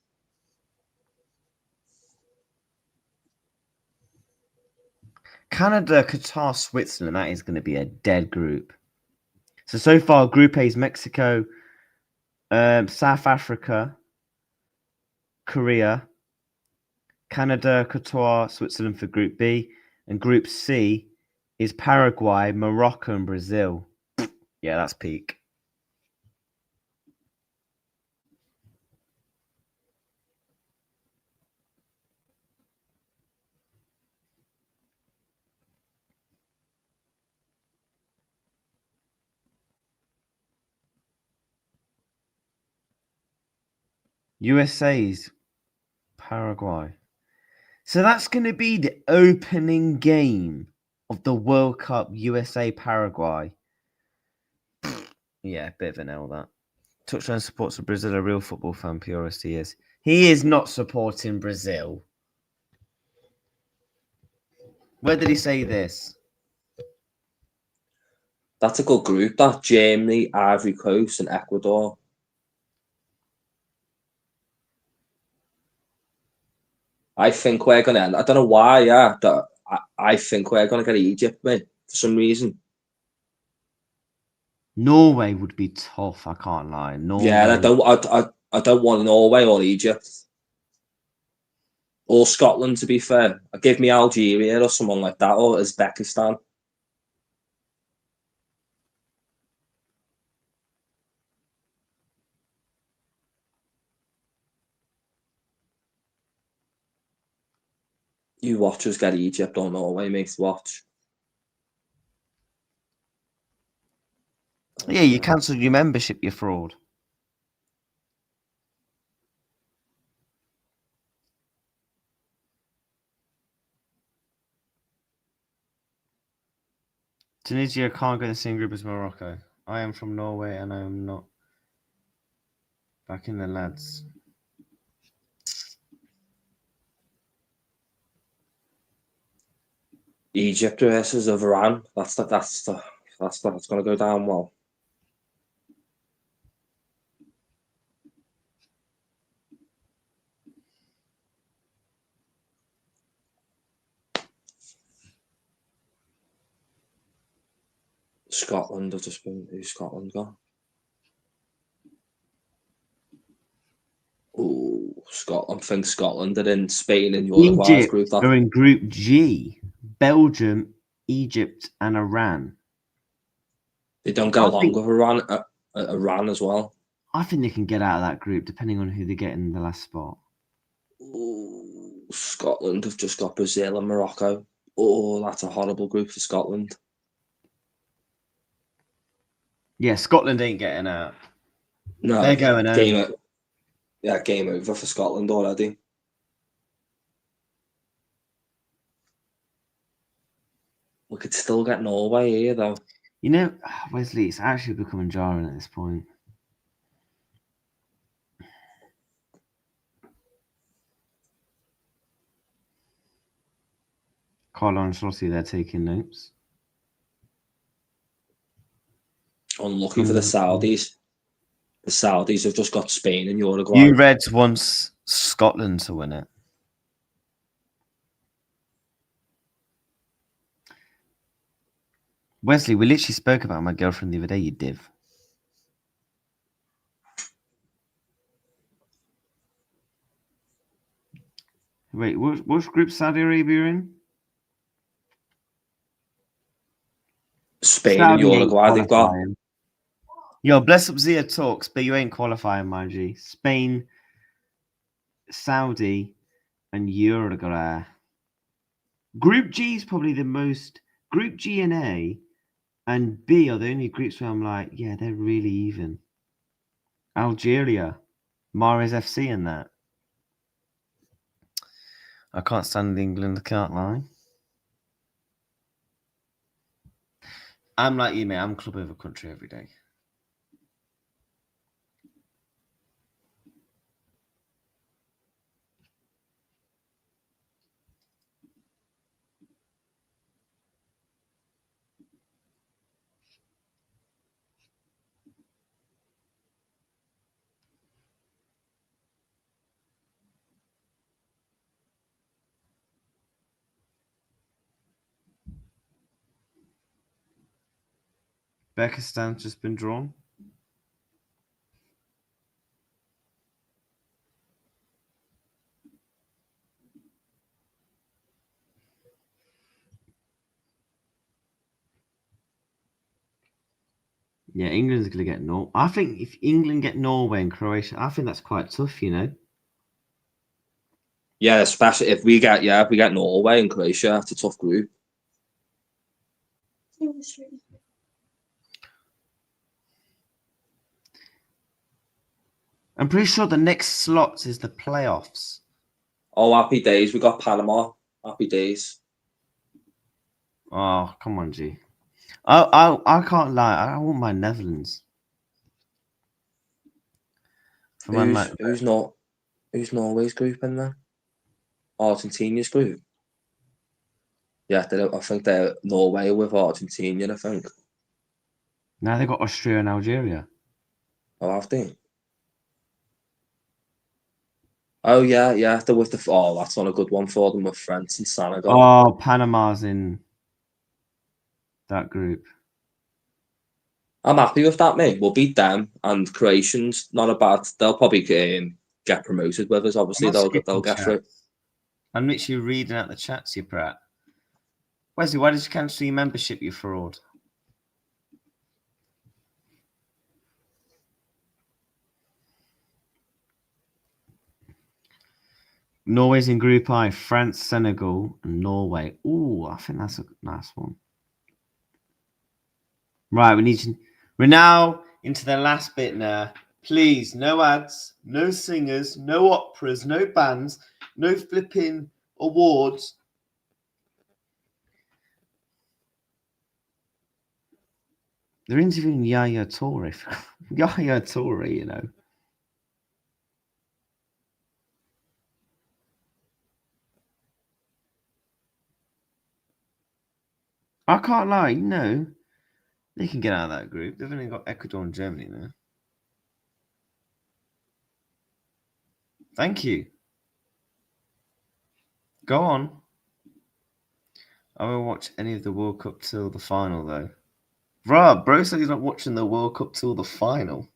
Canada, Qatar, Switzerland. That is going to be a dead group. So far, Group A is Mexico, South Africa, Korea, Canada, Qatar, Switzerland for Group B, and Group C is Paraguay, Morocco, and Brazil. Yeah, that's peak. USA's Paraguay. So that's going to be the opening game of the World Cup, USA Paraguay. Yeah, bit of an L that. Touchline supports Brazil, a real football fan, purist he is. He is not supporting Brazil. Where did he say this? That's a good group, that. Germany, Ivory Coast, and Ecuador. I think we're going to end. I don't know why, yeah. I think we're going to get Egypt, mate, for some reason. Norway would be tough, I can't lie. Norway. Yeah, I don't want Norway or Egypt. Or Scotland, to be fair. I'd give me Algeria or someone like that, or Uzbekistan. You watchers get Egypt or Norway, mate. Watch. Yeah, you cancelled your membership, you fraud. Tunisia can't go in the same group as Morocco. I am from Norway and I am not back in the lads. Egypt versus Iran. That's going to go down well. Scotland have just been. Who's Scotland got? Oh, Scotland. I think Scotland are in Spain and Uruguay's group. Egypt are in Group G. Belgium, Egypt, and Iran. They don't get along with Iran as well. I think they can get out of that group depending on who they get in the last spot. Ooh, Scotland have just got Brazil and Morocco. Oh, that's a horrible group for Scotland. Yeah, Scotland ain't getting out. No, They're going home. Game over for Scotland already. We could still get Norway here, though. You know, Wesley, it's actually becoming jarring at this point. Carlo Ancelotti, they're taking notes. Unlucky for the Saudis. The Saudis have just got Spain and Uruguay. You Reds wants Scotland to win it. Wesley, we literally spoke about my girlfriend the other day, you div. Wait, which group Saudi Arabia in? Spain and Uruguay they've got. Yo, bless up Zia talks, but you ain't qualifying, my G. Spain, Saudi, and Uruguay. Group G is probably the most. Group G and A and B are the only groups where I'm like, yeah, they're really even. Algeria, Mahrez FC and that. I can't stand England, I can't lie. I'm like you, mate. I'm club over country every day. Uzbekistan's just been drawn. Yeah, England's going to get Norway. I think if England get Norway and Croatia, I think that's quite tough, you know. Yeah, especially if we get Norway and Croatia, it's a tough group. I'm pretty sure the next slots is the playoffs. Oh, happy days. We got Panama. Happy days. Oh, come on, G. I can't lie. I want my Netherlands. Who's Norway's group in there? Argentina's group. Yeah, I think they're Norway with Argentina, I think. Now they've got Austria and Algeria. Oh, have they? Oh, yeah. They're with that's not a good one for them with France and Senegal. Oh, Panama's in that group. I'm happy with that, mate. We'll beat them, and Croatians, not a bad. They'll probably get promoted with us. Obviously, they'll get through. I'm literally reading out the chats, you prat. Wesley, why did you cancel your membership, you fraud? Norway's in Group I. France, Senegal, and Norway. Ooh, I think that's a nice one. Right, we're now into the last bit now. Please, no ads, no singers, no operas, no bands, no flipping awards. They're interviewing Yaya Toure. Yaya Toure, you know. I can't lie, you know. They can get out of that group. They've only got Ecuador and Germany there. Thank you. Go on. I won't watch any of the World Cup till the final, though. Bro said he's not watching the World Cup till the final.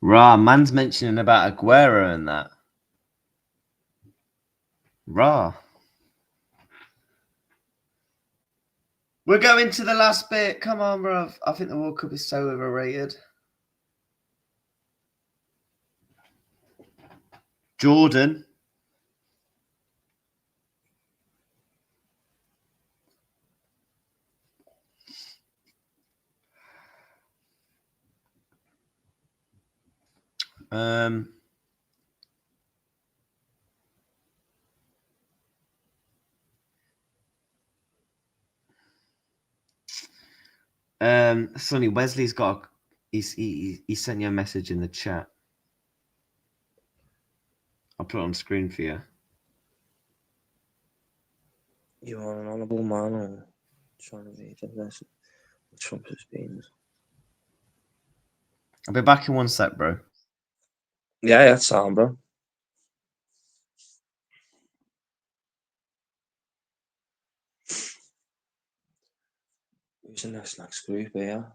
Rah, man's mentioning about Aguero and that. Rah. We're going to the last bit. Come on, bruv. I think the World Cup is so overrated. Jordan. Sonny Wesley's got. He sent you a message in the chat. I'll put it on screen for you. You are an honourable man, or trying to read this? Trump has been. I'll be back in one sec, bro. Yeah, sound, bro. Who's in this next group here?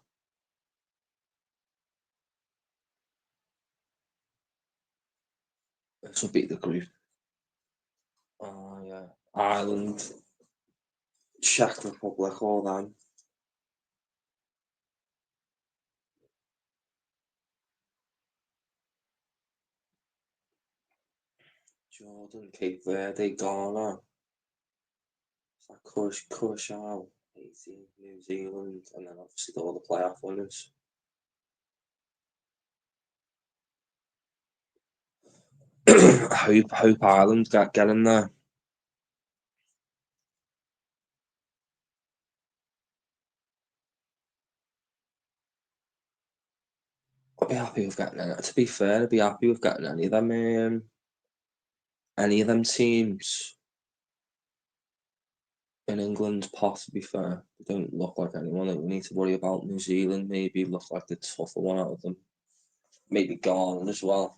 This will beat the group. Oh, yeah. Ireland, Czech Republic, all them. Jordan, Cape Verde, Ghana. Curaçao, 18, New Zealand, and then obviously all the playoff winners. I hope Ireland get in there. I'd be happy with getting in. To be fair, I'd be happy with getting any of them teams in England pot, to be fair. They don't look like anyone that we need to worry about. New Zealand maybe look like the tougher one out of them. Maybe Ghana as well.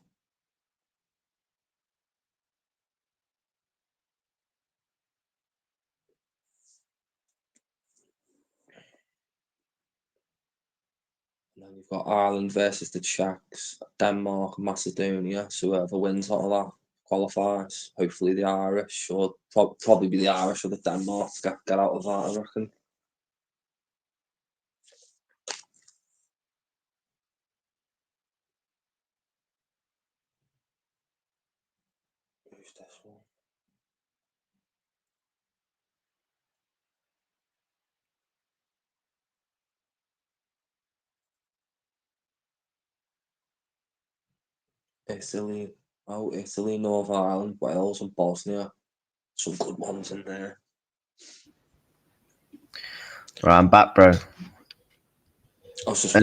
And then you've got Ireland versus the Czechs, Denmark, Macedonia. So whoever wins out of that qualifies. Hopefully the Irish, or probably be the Irish or the Denmark to get out of that, I reckon. Who's this one? Italy. Oh, Italy, Northern Ireland, Wales, and Bosnia. Some good ones in there. Right, I'm back, bro. I was just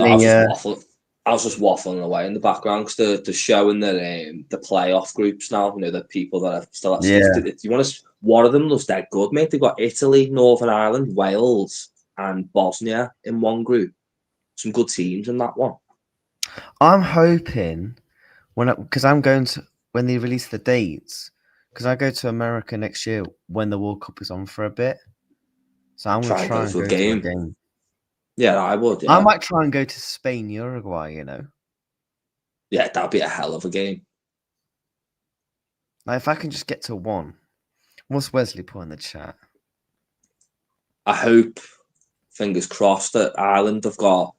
waffling away in the background because they're showing the playoff groups now. You know, the people that are still at stuff. Yeah. Do you want to? One of them looks dead good, mate. They've got Italy, Northern Ireland, Wales, and Bosnia in one group. Some good teams in that one. I'm hoping because I'm going to when they release the dates, because I go to America next year when the World Cup is on for a bit. So I'm gonna Try and try go and to a go to a game. game. Yeah, I would. I Yeah, might try and go to Spain, Uruguay. yeah, that'd be a hell of a game. Like if I can just get to one. What's Wesley put in the chat? I hope, fingers crossed, that Ireland have got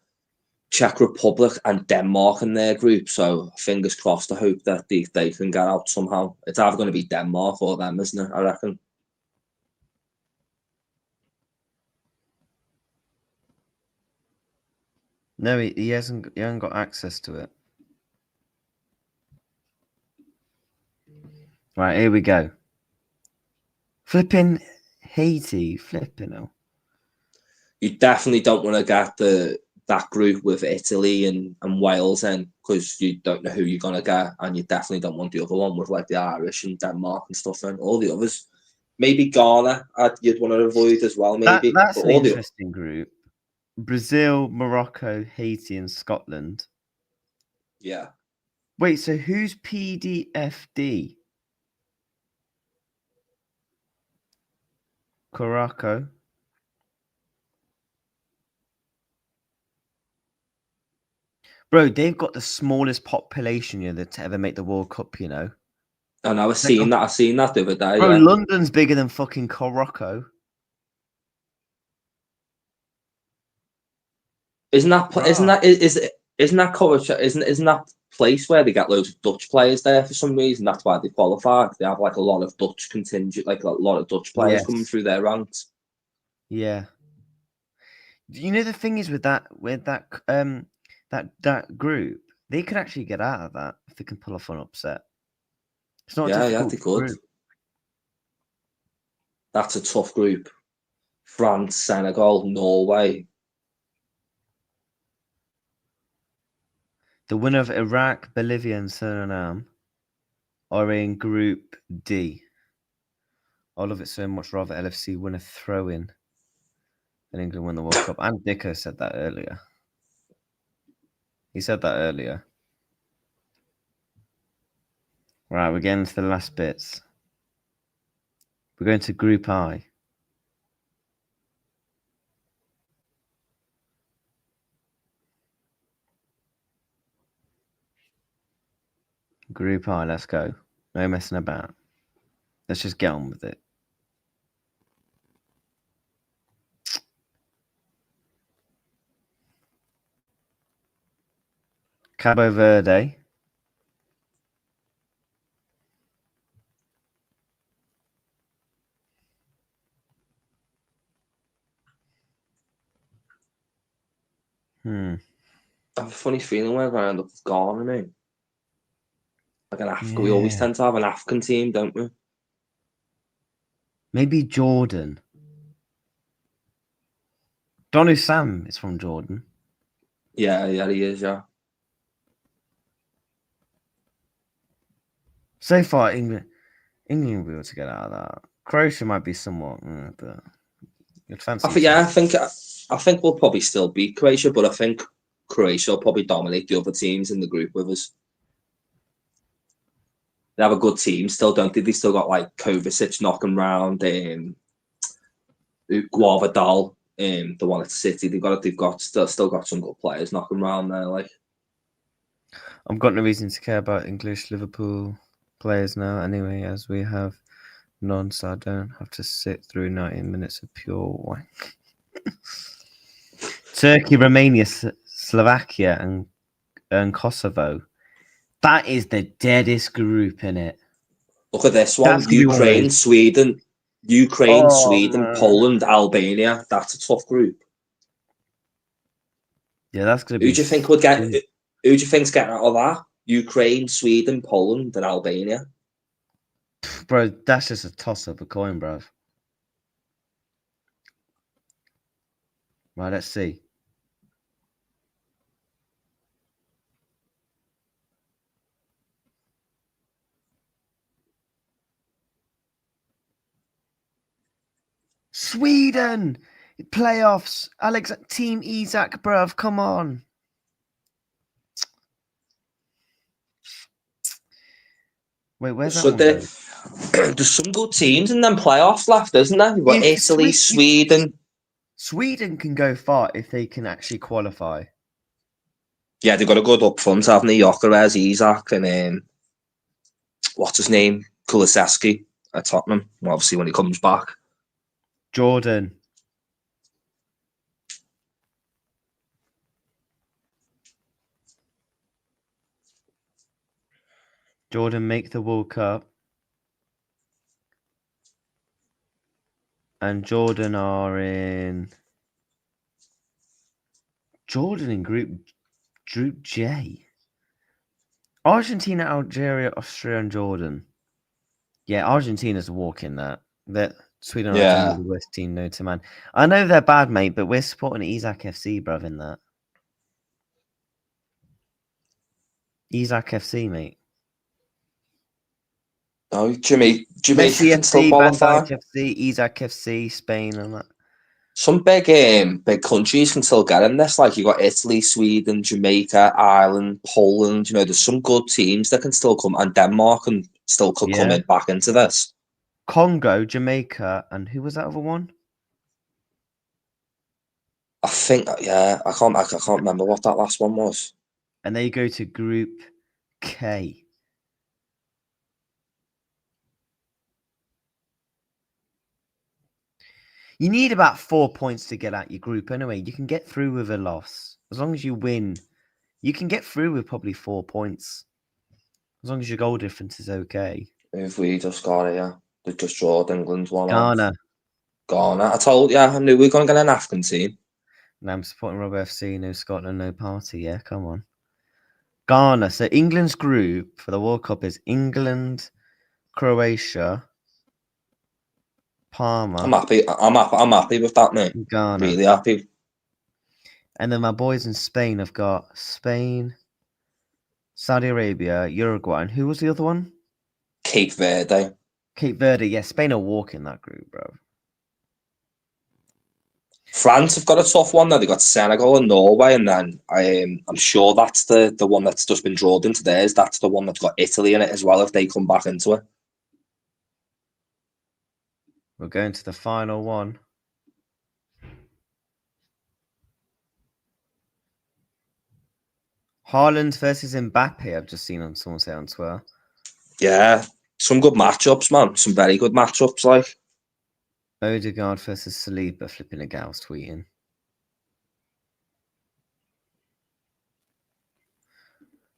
Czech Republic and Denmark in their group. So fingers crossed. I hope that they can get out somehow. It's either going to be Denmark or them, isn't it? I reckon. No, he hasn't. He hasn't got access to it. Right, here we go. Flipping Haiti, flipping hell. You definitely don't want to get that group with Italy and Wales in, because you don't know who you're going to get, and you definitely don't want the other one with like the Irish and Denmark and stuff in. All the others, maybe Ghana, you'd want to avoid as well, maybe. That's But an all the interesting group. Brazil, Morocco, Haiti, and Scotland. yeah, Wait, so who's PDFD? Caraco. Bro, they've got the smallest population to ever make the World Cup, you know. And I seen that the other day. Bro, Yeah, London's bigger than fucking Morocco. isn't that place where they get loads of Dutch players there for some reason? That's why they qualified. They have like a lot of Dutch contingent, like a lot of Dutch players coming through their ranks. Yeah. You know the thing is with that group, they could actually get out of that if they can pull off an upset. It's not difficult. They could. Group. That's a tough group. France, Senegal, Norway. The winner of Iraq, Bolivia, and Suriname are in Group D. I love it so much. Rather LFC win a throw-in than England win the World Cup. And Dicko said that earlier. He said that earlier. Right, we're getting to the last bits. We're going to Group I. Group I, let's go. No messing about. Let's just get on with it. Cabo Verde. I have a funny feeling we're going to end up with Ghana, mate. Like an African, we always tend to have an African team, don't we? Maybe Jordan. Donu Sam is from Jordan. Yeah, he is, yeah. So far, England will be able to get out of that. Croatia might be somewhat, but you'd fancy. I think we'll probably still beat Croatia, but I think Croatia will probably dominate the other teams in the group with us. They have a good team still, don't they? They still got like Kovacic knocking round, Guavadal, the one at City. They've still got some good players knocking around there. Like, I've got no reason to care about English Liverpool players now, anyway, as we have none, so I don't have to sit through 90 minutes of pure wank. Turkey, Romania, Slovakia, and Kosovo. That is the deadest group in it. Look at this one: Ukraine, Sweden, Poland, Albania. That's a tough group. Yeah, that's going to be. Who do you think would get? Who do you think's getting out of that? Ukraine, Sweden, Poland, and Albania. Bro, that's just a toss up a coin, bro. Right, let's see. Sweden playoffs. Alex, Team Isaac, bruv, come on. Wait, where's that one? There's some good teams in them playoffs left, isn't there? You've got Italy, Sweden. Sweden can go far if they can actually qualify. Yeah, they've got a good up front, haven't they? Gyökeres, Isaac, and what's his name? Kulusevski at Tottenham. Well, obviously, when he comes back. Jordan, make the World Cup. And Jordan in Group J. Argentina, Algeria, Austria, and Jordan. Yeah, Argentina's a walk in that. Sweden are the worst team known to man. I know they're bad, mate, but we're supporting Isaac FC, bruv, in that. Isaac FC, mate. Oh, Jamaica can still qualify. FC, Isaac FC, Spain, and that. Some big countries can still get in this. Like you got Italy, Sweden, Jamaica, Ireland, Poland. You know, there's some good teams that can still come, and Denmark can still come in back into this. Congo, Jamaica, and who was that other one? I think, I can't remember what that last one was. and they go to Group K. You need about 4 points to get out your group anyway. You can get through with a loss. As long as you win, you can get through with probably 4 points. As long as your goal difference is okay. If we just got it, yeah. They just drawed England's one Ghana. Ghana. I told you, I knew we were going to get an African team. Now I'm supporting Rob FC, no Scotland, no party. Yeah, come on. Ghana. So England's group for the World Cup is England, Croatia, Parma. I'm happy with that, mate. Ghana. Really happy. And then my boys in Spain have got Spain, Saudi Arabia, Uruguay, and who was the other one? Cape Verde. Cape Verde. Yeah, Spain are walking that group, bro. France have got a tough one. Now they got Senegal and Norway, and then I'm sure that's the one that's just been drawn into theirs. That's the one that's got Italy in it as well. If they come back into it, We're going to the final one. Haaland versus Mbappe. I've just seen someone say on Twitter. yeah, some good matchups, man. Some very good matchups, like Odegaard versus Saliba. Flipping a gal's tweeting.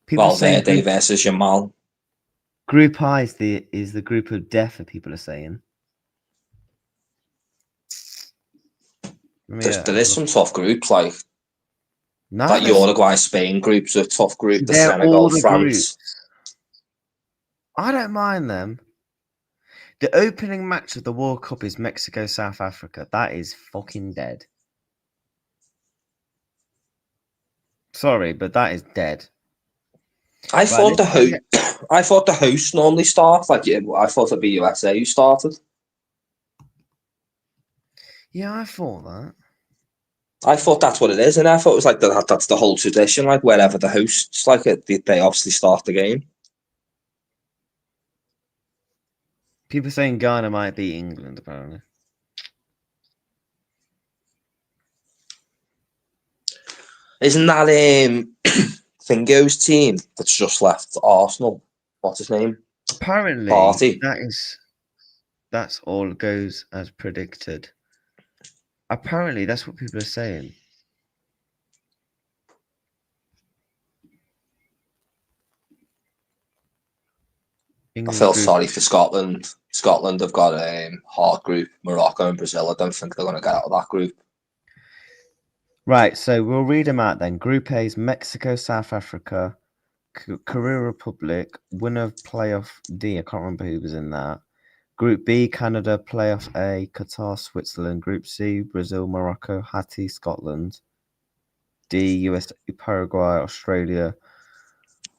People saying Valverde versus Yamal. Group I is the group of death. People are saying. There is some tough groups, like no, that Uruguay Spain group's a tough group. The they're Senegal, all the France. groups. I don't mind them. The opening match of the World Cup is Mexico, South Africa. That is fucking dead. Sorry, but that is dead. I thought the host normally starts. Like, yeah, I thought it'd be USA who started. Yeah, I thought that. I thought that's what it is, and I thought it was like that's the whole tradition. Like wherever the hosts, like they obviously start the game. People saying Ghana might beat England, apparently. Isn't that Fingo's team that's just left Arsenal? What's his name? Apparently, Party. that's all goes as predicted. Apparently, that's what people are saying. I feel sorry for Scotland. Scotland have got a hard group. Morocco and Brazil. I don't think they're going to get out of that group. Right, so we'll read them out then. Group A is Mexico, South Africa, Korea Republic, winner of playoff D. I can't remember who was in that. Group B, Canada, playoff A, Qatar, Switzerland. Group C, Brazil, Morocco, Haiti, Scotland. D, USA, Paraguay, Australia,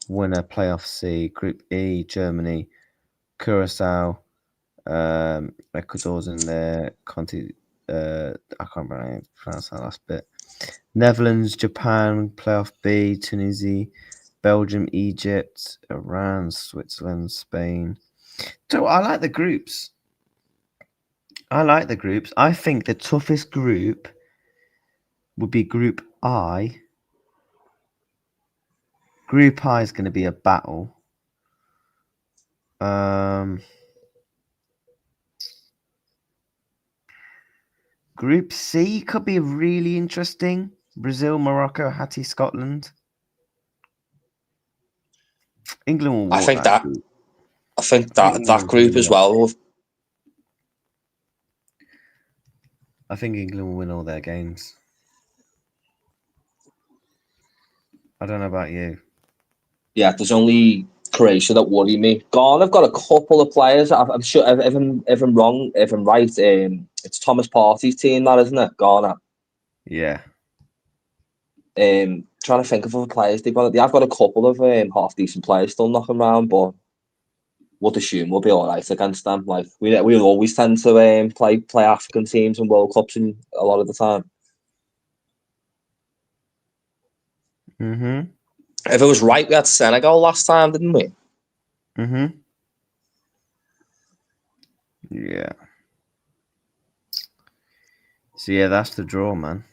winner, playoff C. Group E, Germany, Curacao, Ecuador's in there, Conti, I can't pronounce that last bit. Netherlands, Japan, playoff B, Tunisia, Belgium, Egypt, Iran, Switzerland, Spain. So I like the groups. I think the toughest group would be Group I. Group I is going to be a battle. Group C could be really interesting. Brazil, Morocco, Haiti, Scotland. England will walk I think that group as well. I think England will win all their games. I don't know about you. Yeah, there's only Croatia that worry me. Ghana have got a couple of players. I'm sure if I'm wrong, if I'm right, it's Thomas Partey's team, that isn't it? Ghana. Yeah. Trying to think of other players they've got. I've got a couple of half decent players still knocking around, but would assume we'll be all right against them. Like we always tend to play African teams in World Cups in a lot of the time. Mm-hmm. If it was right, we had Senegal last time, didn't we? Mm-hmm. Yeah. So yeah, that's the draw, man.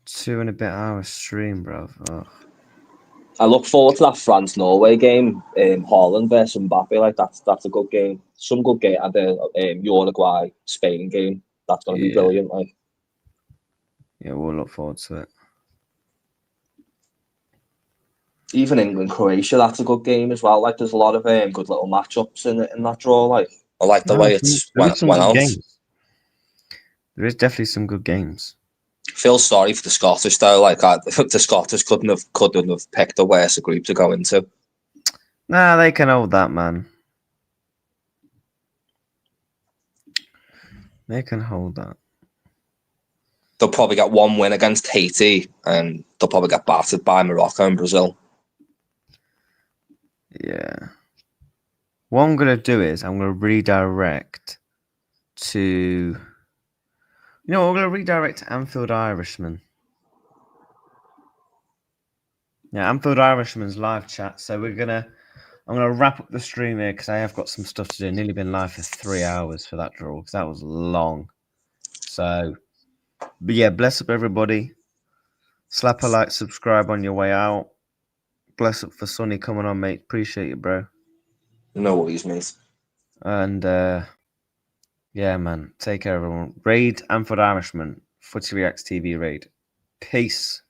2 and a bit hour stream, bro. Oh. I look forward to that France-Norway game, Holland versus Mbappe. Like that's a good game. Some good game, and the Uruguay-Spain game. That's going to be brilliant. Like, yeah, we'll look forward to it. even England-Croatia, that's a good game as well. Like, there's a lot of good little matchups in that draw. Like, I like the way it's There went is some good out. games. There is definitely some good games. Feel sorry for the Scottish though. Like, the Scottish couldn't have picked a worse group to go into. Nah, they can hold that, man. They can hold that. They'll probably get one win against Haiti, and they'll probably get battered by Morocco and Brazil. Yeah. What I'm going to do is I'm going to redirect to... You know, we're going to redirect to Anfield Irishman. Yeah, Anfield Irishman's live chat. So I'm gonna wrap up the stream here because I have got some stuff to do. Nearly been live for 3 hours for that draw because that was long. So, but yeah, bless up everybody. Slap a like, subscribe on your way out. Bless up for Sonny coming on, mate. Appreciate you, bro. No worries, mate. And yeah, man. Take care, everyone. Raid Anfield Irishman. Footy Reacts TV raid. Peace.